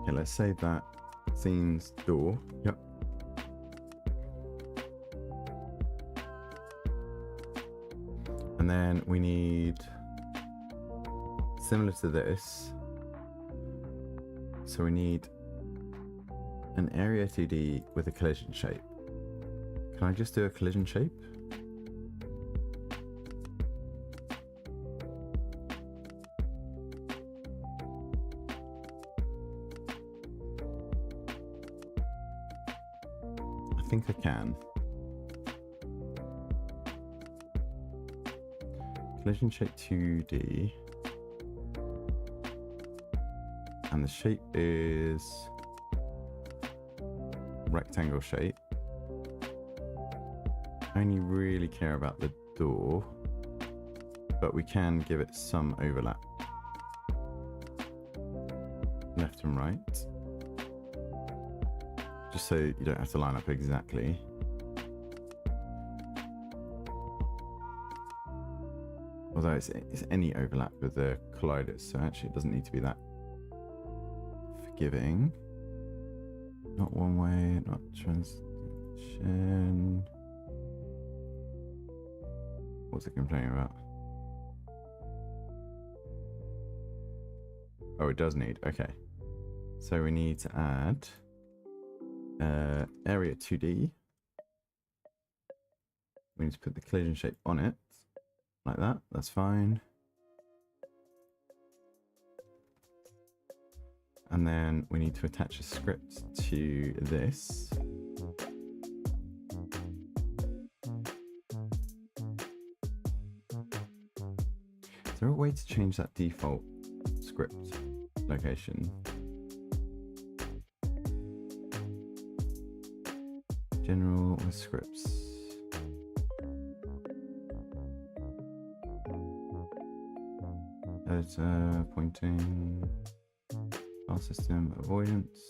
Okay, let's save that. Scenes door. Yep. And then we need, similar to this, so we need an area 2D with a collision shape. Can I just do a collision shape? I think I can. Collision shape 2D. And the shape is rectangle shape. I only really care about the door, but we can give it some overlap. Left and right. Just so you don't have to line up exactly. Although it's any overlap with the colliders, so actually it doesn't need to be that forgiving. Not one way, not transition. What's it complaining about? Oh, it does need, okay. So we need to add area 2D. We need to put the collision shape on it, like that, that's fine. And then we need to attach a script to this. Is there a way to change that default script location? General with scripts. Editor, pointing, file system, avoidance.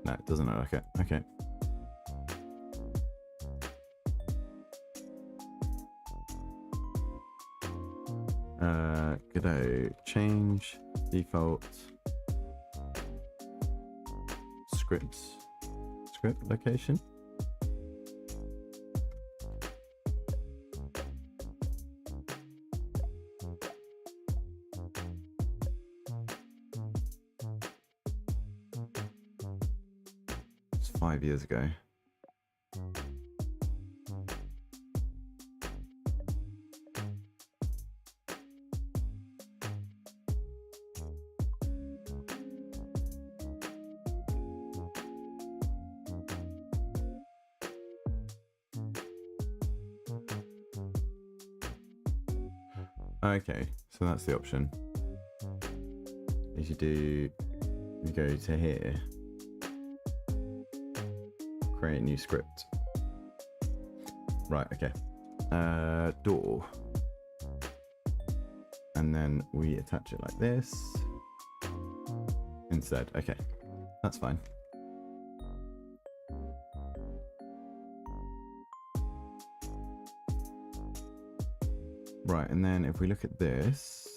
No, it doesn't look like it. Okay. Godot, change default script location. It's 5 years ago. Okay, so that's the option. Is you go to here, create a new script. Right, okay. Door. And then we attach it like this instead. Okay, that's fine. Right, and then if we look at this,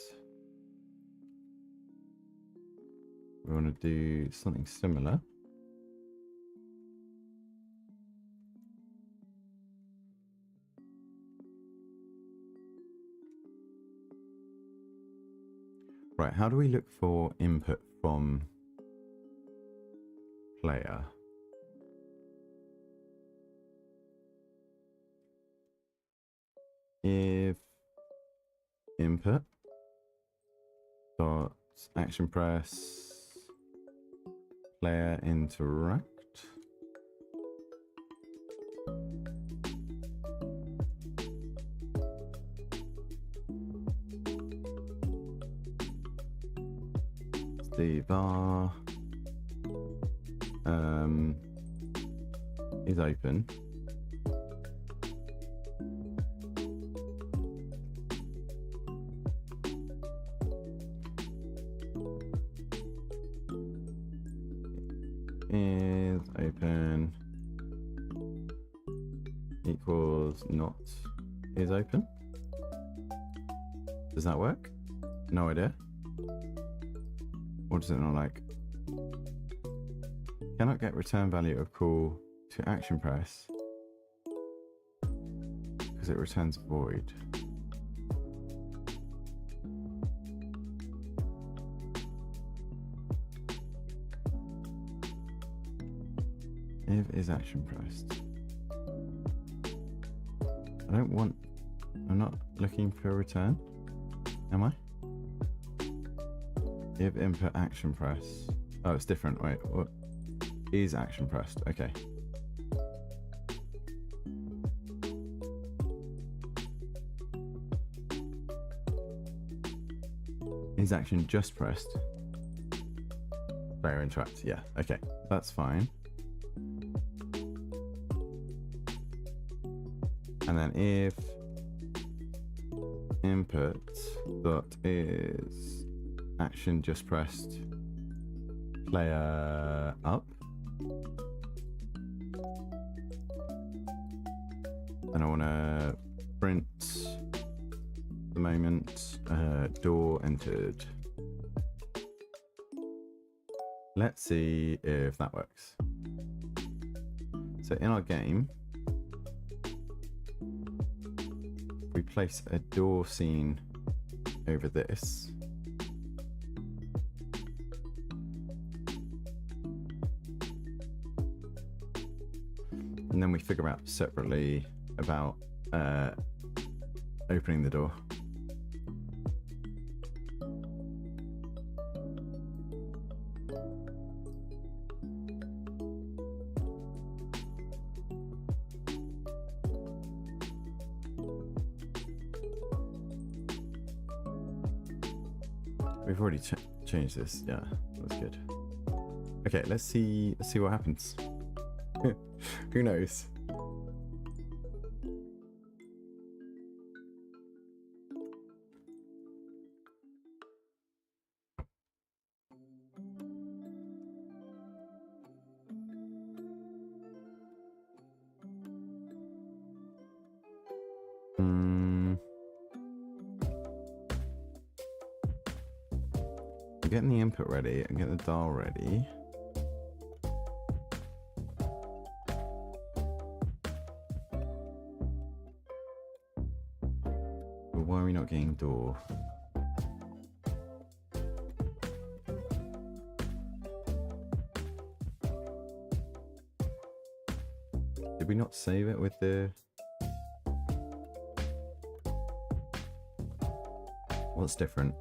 we want to do something similar. Right, how do we look for input from player? If input dot action press player interact, the var is open. Is open equals not is open. Does that work? No idea. What does it not like? Cannot get return value of call to action press because it returns void. If is action pressed. I'm not looking for a return, am I? If input action press. Oh, it's different. Wait, what is action pressed? Okay. Is action just pressed? Player interact. Yeah, okay. That's fine. And then if input dot is action just pressed player up, and I want to print the moment door entered. Let's see if that works. So in our game, we place a door scene over this. And then we figure out separately about opening the door. We've already changed this. Yeah, that's good. Okay, let's see what happens. Who knows? I'm getting the input ready. I'm getting the dial ready. But why are we not getting door? Did we not save it with the... What's different?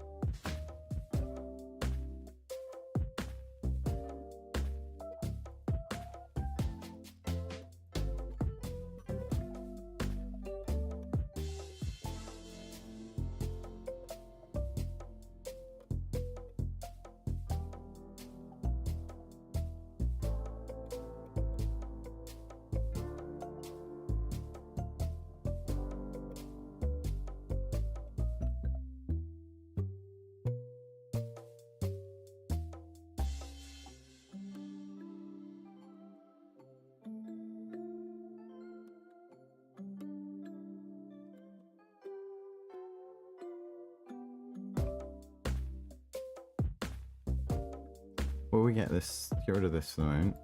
Well, we get rid of this for the moment,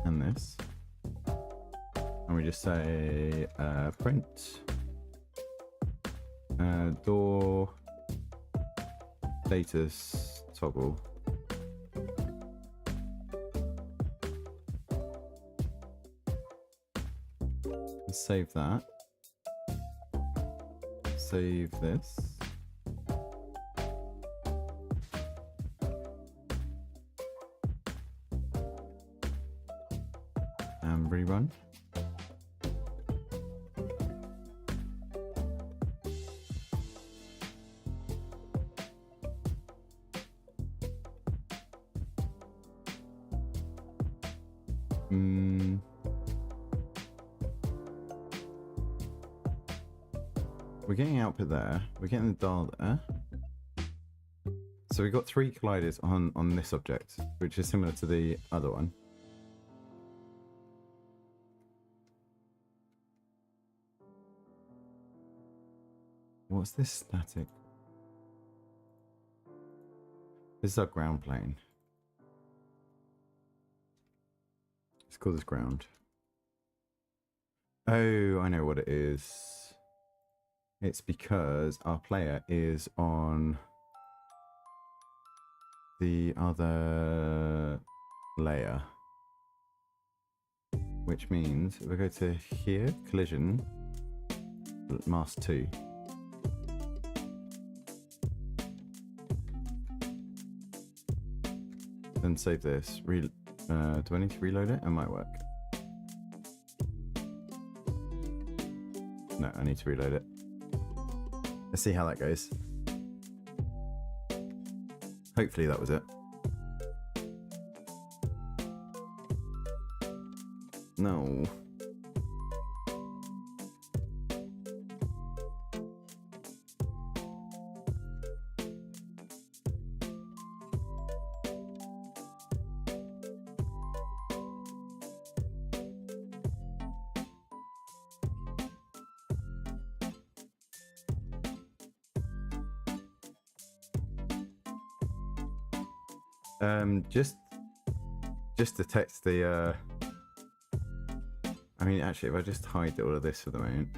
and this, and we just say print door status toggle. Save that. Save this. And rerun. We're getting output there. We're getting the dial there. So we've got 3 colliders on this object, which is similar to the other one. What's this static? This is our ground plane. Let's call this ground. Oh, I know what it is. It's because our player is on the other layer. Which means if we go to here, collision, mask 2. Then save this. Do I need to reload it? It might work. No, I need to reload it. Let's see how that goes. Hopefully that was it. No. Just to text the I mean, actually, if I just hide all of this for the moment,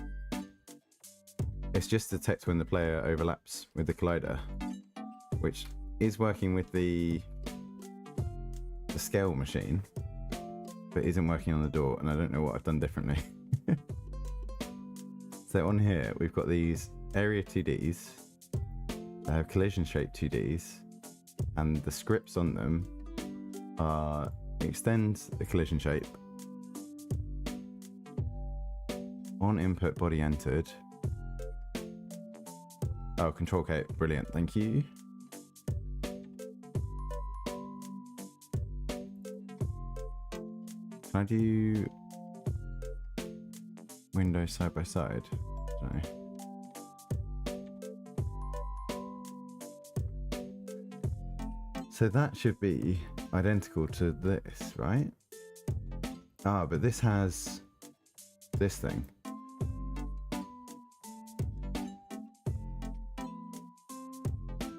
it's just to detect when the player overlaps with the collider, which is working with the scale machine, but isn't working on the door, and I don't know what I've done differently. So on here, we've got these area 2Ds, collision shape 2Ds, and the scripts on them are extend the collision shape, on input body entered. Oh, control K, brilliant, thank you. Can I do window side by side? Sorry. So that should be identical to this, right? Ah, but this has this thing.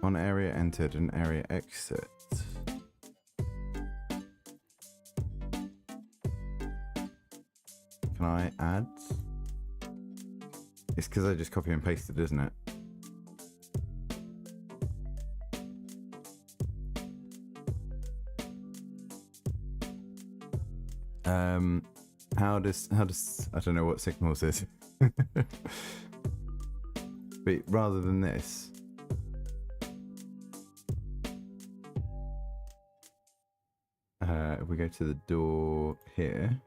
On area entered and area exit. Can I add? It's because I just copy and pasted, isn't it? How does I don't know what signals is. But rather than this, if we go to the door here,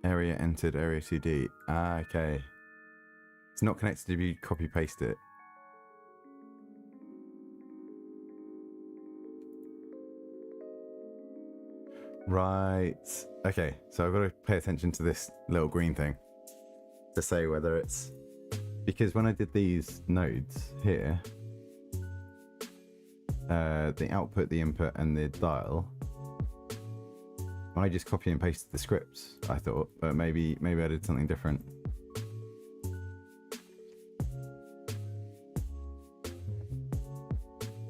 area entered, area 2D. Ah, okay. It's not connected if you copy paste it. Right. Okay, so I've got to pay attention to this little green thing to say whether it's... Because when I did these nodes here, the output, the input, and the dial, I just copy and pasted the scripts, I thought, but maybe I did something different.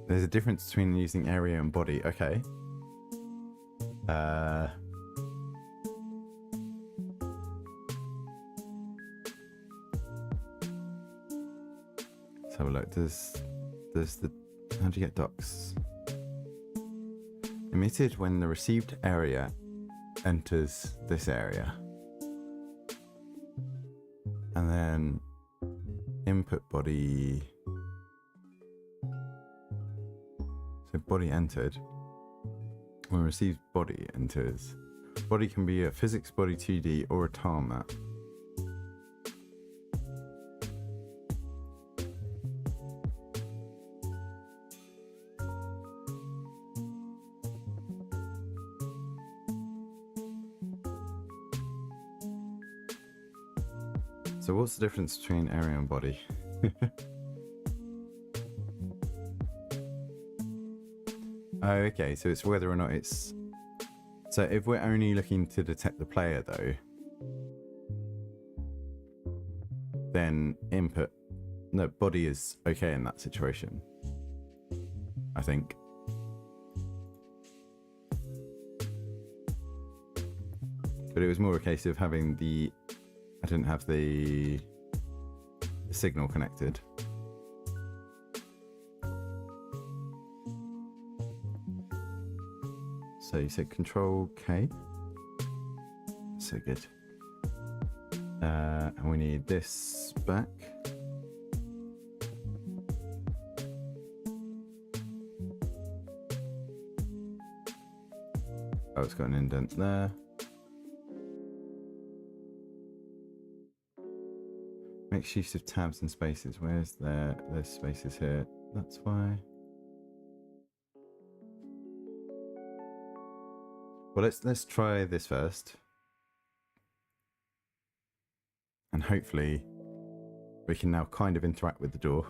There's a difference between using area and body. Okay. Let's have a look. There's the... How do you get docs? Emitted when the received area enters this area. And then input body... So body entered. When received body enters. Body can be a physics body 2D or a tile map. So what's the difference between area and body? Oh, okay, so it's whether or not it's... So if we're only looking to detect the player though, then input... No, body is okay in that situation, I think. But it was more a case of having the... I didn't have the signal connected. So you said Control K. So good. And we need this back. Oh, it's got an indent there. Makes use of tabs and spaces. Where's there's spaces here? That's why. Well, let's try this first. And hopefully we can now kind of interact with the door.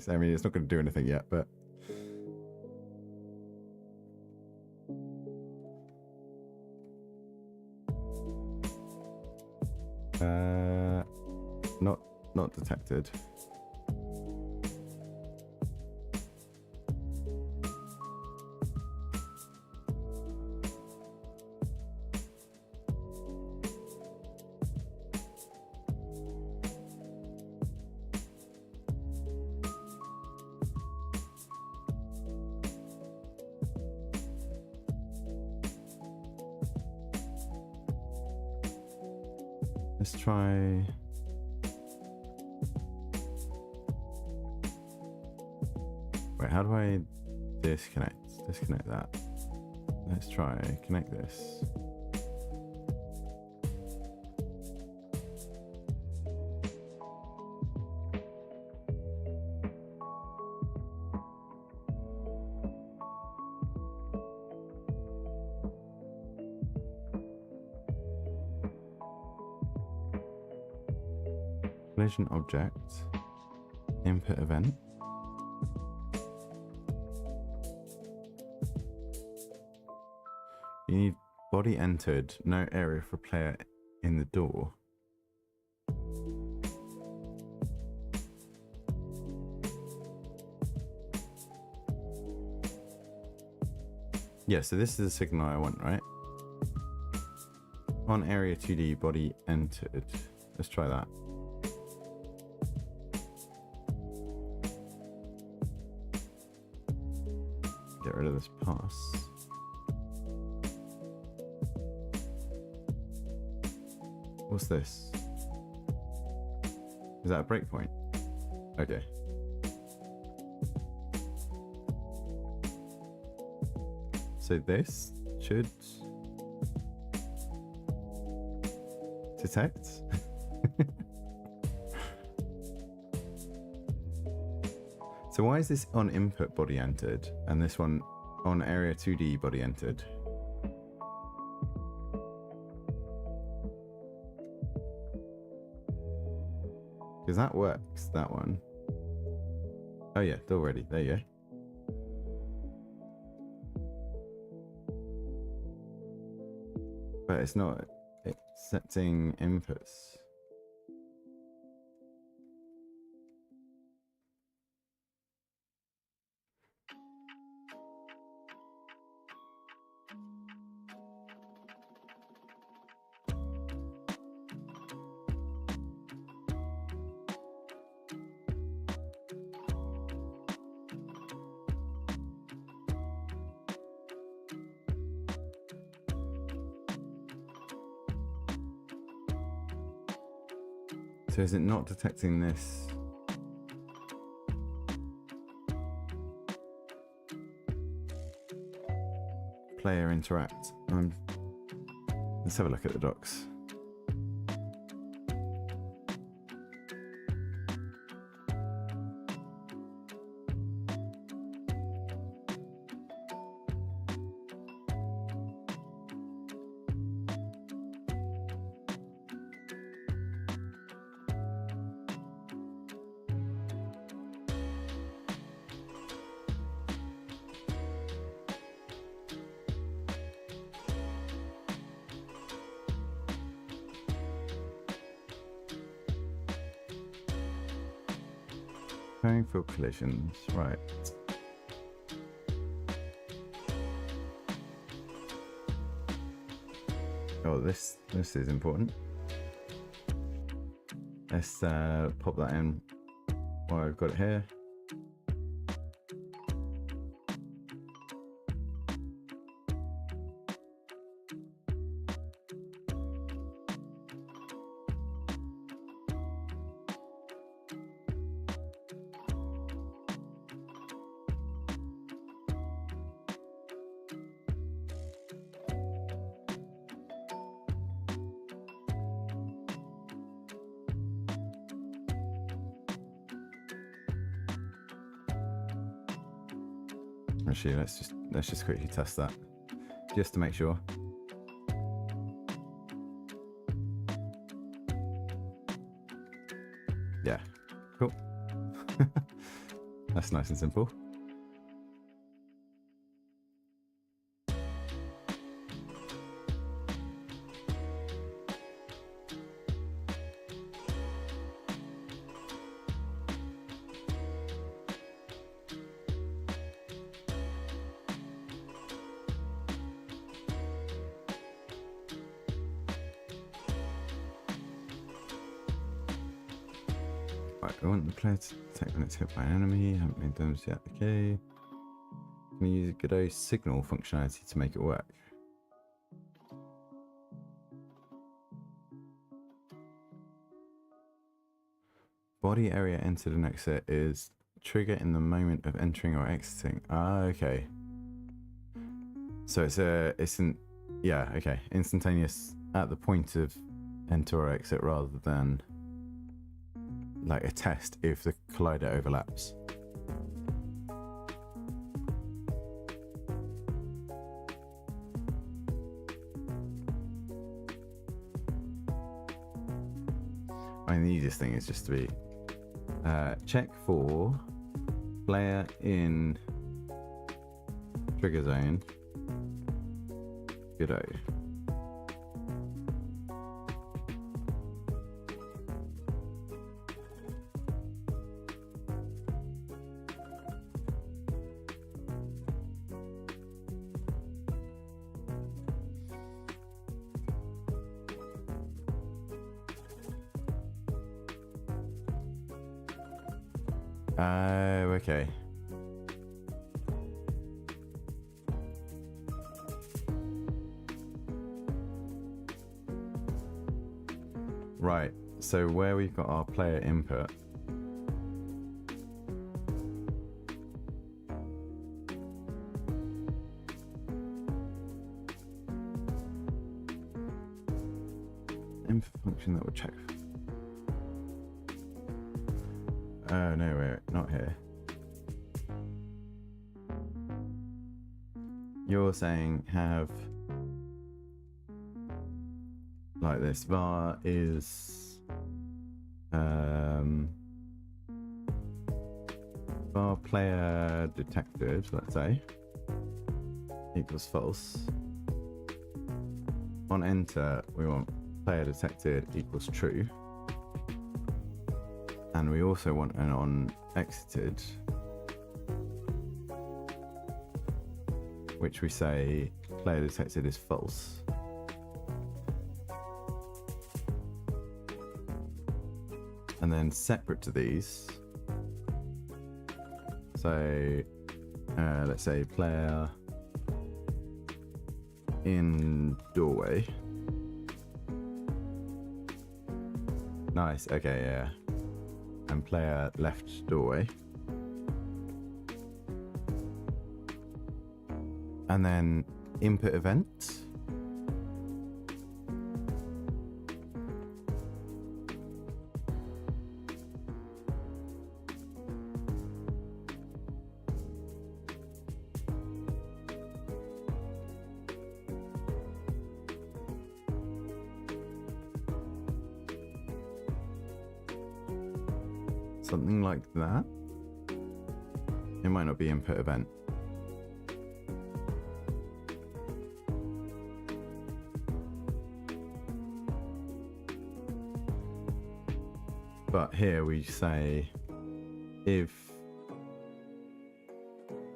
I mean, it's not going to do anything yet, but... Not detected. Let's try... Wait, how do I disconnect that? Let's try connect this. Collision object, input event. You need body entered, no area for player in the door. Yeah, so this is the signal I want, right? On area 2D, body entered. Let's try that. Get rid of this pass. What's this? Is that a breakpoint? Okay. So this should detect. So why is this on input body entered and this one on area 2D body entered? Because that works, that one. Oh yeah, door ready. There you go. But it's not. It's setting inputs. So is it not detecting this? Player interact. Let's have a look at the docs. Preparing for collisions, right. Oh, this is important. Let's pop that in while I've got it here. Actually, let's just quickly test that, just to make sure. Yeah, cool. That's nice and simple. Right, we want the player to detect when it's hit by an enemy. Haven't made those yet. Okay. Can you use Godot signal functionality to make it work? Body area entered and exit is trigger in the moment of entering or exiting. Ah, okay. So instantaneous at the point of enter or exit rather than like a test if the collider overlaps. I mean, the easiest thing is just to be check for player in trigger zone Godot. Okay. Right, so where we've got our player input, input function that will check. Oh no, wait, not here. You're saying have like this. Var is var player detected, let's say, equals false. On enter, we want player detected equals true. And we also want an on exited, which we say player detected is false. And then separate to these, so let's say player in doorway. Nice, okay, yeah. And player left doorway. And then input event. Something like that. It might not be input event. But here we say if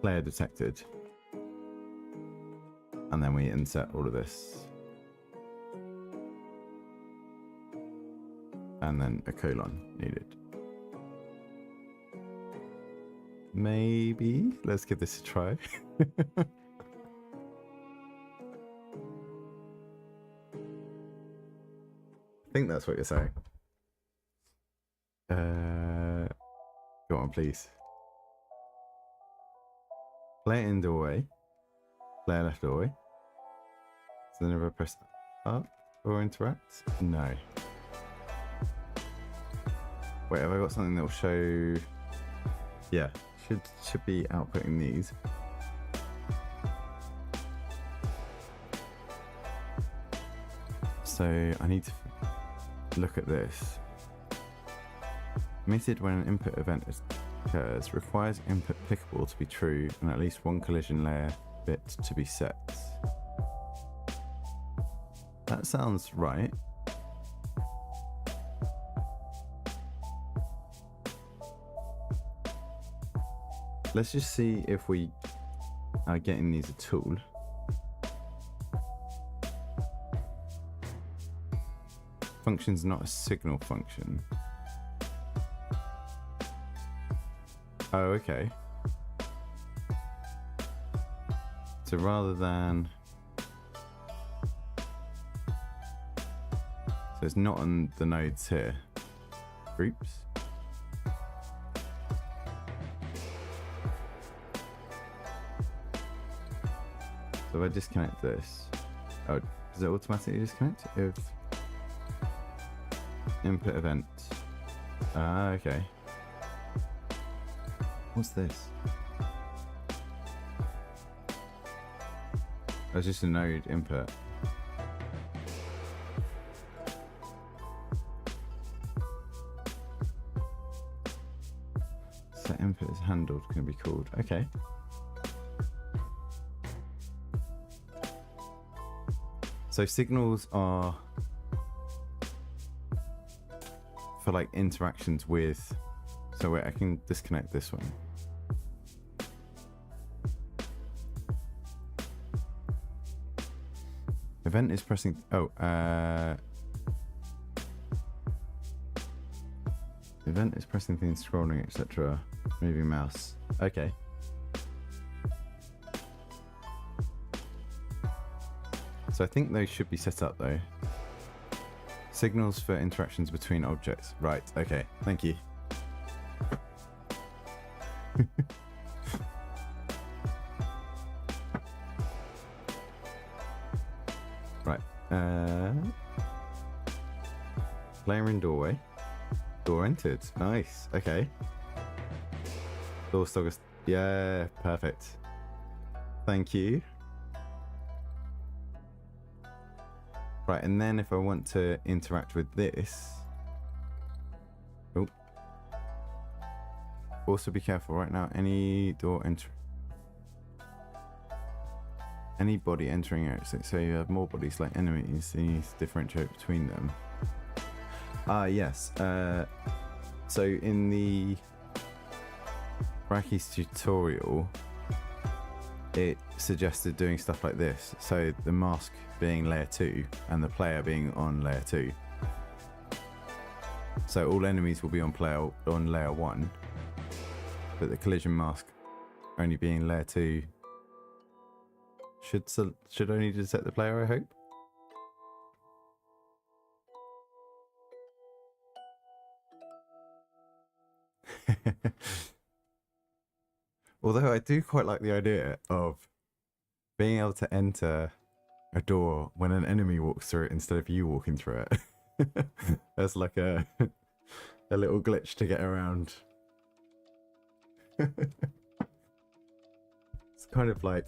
player detected, and then we insert all of this. and then a colon needed. Maybe. Let's give this a try. I think that's what you're saying. Go on, please. Player in doorway. Player left doorway. So then if I press up or interact? No. Wait, have I got something that will show? Yeah, should be outputting these. So I need to look at this. Emitted when an input event occurs, requires input pickable to be true and at least one collision layer bit to be set. That sounds right. Let's just see if we are getting these at all. Function's not a signal function. Oh, okay. So rather than... So it's not on the nodes here. Groups. So if I disconnect this... Oh, does it automatically disconnect? If... Input event. Ah, okay. What's this? Oh, it's just a node input. Set input is handled, can be called. Okay. So signals are for like interactions with. So wait, I can disconnect this one. Event is pressing. Oh, event is pressing things, scrolling, etc. Moving mouse. Okay. So I think those should be set up though. Signals for interactions between objects. Right, okay, thank you. Right. Player in doorway. Door entered. Nice, okay. Door stock is... Yeah, perfect. Thank you. Right, and then if I want to interact with this... Oh. Also be careful right now, any door enter... Any body entering out, so you have more bodies like enemies, so you need to differentiate between them. Ah, yes. So in the Brachy's tutorial, it suggested doing stuff like this. So the mask being layer 2 and the player being on layer 2. So all enemies will be on layer 1, but the collision mask only being layer 2 should only detect the player, I hope. Although I do quite like the idea of being able to enter a door when an enemy walks through it instead of you walking through it. That's like a little glitch to get around. It's kind of like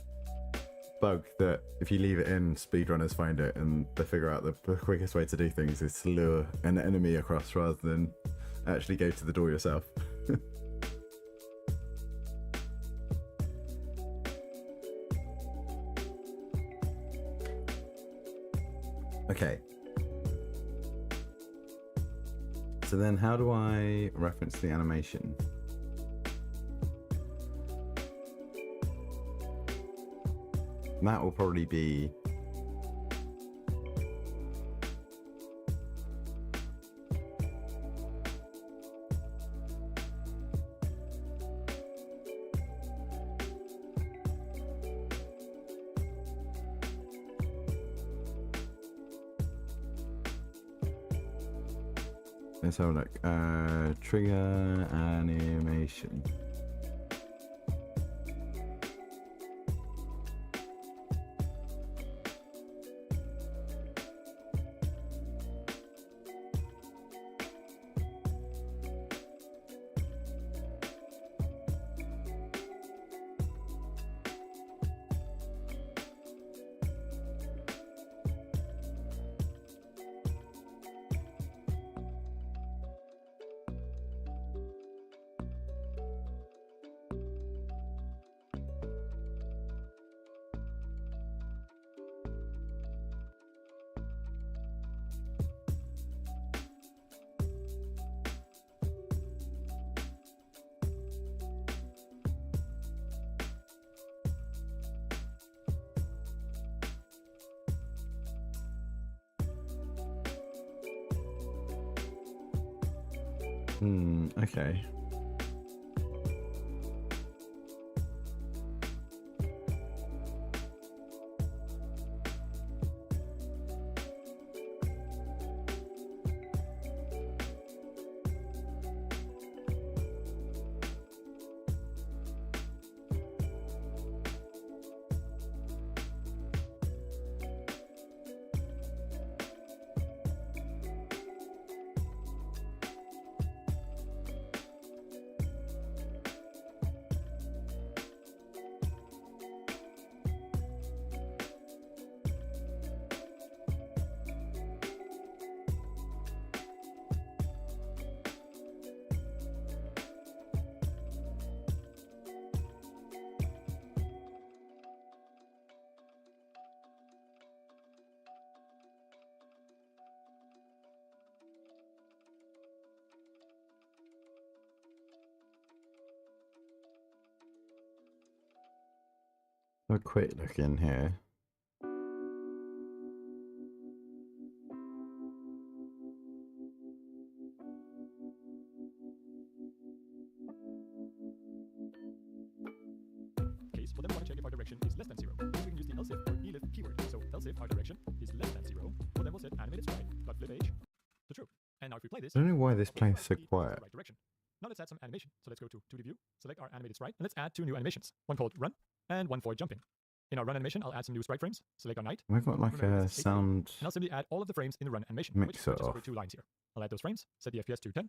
bug that if you leave it in, speedrunners find it and they figure out the quickest way to do things is to lure an enemy across rather than actually go to the door yourself. Okay. So then how do I reference the animation? That will probably be Let's have a look. Trigger animation. Okay. A quick look in here. Case, well then we want to check if our direction is less than 0. Then we can use the else if or elif keyword. So else if our direction is less than 0, well then we'll set animated sprite dot flip age to true. And now if we play this, I don't know why this okay, plays so it's the quiet. right direction. Now let's add some animation. So let's go to 2D view, select our animated sprite, and let's add 2 new animations. One called run and one for jumping. In our run animation, I'll add some new sprite frames. Select our knight. We've got like Remember, a it's 8 sound. And I'll simply add all of the frames in the run animation, which Mixer just over off. 2 lines here. I'll add those frames, set the FPS to 10,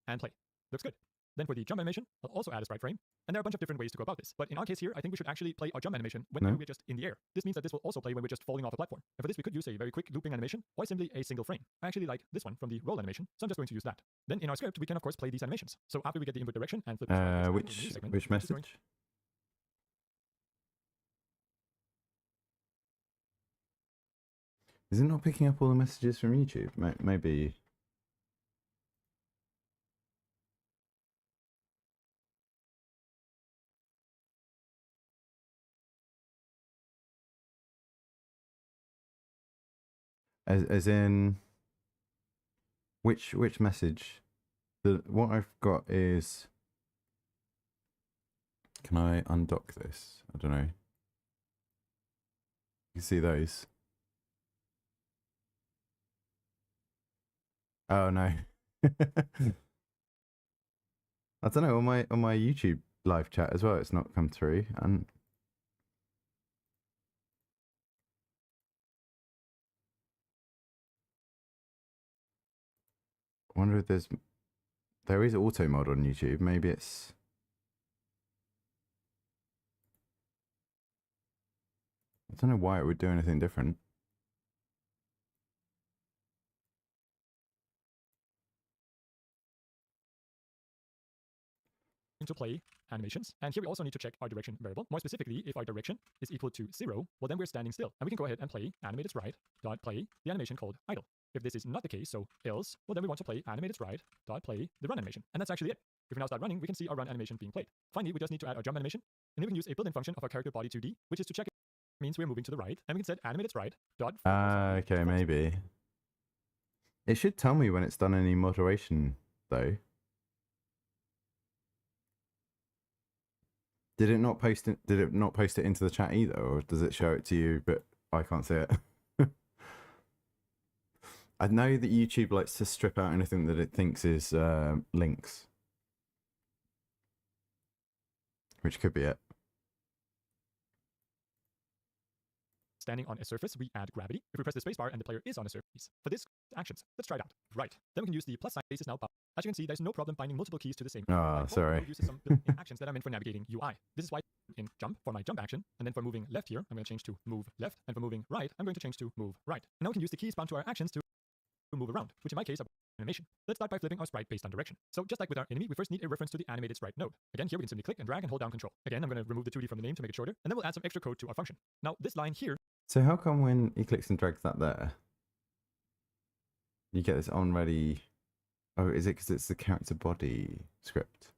and play. Looks good. Then for the jump animation, I'll also add a sprite frame. And there are a bunch of different ways to go about this. But in our case here, I think we should actually play our jump animation when No. we're just in the air. This means that this will also play when we're just falling off a platform. And for this, we could use a very quick looping animation or simply a single frame. I actually like this one from the roll animation, so I'm just going to use that. Then in our script, we can of course play these animations. So after we get the input direction and flip the sprite, let's add a new segment, Which which is going- message? Is it not picking up all the messages from YouTube? Maybe. As in, which message? What I've got is. Can I undock this? I don't know. You can see those. Oh no. I don't know, on my YouTube live chat as well, it's not come through. And I wonder if there is auto mod on YouTube. Maybe it's. I don't know why it would do anything different. into play animations. And here we also need to check our direction variable. More specifically, if our direction is equal to 0, well then we're standing still. And we can go ahead and play animated sprite dot play the animation called idle. If this is not the case, so else, well then we want to play animated sprite dot play the run animation. And that's actually it. If we now start running, we can see our run animation being played. Finally, we just need to add our jump animation. And then we can use a built-in function of our character body 2D, which is to check if it means we're moving to the right. And we can set animated sprite dot. Okay, maybe. It should tell me when it's done any moderation, though. Did it not post it? Did it not post it into the chat either, or does it show it to you but I can't see it? I know that YouTube likes to strip out anything that it thinks is links, which could be it. Standing on a surface, we add gravity. If we press the spacebar and the player is on a surface. For this, actions. Let's try it out. Right. Then we can use the plus sign. Base is now up. As you can see, there's no problem finding multiple keys to the same. Ah, sorry. Uses some built-in actions that are meant for navigating UI. This is why in jump for my jump action, and then for moving left here, I'm going to change to move left, and for moving right, I'm going to change to move right. And now we can use the keys bound to our actions to move around, which in my case are animation. Let's start by flipping our sprite based on direction. So just like with our enemy, we first need a reference to the animated sprite node. Again, here we can simply click and drag and hold down control. Again, I'm going to remove the 2D from the name to make it shorter, and then we'll add some extra code to our function. Now this line here. So how come when he clicks and drags that there, you get this on ready? Oh, is it because it's the character body script?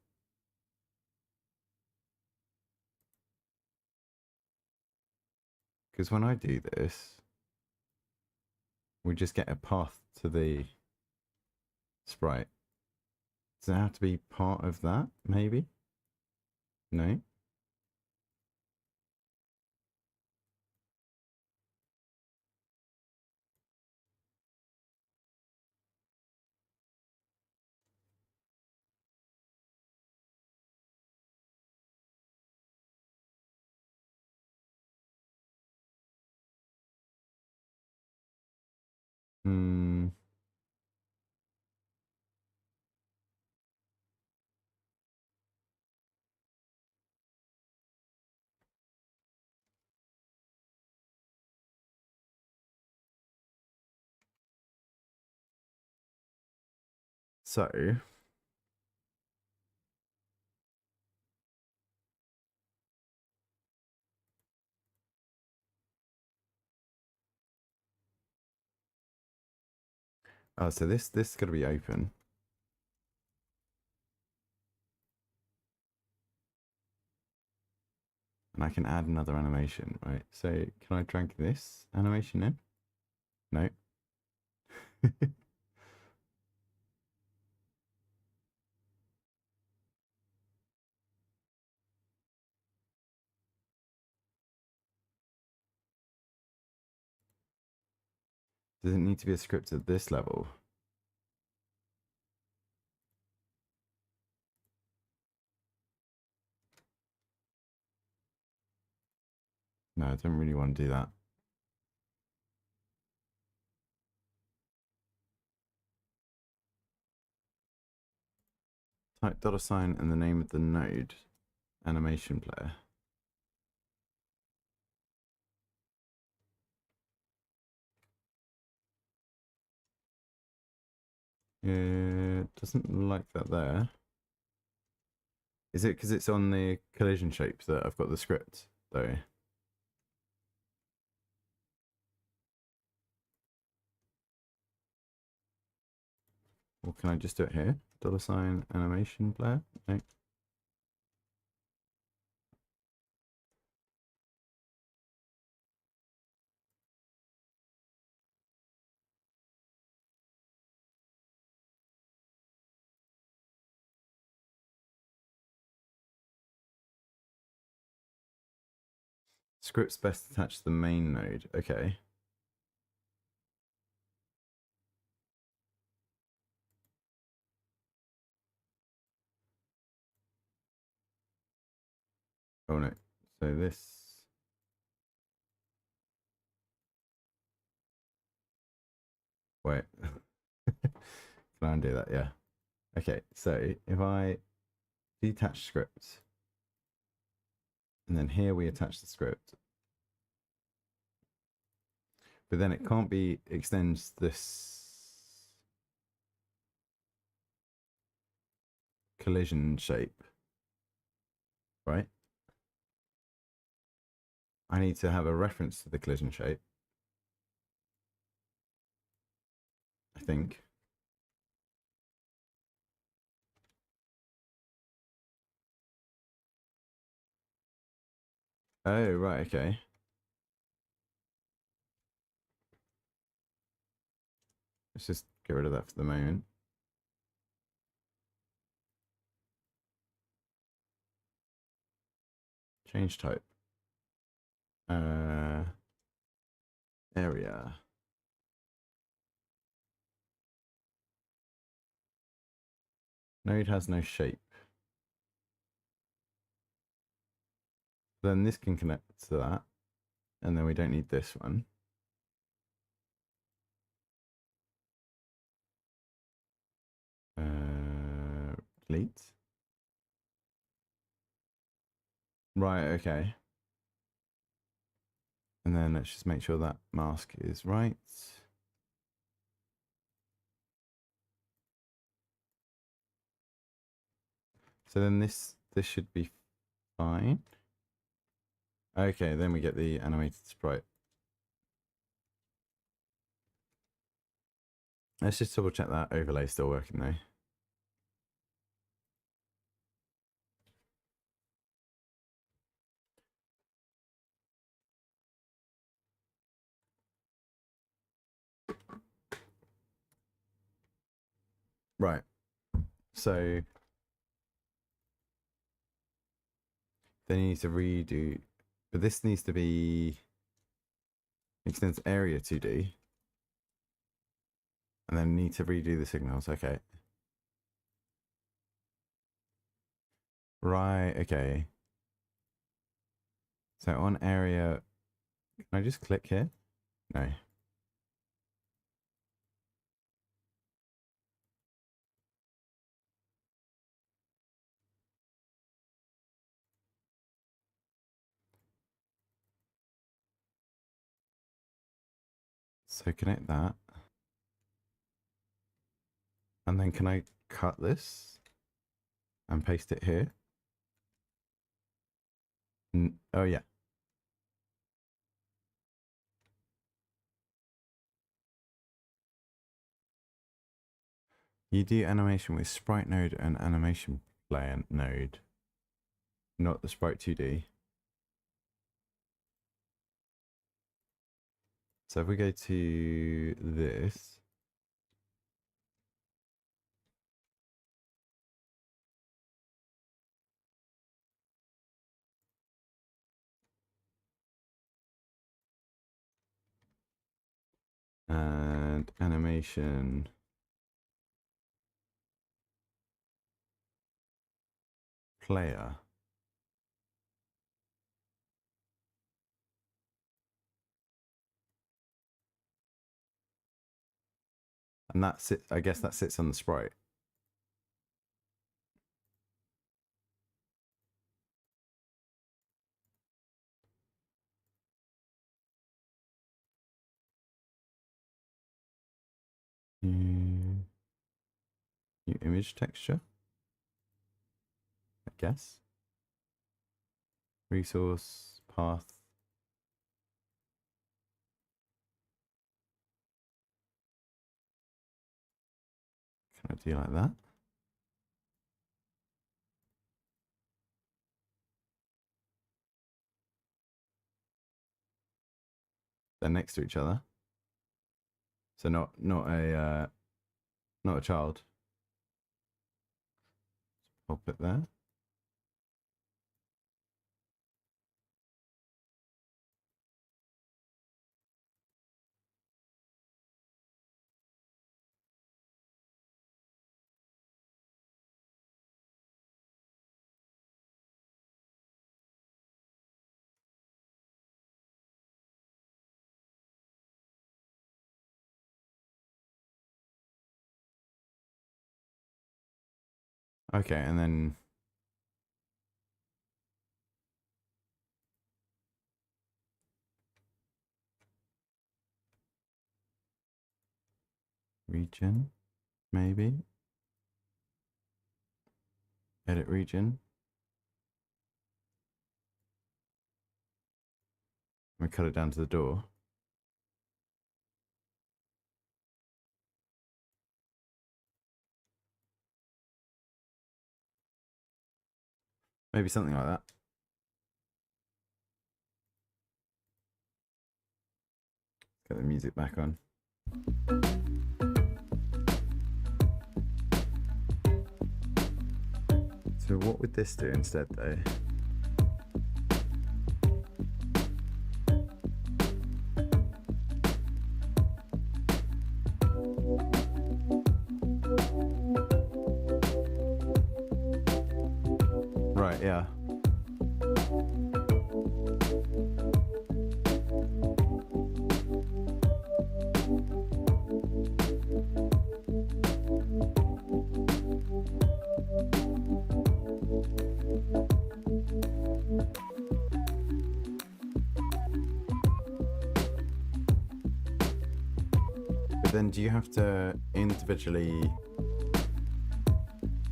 Because when I do this, we just get a path to the sprite. Does it have to be part of that, maybe? No? Hmm. So oh, so this is gonna be open. And I can add another animation, right? So can I drag this animation in? No. Does it need to be a script at this level? No, I don't really want to do that. Type $sign and the name of the node, animation player. It doesn't like that there. Is it because it's on the collision shape that I've got the script though? Or can I just do it here? $sign animation player? No. Script's best attached to the main node. Okay. Oh no. So this. Wait. Can I undo that? Yeah. Okay. So if I detach script, and then here we attach the script, but then it can't be extends this collision shape, right? I need to have a reference to the collision shape, I think. Oh, right, okay. Let's just get rid of that for the moment. Change type. Area. Node has no shape. Then this can connect to that. And then we don't need this one. Delete. Right, okay. And then let's just make sure that mask is right. So then this should be fine. Okay, then we get the animated sprite. Let's just double check that overlay still working though. Right. So then you need to redo, but this needs to be extends area 2D. And then need to redo the signals. Okay. Right, okay. So on area, can I just click here? No. So connect that. And then can I cut this and paste it here? Oh yeah. You do animation with sprite node and animation player node, not the sprite 2D. So if we go to this, and animation player. And that's it. I guess that sits on the sprite. New image texture, I guess. Resource path. Can I do like that? They're next to each other. So not a child. Pop it there. Okay, and then region, maybe. Edit region. We cut it down to the door. Maybe something like that. Get the music back on. So what would this do instead though? Right, yeah. But then do you have to individually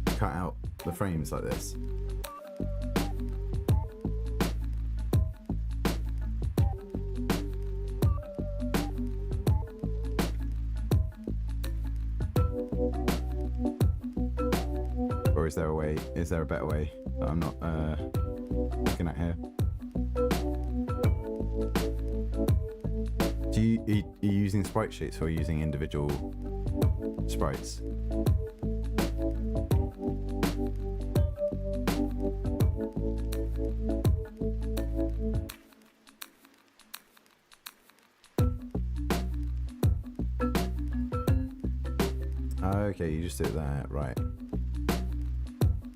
cut out the frames like this? Or is there a way, is there a better way that I'm not looking at here? Are you using sprite sheets or are you using individual sprites? Okay, you just do it there, right.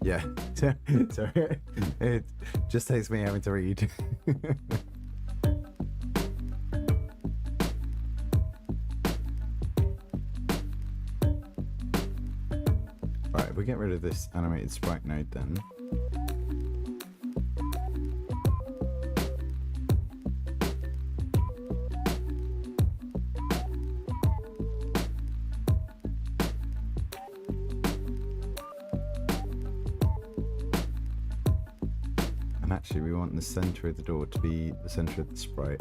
Yeah, sorry, it just takes me having to read. Right, if we get rid of this animated sprite node then. And actually we want the center of the door to be the center of the sprite.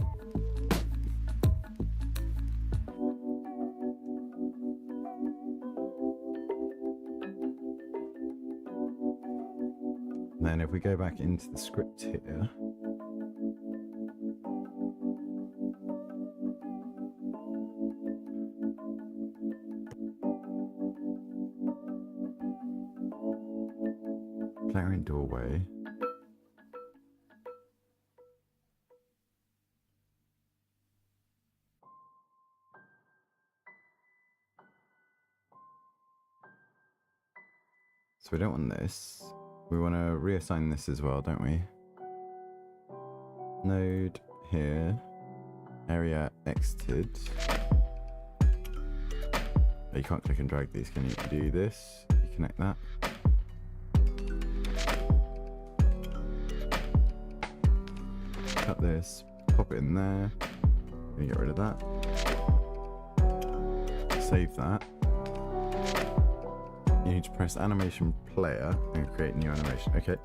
And then if we go back into the script here, player in doorway. So we don't want this. We want to reassign this as well, don't we? Node here. Area exited. Oh, you can't click and drag these, can you? Do this. You connect that. Cut this. Pop it in there. You get rid of that. Save that. You need to press animation player and create new animation. Okay.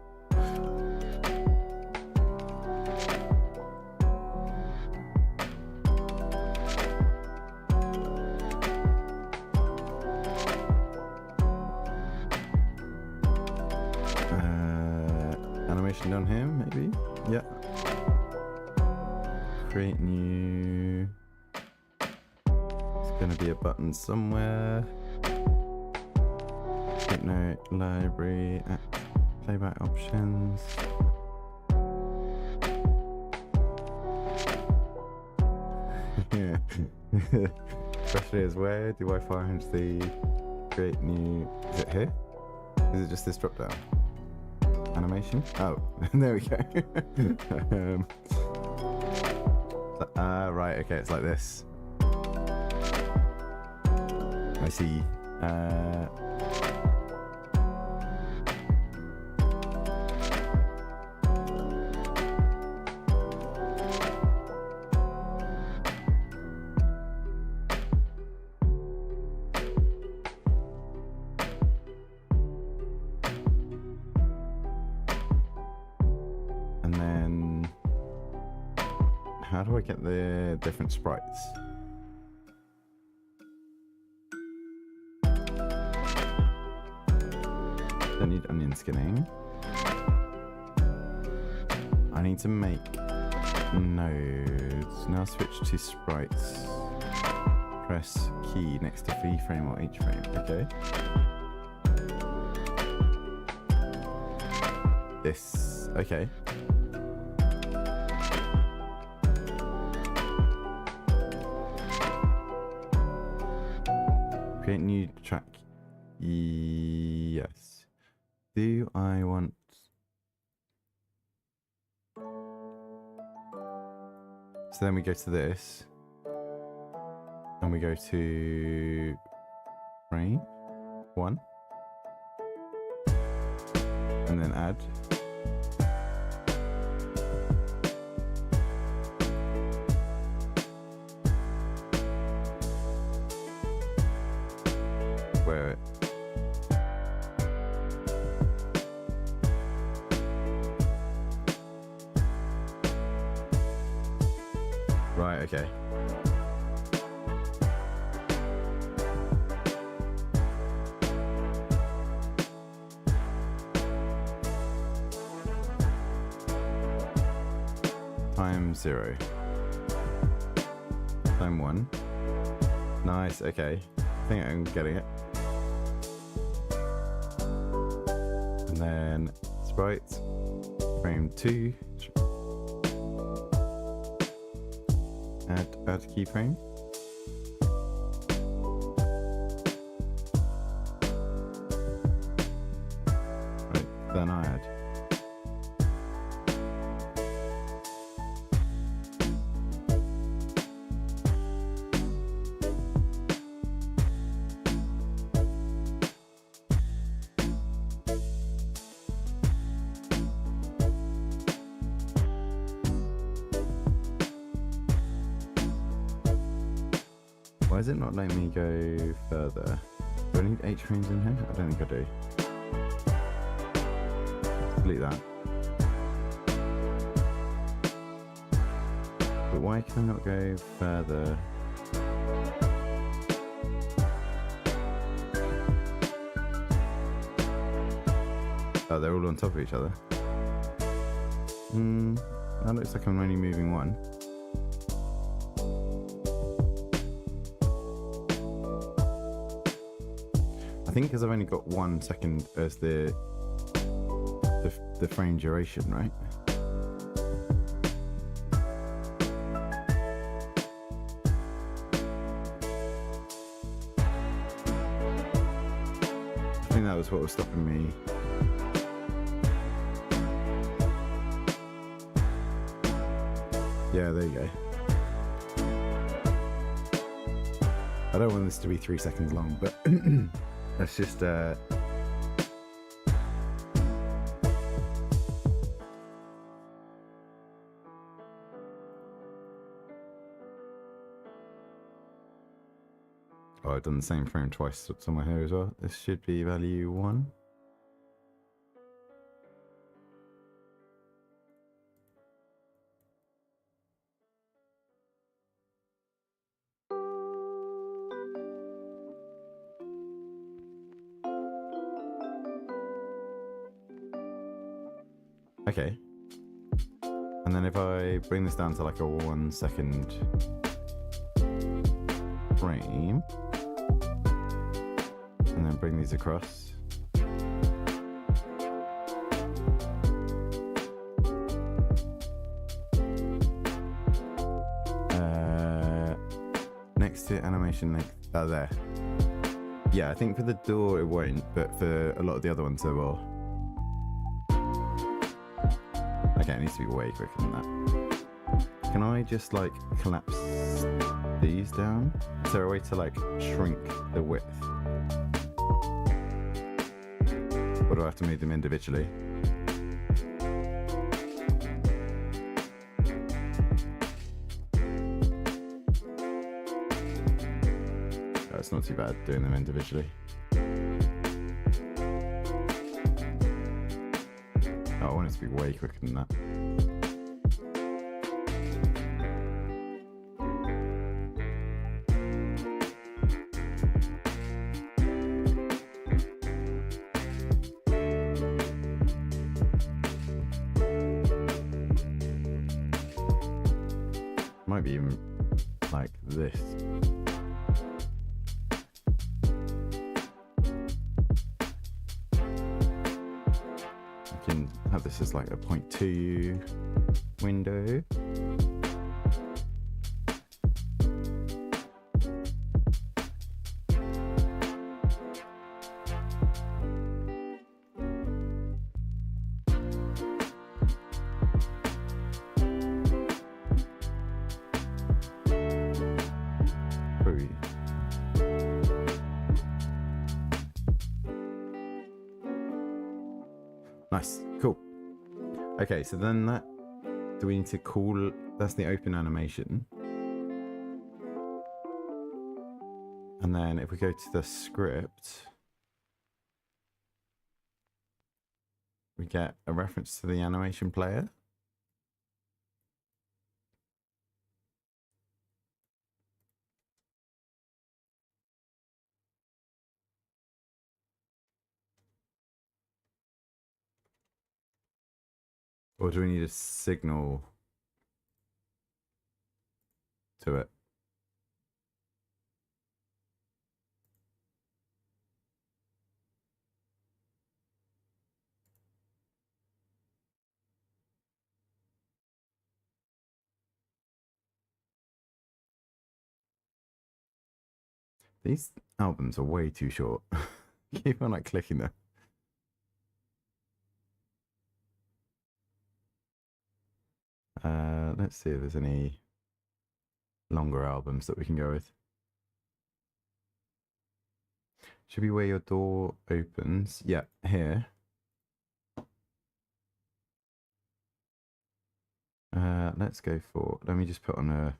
Animation down here, maybe? Yeah. Create new. It's gonna be a button somewhere. Note, library, playback options. Yeah. Especially as where do I find the create new? Is it here? Is it just this drop down? Animation? Oh, there we go. Right, okay, it's like this. I see. How do I get the different sprites? Don't need onion skinning. I need to make nodes. Now switch to sprites. Press key next to V frame or H frame. Okay. This. Okay. Create new track. Yes. Do I want So then we go to this. And we go to frame 1. And then add. Where right, okay. Time 0. Time 1. Nice, okay. I think I'm getting it. And then sprite, frame 2. Add keyframe. Right, then I add. Why is it not letting me go further? Do I need H frames in here? I don't think I do. Delete that. But why can I not go further? Oh, they're all on top of each other. That looks like I'm only moving one. I think because I've only got 1 second as the frame duration, right? I think that was what was stopping me. Yeah, there you go. I don't want this to be 3 seconds long, but let's just oh, I've done the same frame twice somewhere here as well. This should be value 1. Okay. And then if I bring this down to like a 1 second frame, and then bring these across. Next to animation length, oh there. Yeah, I think for the door it won't, but for a lot of the other ones it will. Okay, it needs to be way quicker than that. Can I just like collapse these down? Is there a way to like shrink the width? Or do I have to move them individually? Oh, it's not too bad doing them individually. Oh, I want it to be way quicker than that. Might be even like this. Can have this as like a 0.2 window. Nice. Cool. Okay, so then that... Do we need to call... That's the open animation. And then if we go to the script, we get a reference to the animation player. Or do we need a signal to it? These albums are way too short. Keep on like clicking them. Let's see if there's any longer albums that we can go with. Should be where your door opens. Yeah, here. Let's go for... Let me just put on a...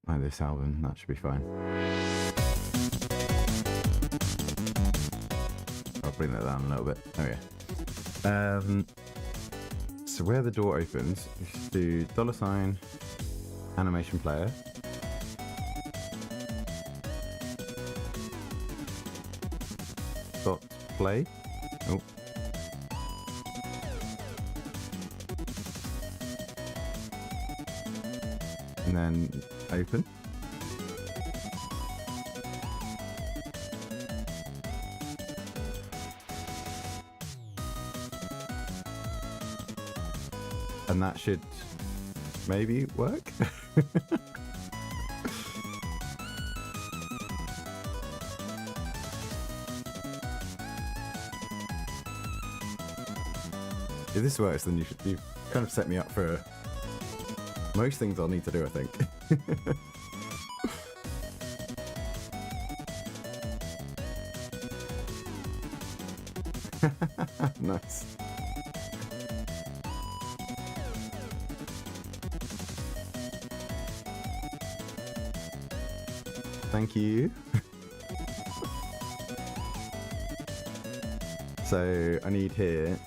Like this album. That should be fine. I'll bring that down a little bit. Oh yeah. So where the door opens, you should do $ animation player. Dot play. Oh. And then open. And that should maybe work. If this works, then you've kind of set me up for most things I'll need to do, I think. Nice. Thank you. So I need here,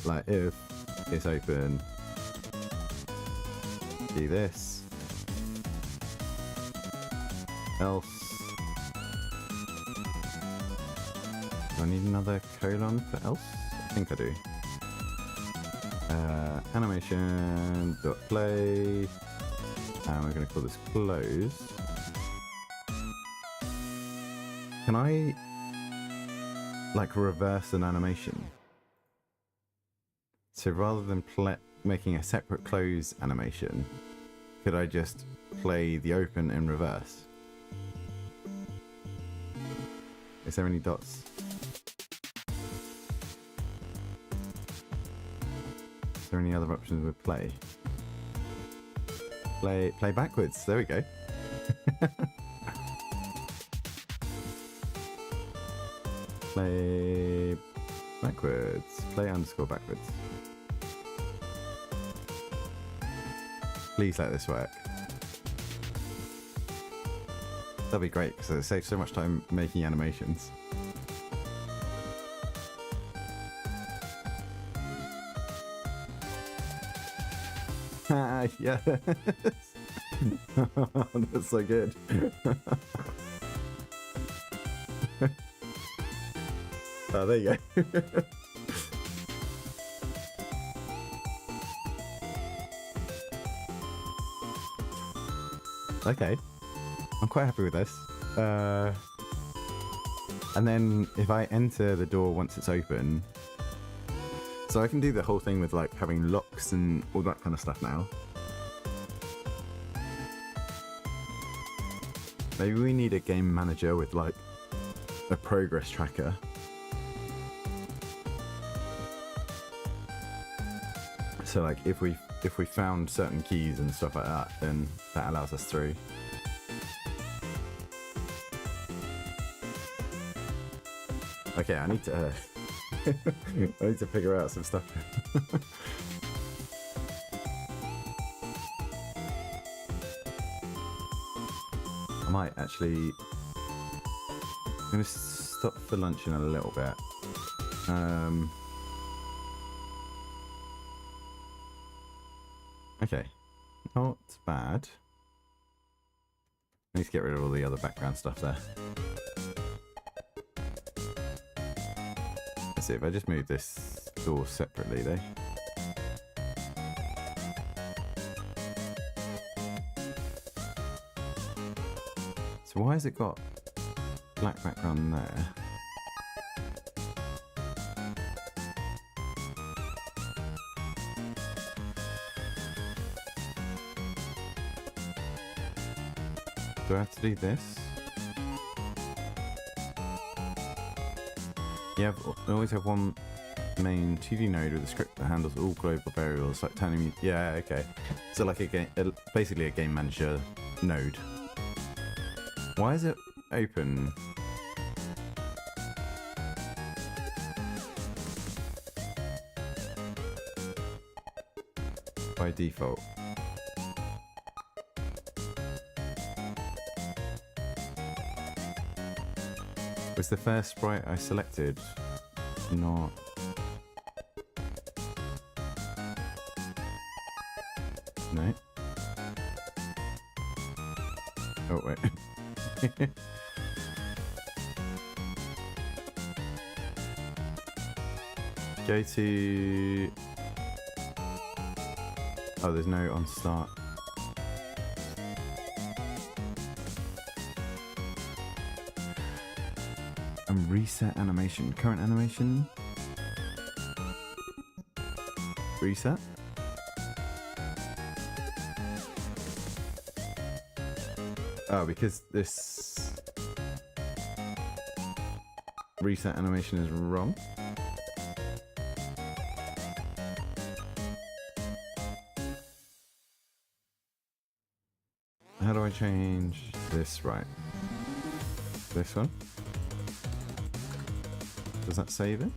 like if it's open, do this, else. Do I need another colon for else? I think I do. Animation dot play, and we're going to call this close. Can I like reverse an animation? So rather than making a separate close animation, could I just play the open in reverse? Is there any dots? Is there any other options with play? Play backwards. There we go. Play backwards. Play underscore backwards. Please let this work. That'd be great because it saves so much time making animations. Yes. That's so good. Oh, there you go. Okay, I'm quite happy with this. And then if I enter the door once it's open, so I can do the whole thing with like having locks and all that kind of stuff now. Maybe we need a game manager with like a progress tracker. So like if we found certain keys and stuff like that, then that allows us through. Okay, I need to I need to figure out some stuff. I might actually. I'm gonna stop for lunch in a little bit. Okay, not bad. I need to get rid of all the other background stuff there. Let's see if I just move this door separately though. So why has it got black background there? Do I have to do this? Yeah, I always have one main 2D node with a script that handles all global variables, like turning. Yeah, okay. So like a game, basically a game manager node. Why is it open? By default. Was the first sprite I selected not... No. Oh, wait. Go to... Oh, there's no on start. And reset animation. Current animation. Reset. Oh, because this reset animation is wrong. How do I change this? Right. This one. Does that save it?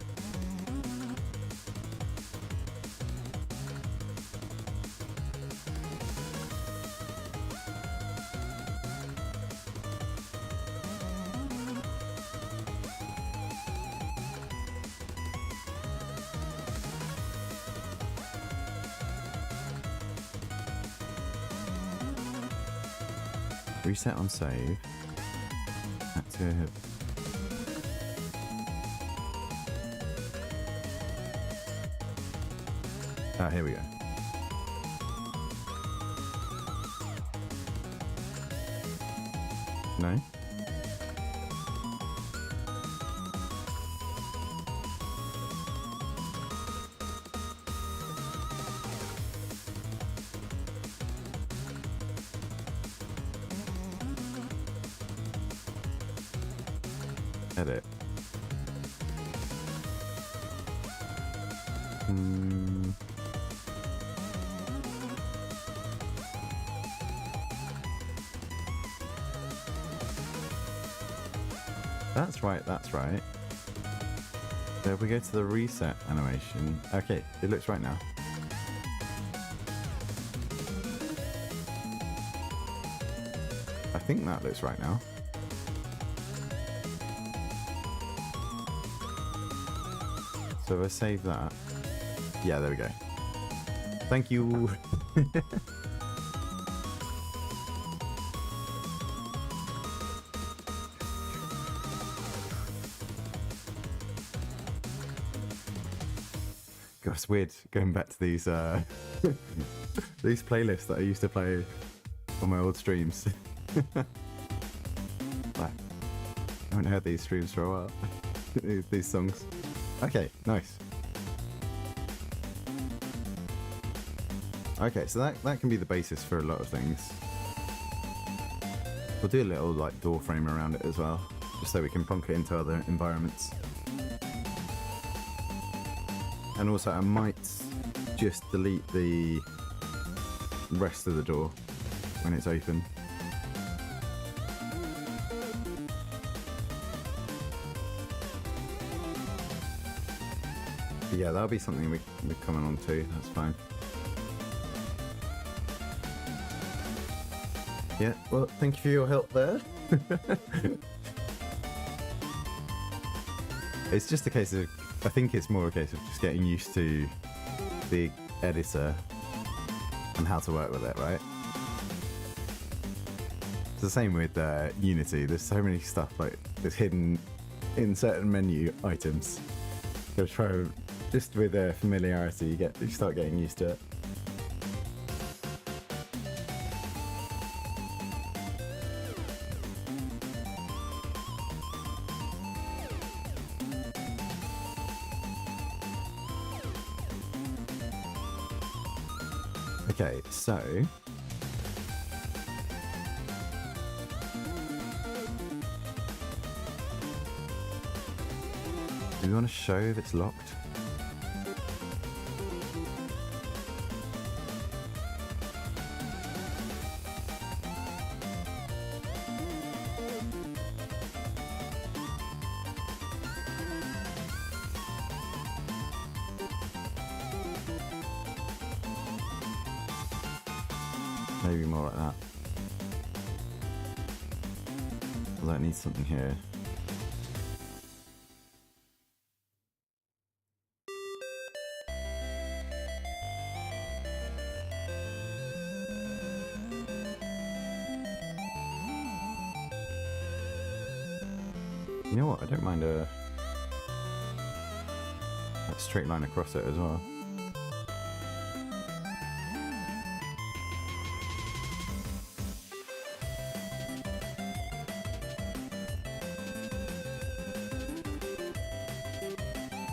Reset on save. Active. Ah, here we go. No? Edit. That's right, that's right. So if we go to the reset animation, okay, it looks right now. I think that looks right now. So if I save that, yeah, there we go. Thank you. God, it's weird going back to these these playlists that I used to play on my old streams. Like, I haven't heard these streams for a while. These songs. Okay, nice. Okay, so that can be the basis for a lot of things. We'll do a little like door frame around it as well, just so we can plonk it into other environments. And also I might just delete the rest of the door when it's open. Yeah, that'll be something we're coming on to. That's fine. Yeah, well, thank you for your help there. It's just a case of, I think it's more a case of just getting used to the editor and how to work with it, right? It's the same with Unity. There's so many stuff like that's hidden in certain menu items. So try just with familiarity, you start getting used to it. Okay, so do we want to show if it's locked? Maybe more like that. Although it needs something here. You know what? I don't mind a straight line across it as well.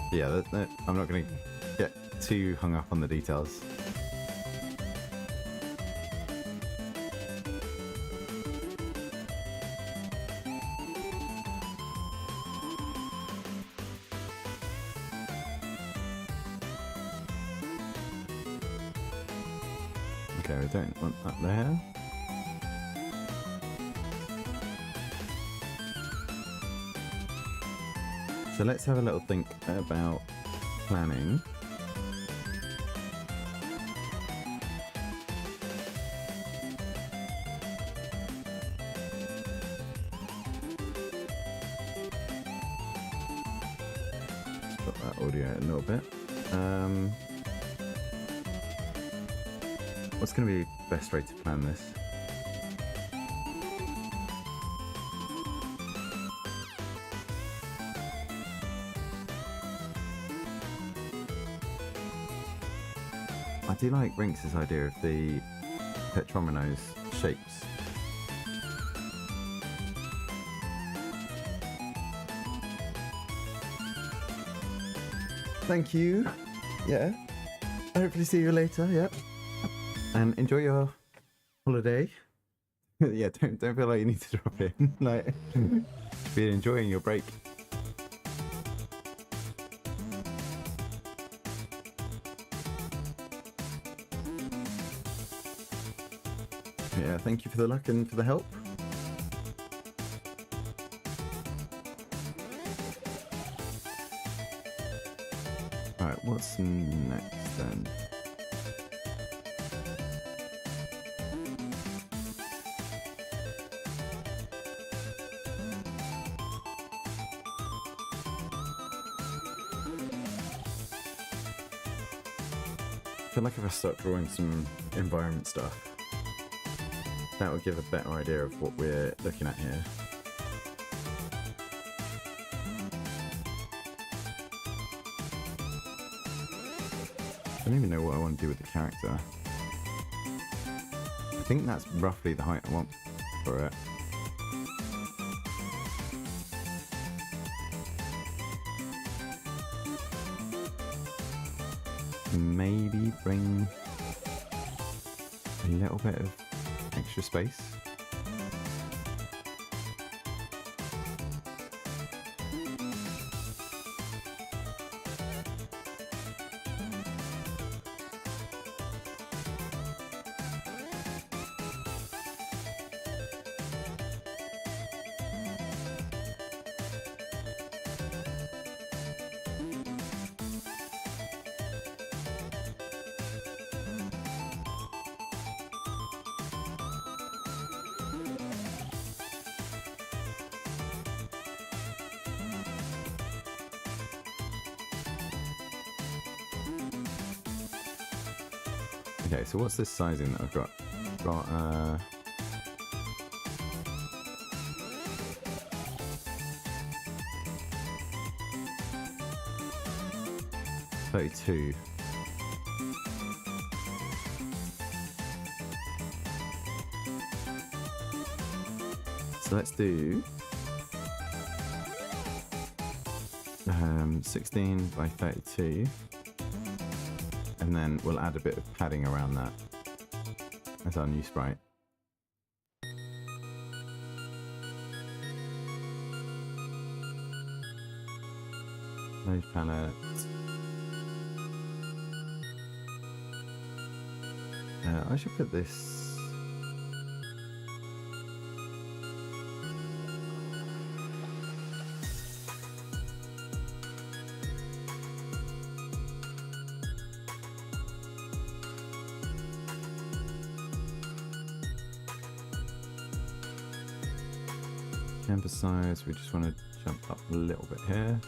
Yeah, I'm not going to get too hung up on the details. Okay, we don't want that there. So let's have a little think about planning. Got that audio a little bit. What's going to be the best way to plan this? I do like Rinx's idea of the Petromino's shapes. Thank you. Yeah. Hopefully see you later. Yep. And enjoy your holiday. Yeah, don't feel like you need to drop in. Like, be enjoying your break. Yeah, thank you for the luck and for the help. Alright, what's next then? I feel like if I start drawing some environment stuff, that will give a better idea of what we're looking at here. I don't even know what I want to do with the character. I think that's roughly the height I want for it. Maybe bring a little bit of extra space. Okay, so what's this sizing that I've got? I've got 32. So let's do 16 by 32, and then we'll add a bit of padding around that as our new sprite. Load palette. I should put this. Canvas size, we just want to jump up a little bit here.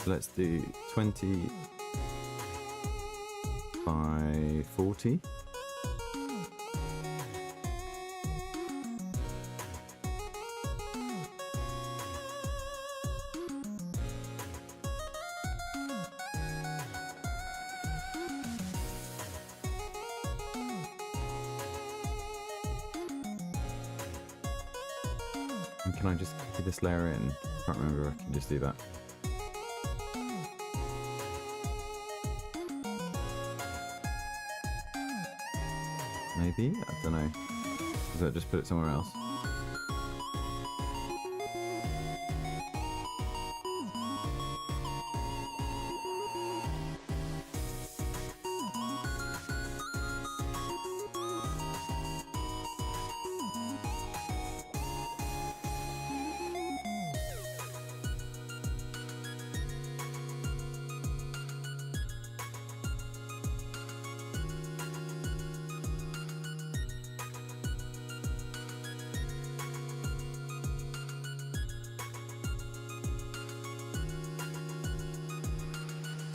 So let's do 20 by 40. And can I just copy this layer in? I can't remember if I can just do that. Maybe? I don't know. Does that just put it somewhere else?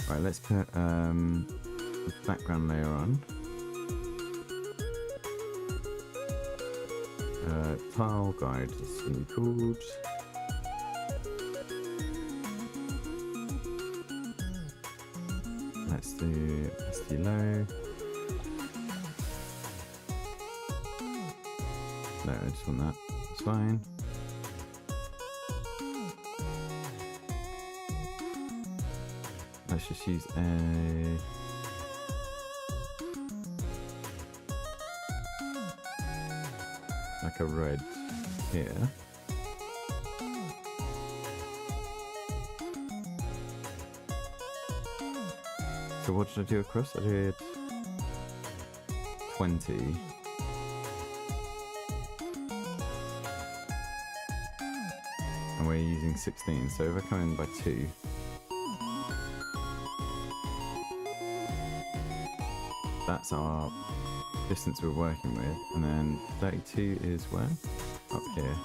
Right, let's put the background layer on. Tile guide is going to be called. Let's do SD low. No, I just want that. It's fine. Let's just use a like a red here. So what did I do across? I did 20. And we're using 16, so if I come in by 2, that's our distance we're working with, and then 32 is where? Up here.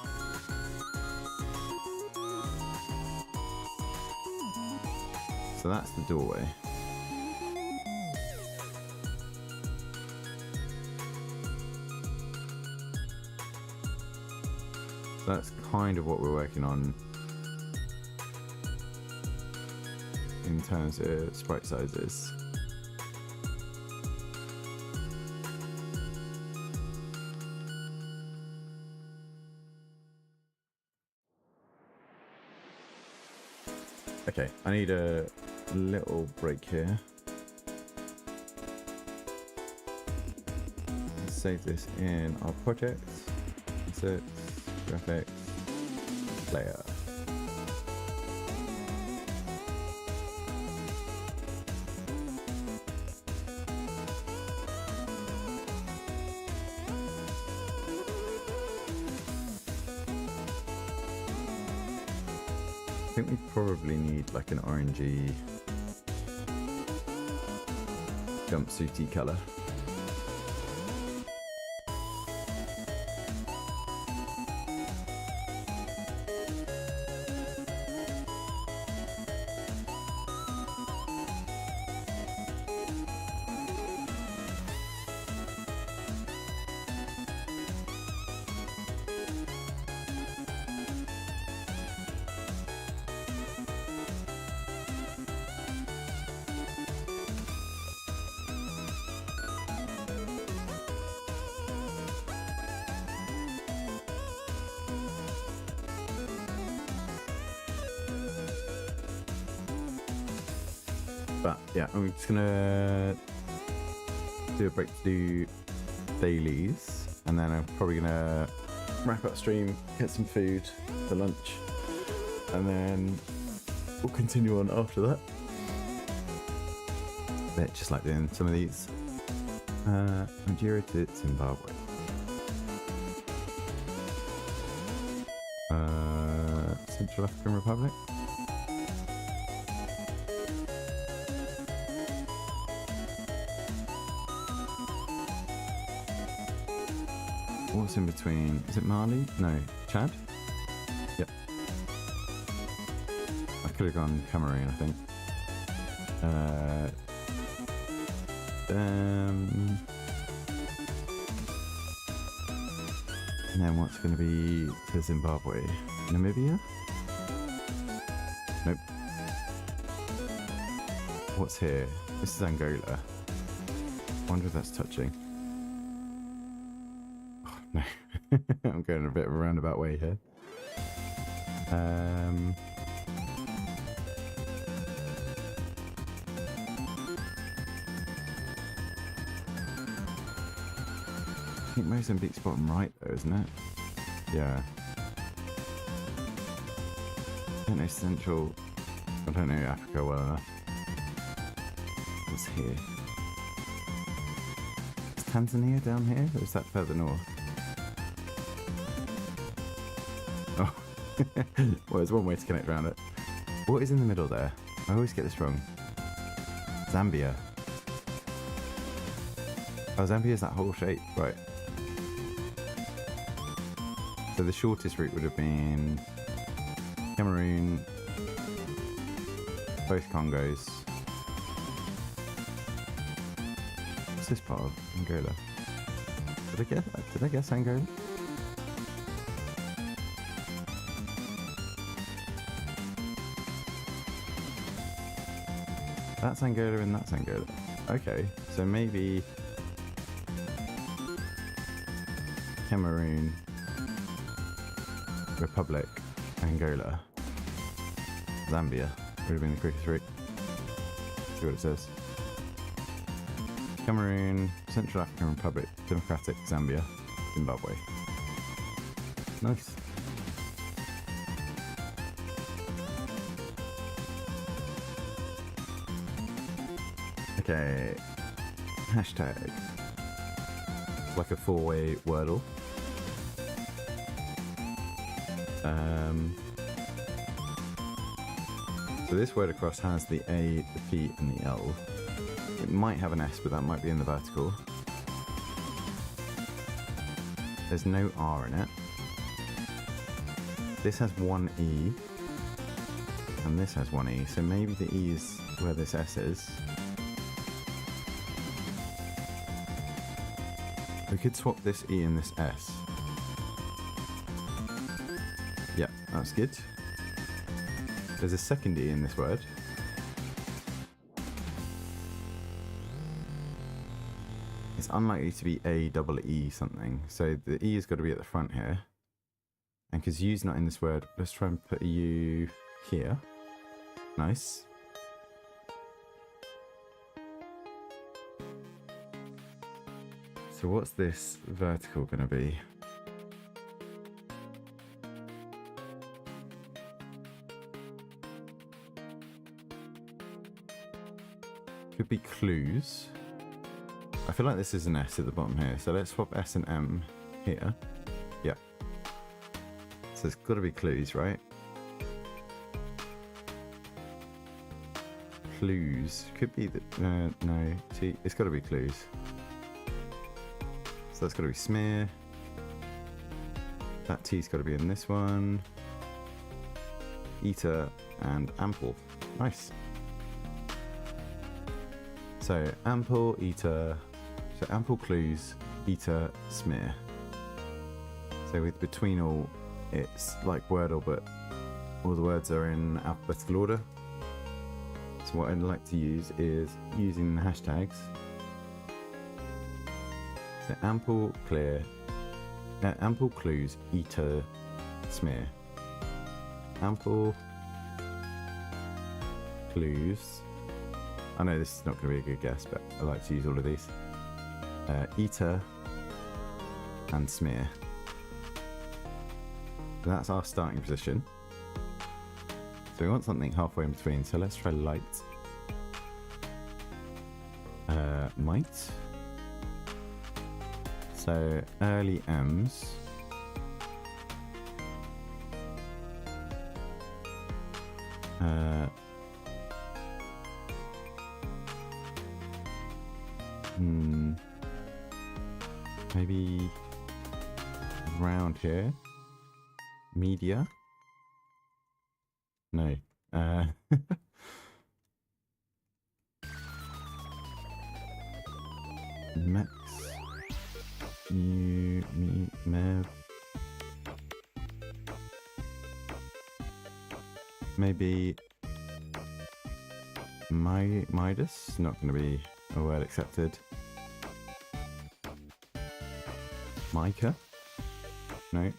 So that's the doorway. So that's kind of what we're working on in terms of sprite sizes. Okay, I need a little break here. Let's save this in our project. Insert, graphics, layer. I think we probably need like an orangey jumpsuity colour. But yeah, I'm just gonna do a break to do dailies, and then I'm probably gonna wrap up stream, get some food for lunch, and then we'll continue on after that. But just like doing some of these. Nigeria to Zimbabwe. Central African Republic. What's in between? Is it Mali? No, Chad? Yep. I could have gone Cameroon, I think. And then what's going to be to Zimbabwe? Namibia? Nope. What's here? This is Angola. Wonder if that's touching. Oh, no. I'm going a bit of a roundabout way here. I think Mozambique's bottom right though, isn't it? Yeah. I don't know Central. I don't know Africa well enough. What's here? Is Tanzania down here, or is that further north? Oh, well, there's one way to connect around it. What is in the middle there? I always get this wrong. Zambia. Oh, Zambia is that whole shape, right? So the shortest route would have been Cameroon, both Congos. What's this part of Angola? Did I guess Angola? That's Angola and that's Angola. Okay, so maybe Cameroon, Republic, Angola, Zambia would have been the quickest route. See what it says. Cameroon, Central African Republic, Democratic, Zambia, Zimbabwe. Nice. Okay. Hashtag. It's like a 4-way Wordle. So this word across has the A, the P, and the L. It might have an S, but that might be in the vertical. There's no R in it. This has one E, and this has one E, so maybe the E is where this S is. We could swap this E and this S. Yeah, that's good. There's a second E in this word. It's unlikely to be A double E something, so the E has got to be at the front here. And because U's not in this word, let's try and put a U here. Nice. So what's this vertical going to be? Could be clues. I feel like this is an S at the bottom here, so let's swap S and M here. Yeah. So it's got to be clues, right? Clues. Could be the... no. T. It's got to be clues. So that's got to be smear. That T's got to be in this one. Eater and ample. Nice. So ample, eater. So ample, clues, eater, smear. So with Betweenle, it's like Wordle, but all the words are in alphabetical order. So what I'd like to use is using the hashtags. So ample, clear, ample, clues, eater, smear. Ample, clues. I know this is not going to be a good guess, but I like to use all of these. Eater and smear. So that's our starting position. So we want something halfway in between. So let's try light. Might. So early M's. Maybe around here. Media. No. Max. Mev. Maybe Midas. Not going to be a word accepted. Micah? No.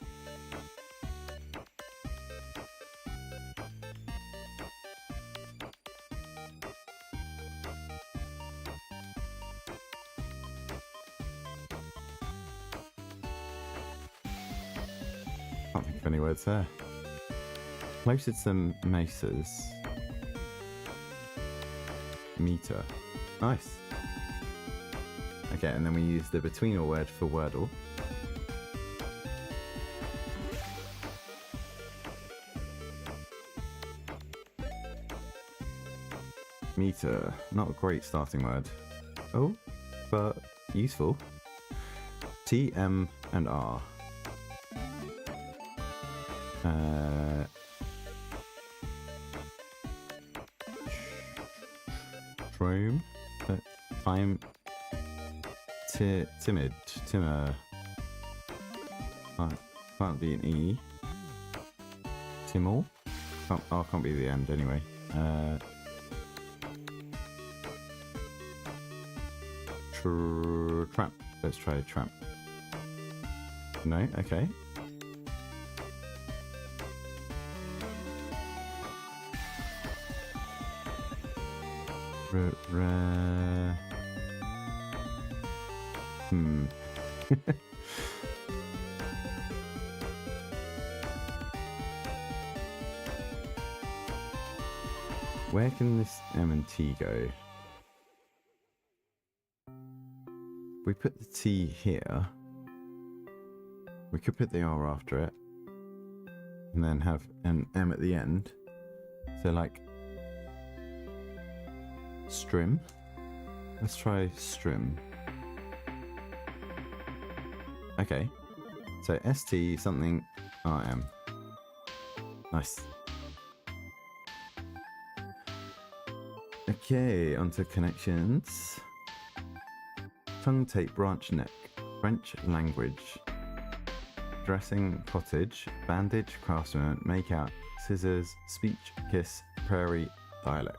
Can't think of any words there. Closest to mesas. Meter. Nice. Okay, and then we use the Betweenle word for Wordle. Meter. Not a great starting word. Oh, but useful. T, M, and R. Trome. Time. Timid. Timmer. Can't be an E. Timmel. Can't be the end anyway. Tramp. Let's try tramp. No? Okay. Where can this M and T go? We put the T here. We could put the R after it. And then have an M at the end. So like strim. Let's try strim. Okay. So ST something RM. Nice. Okay, onto connections. Tongue tape branch neck. French language. Dressing cottage. Bandage craftsman. Make out. Scissors. Speech. Kiss. Prairie. Dialect.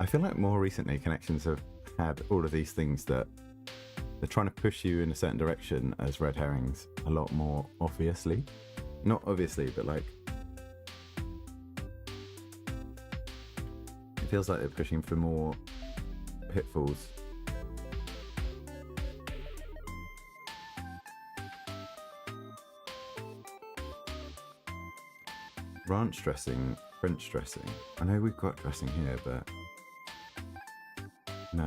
I feel like more recently connections have had all of these things that they're trying to push you in a certain direction as red herrings a lot more obviously. Not obviously, but like it feels like they're pushing for more pitfalls. Ranch dressing, French dressing. I know we've got dressing here, but no.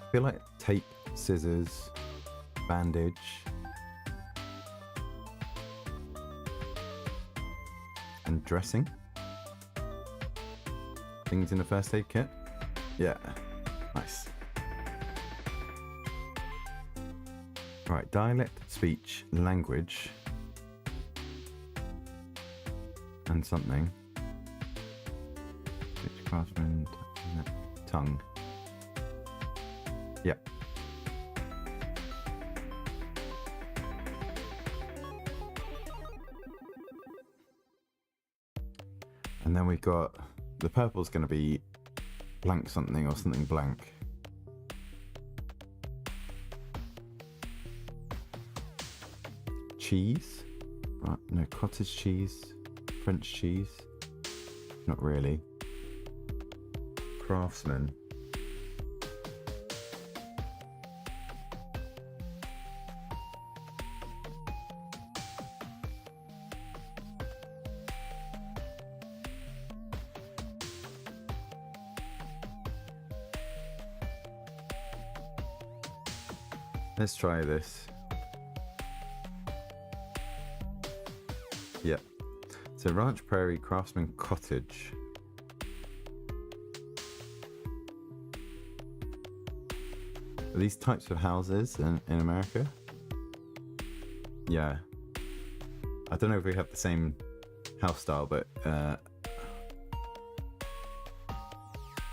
I feel like tape, scissors, bandage. And dressing. Things in the first aid kit. Yeah, nice. Right, dialect, speech, language, and something. Speech, craftsman, tongue. Yep. And then we've got the purple's going to be blank something or something blank. Cheese? Right, no, cottage cheese, French cheese. Not really. Craftsman. Let's try this. Yep. So ranch, prairie, craftsman, cottage. Are these types of houses in America? Yeah. I don't know if we have the same house style, but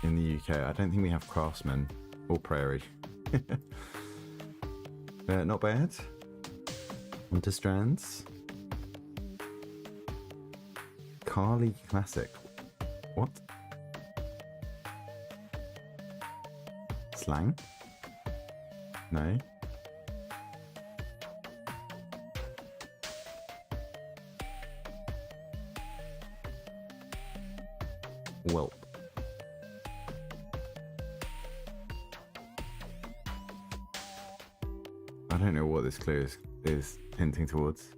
in the UK, I don't think we have craftsman or prairie. Not bad. Onto Strands. Carly Classic. What? Slang? No. Whelp. I don't know what this clue is hinting towards.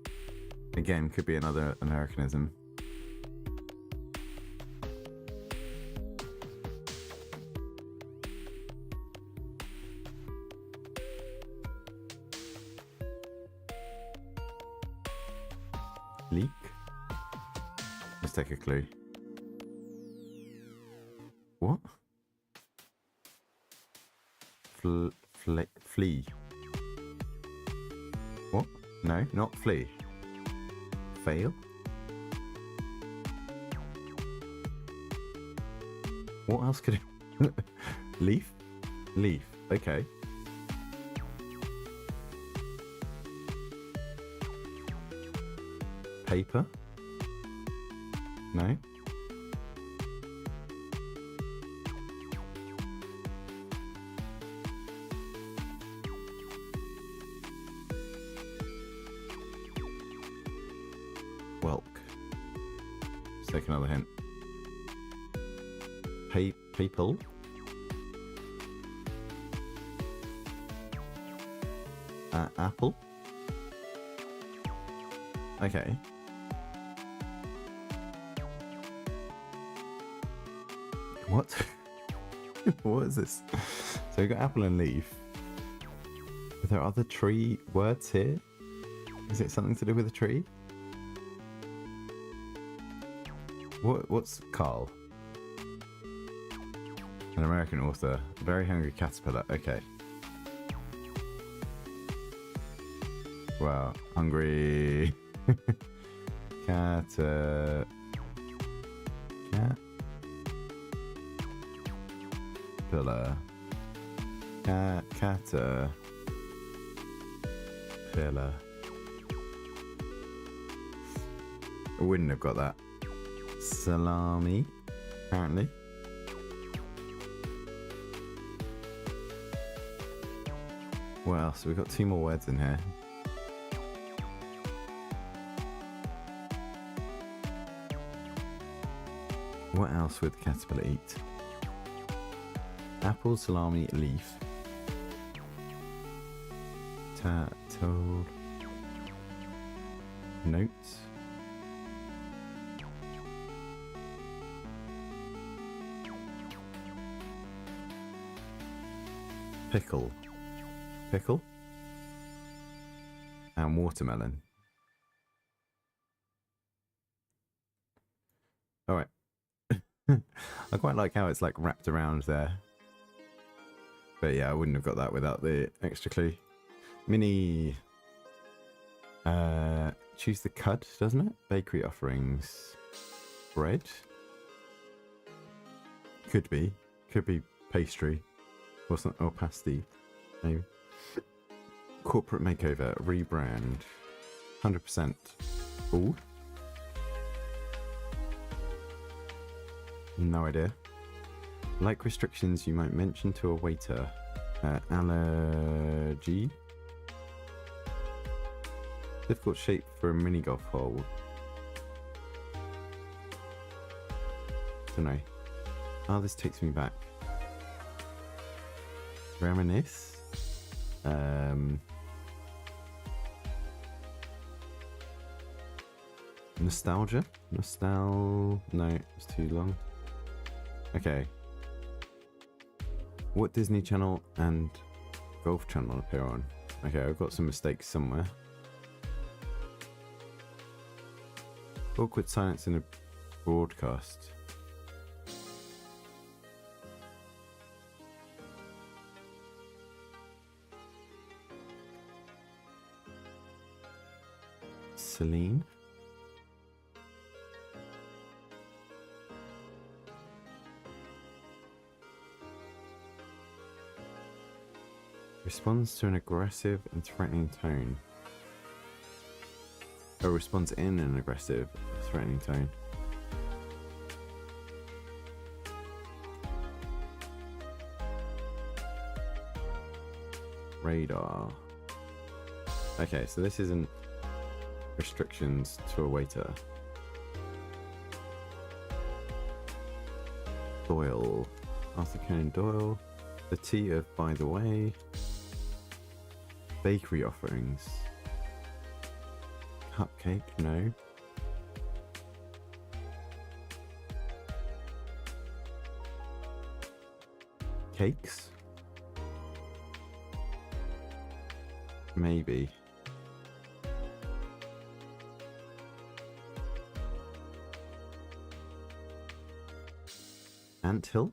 Again, could be another Americanism. Leak? Let's take a clue. What? Flea. What? No, not flee. Fail? What else could it... Leaf? Leaf. Okay. Paper? No. Whelk. Let's take another hint. People? Apple? Okay. What? What is this? So we got apple and leaf. Are there other tree words here? Is it something to do with a tree? What's Carl? An American author. Very hungry caterpillar. Okay. Wow. Hungry. Cat. Pillar. Caterpillar. I wouldn't have got that. Salami, apparently. What else? We've got two more words in here. What else would the caterpillar eat? Apple, salami, leaf. Toad. Notes. Pickle. And watermelon. Alright. I quite like how it's like wrapped around there. But yeah, I wouldn't have got that without the extra clue. Mini. Choose the cud, doesn't it? Bakery offerings. Bread? Could be pastry. Or pasty. Maybe. Corporate makeover. Rebrand. 100%. Ooh. No idea. Like restrictions you might mention to a waiter. Allergy? Difficult shape for a mini golf hole. Dunno. Oh, this takes me back. Reminisce? Nostalgia? No, it's too long. Okay. What Disney Channel and Golf Channel appear on? Okay, I've got some mistakes somewhere. Awkward silence in a broadcast. Celine? Responds to an aggressive and threatening tone. Or responds in an aggressive, threatening tone. Radar. Okay, so this isn't restrictions to a waiter. Doyle. Arthur Conan Doyle. The tea of By the Way. Bakery offerings. Cupcake, no. Cakes? Maybe. Anthill?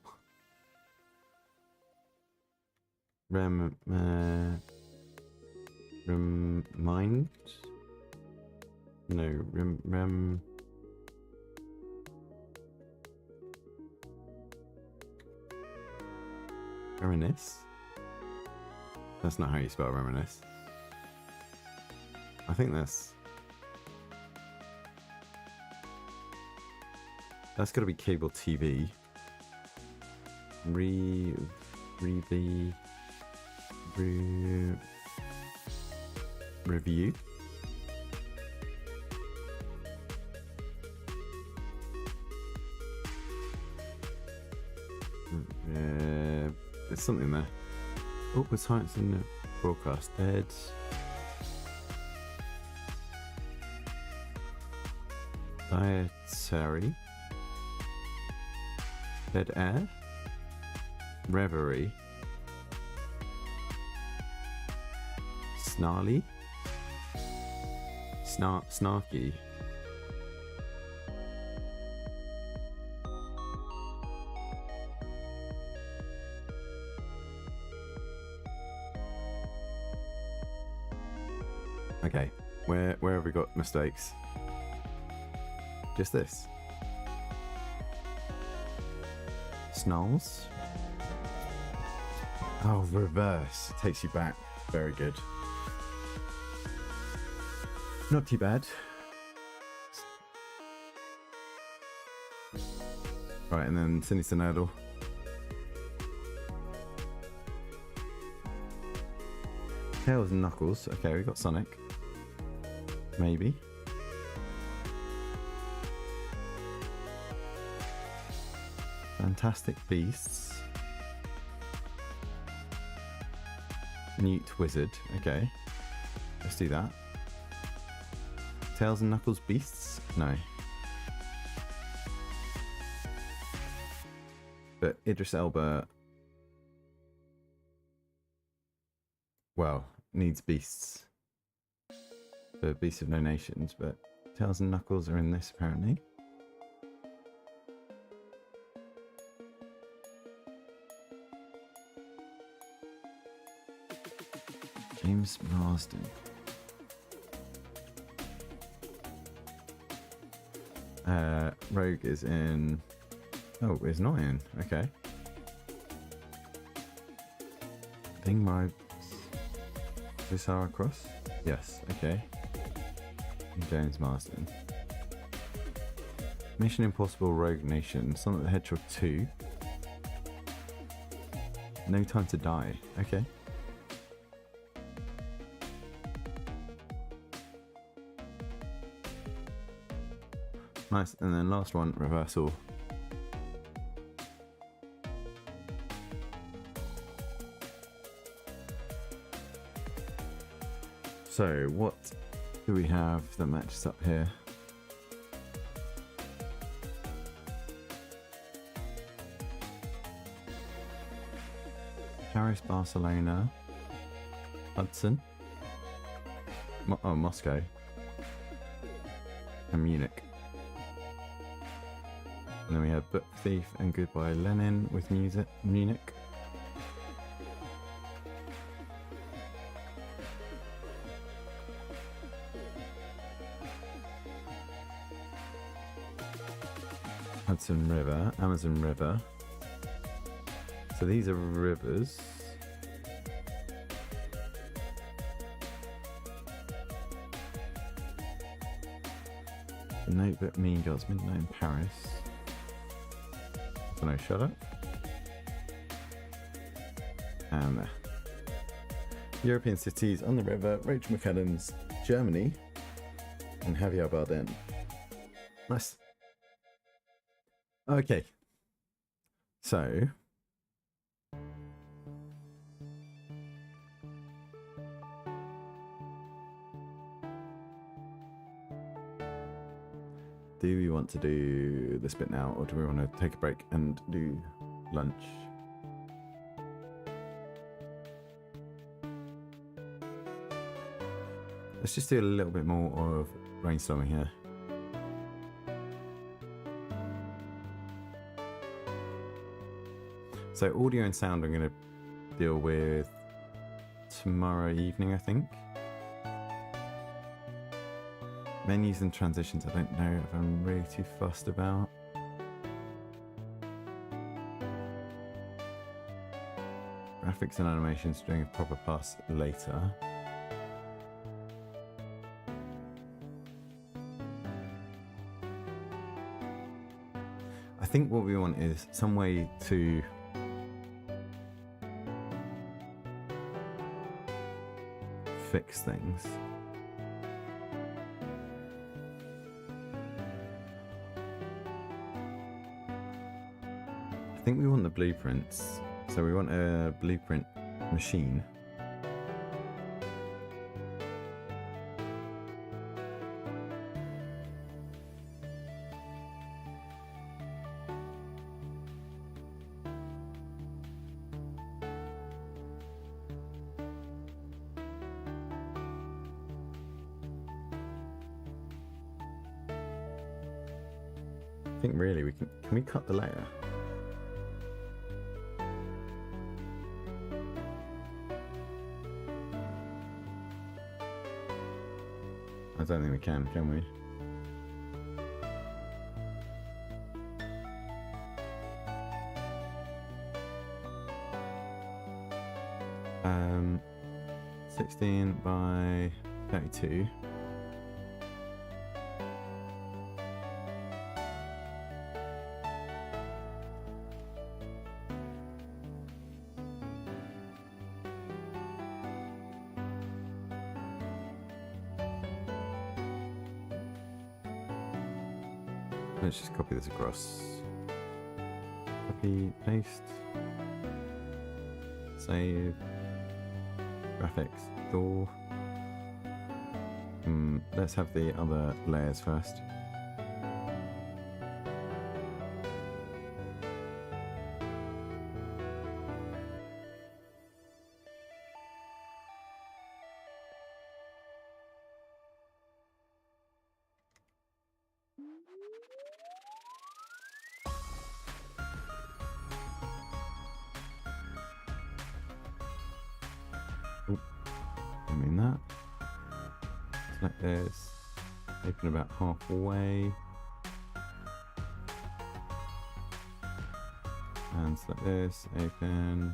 Remind? No, reminisce? That's not how you spell reminisce. I think that's gotta be cable TV. Review. There's something there. Awkward silence in the broadcast. Dead. Dietary. Dead air. Reverie. Snarly. Snarky. Okay, where have we got mistakes? Just this. Snarls. Oh, reverse. Takes you back. Very good. Not too bad. Right, and then Sinister Nerdle. Tails and Knuckles. Okay, we got Sonic. Maybe. Fantastic Beasts. Newt Wizard. Okay. Let's do that. Tails and Knuckles Beasts? No. But Idris Elba... well, needs beasts. For Beasts of No Nations, but Tails and Knuckles are in this apparently. James Marsden. Rogue is in... oh, it's not in. Okay. Thing my... Visara Cross? Yes, okay. And James Marsden. Mission Impossible Rogue Nation. Sonic the Hedgehog 2. No Time to Die. Okay. Nice. And then last one, Reversal. So what do we have that matches up here? Paris, Barcelona, Hudson, Moscow, and Munich. And then we have Book Thief and Goodbye Lenin with Munich. Hudson River, Amazon River. So these are rivers. The Notebook, Mean Girls, Midnight in Paris. So no, shut up. And European cities on the river, Rachel McAdams, Germany, and Javier Bardem. Nice. Okay. So do we want to do this bit now, or do we want to take a break and do lunch? Let's just do a little bit more of brainstorming here. So audio and sound I'm going to deal with tomorrow evening, I think. Menus and transitions, I don't know if I'm really too fussed about. Graphics and animations, doing a proper pass later. I think what we want is some way to fix things. I think we want the blueprints, so we want a blueprint machine. I think really we can we cut the layer? I don't think we can we? Um, 16 by 32. Let's just copy this across. Copy, paste, save, graphics, door. Let's have the other layers first. That. Select this, open about halfway, and select this, open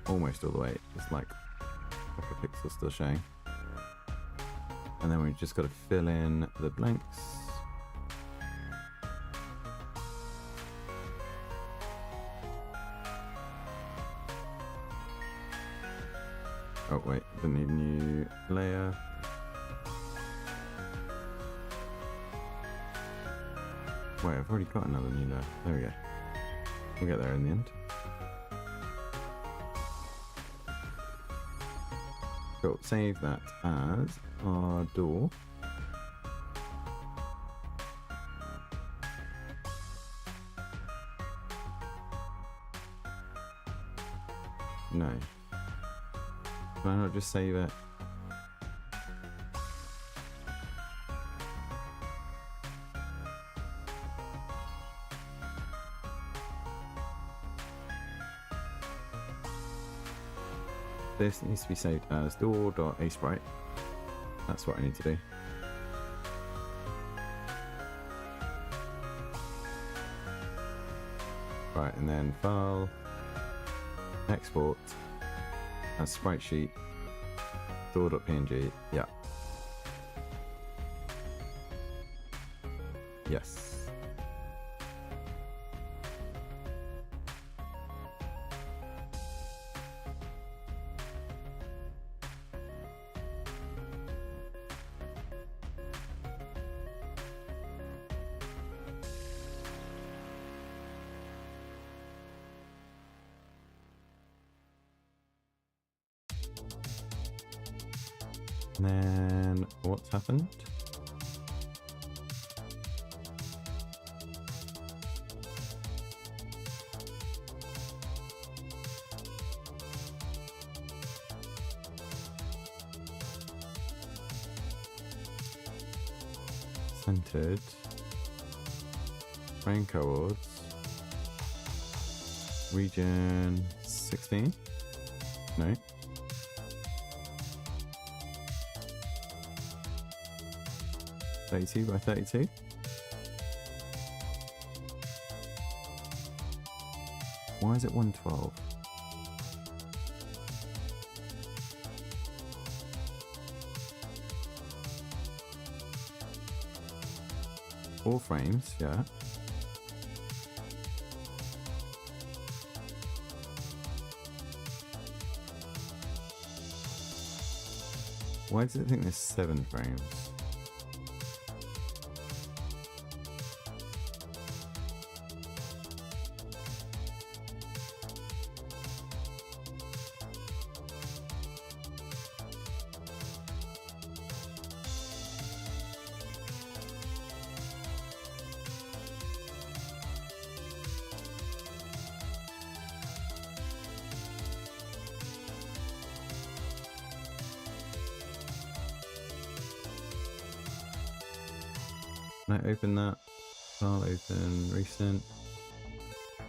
almost all the way, just like a couple of pixels still showing. And then we've just got to fill in the blanks. Oh wait, we need a new layer. Wait, I've already got another new layer. There we go. We'll get there in the end. Cool, save that as our door. No. Can I not just save it? This needs to be saved as door.asprite. That's what I need to do. Right, and then file, export as sprite sheet, door.png. Yeah. Yes. And then what's happened? Centered. Frame coords. Region 16? No. 32 by 32. Why is it 112? All frames, yeah. Why does it think there's 7 frames? Can I open that? File open, recent,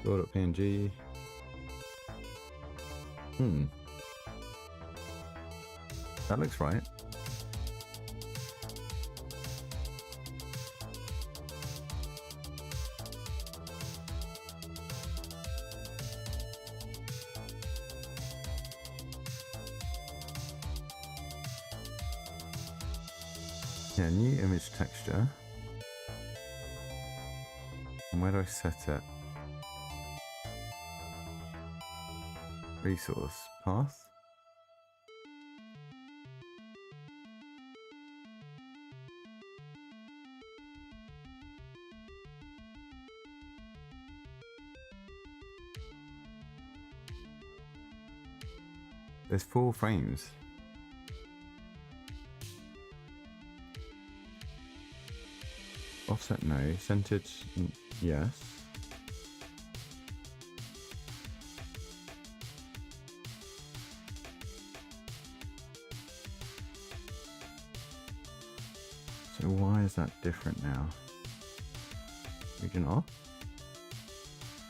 Godot.png. That looks right. Yeah, new image texture. And where do I set it? Resource path. There's 4 frames. Offset no, centered yes. So why is that different now? Region off?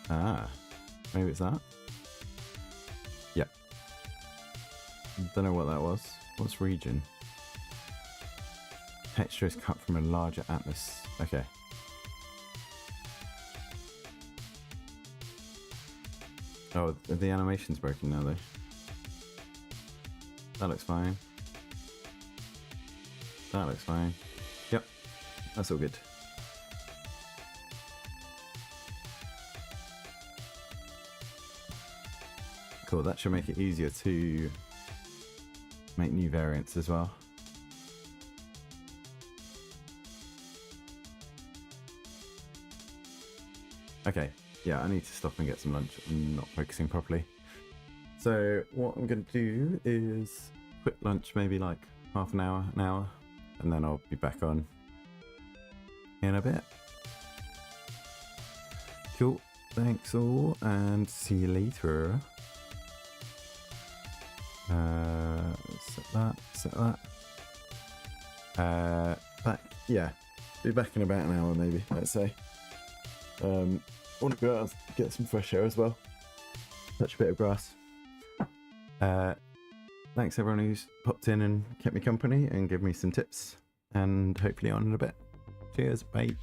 Ah, maybe it's that? Yep. Don't know what that was. What's region? Texture is cut from a larger atlas. Okay. Oh, the animation's broken now though. That looks fine. That looks fine. Yep, that's all good. Cool, that should make it easier to make new variants as well. Okay, yeah, I need to stop and get some lunch. I'm not focusing properly. So what I'm going to do is quit lunch, maybe like half an hour, and then I'll be back on in a bit. Cool, thanks all, and see you later. Set that. Back, yeah, be back in about an hour maybe, let's say. Want to go out and get some fresh air as well. Touch a bit of grass. Thanks everyone who's popped in and kept me company and give me some tips, and hopefully on in a bit. Cheers, bye.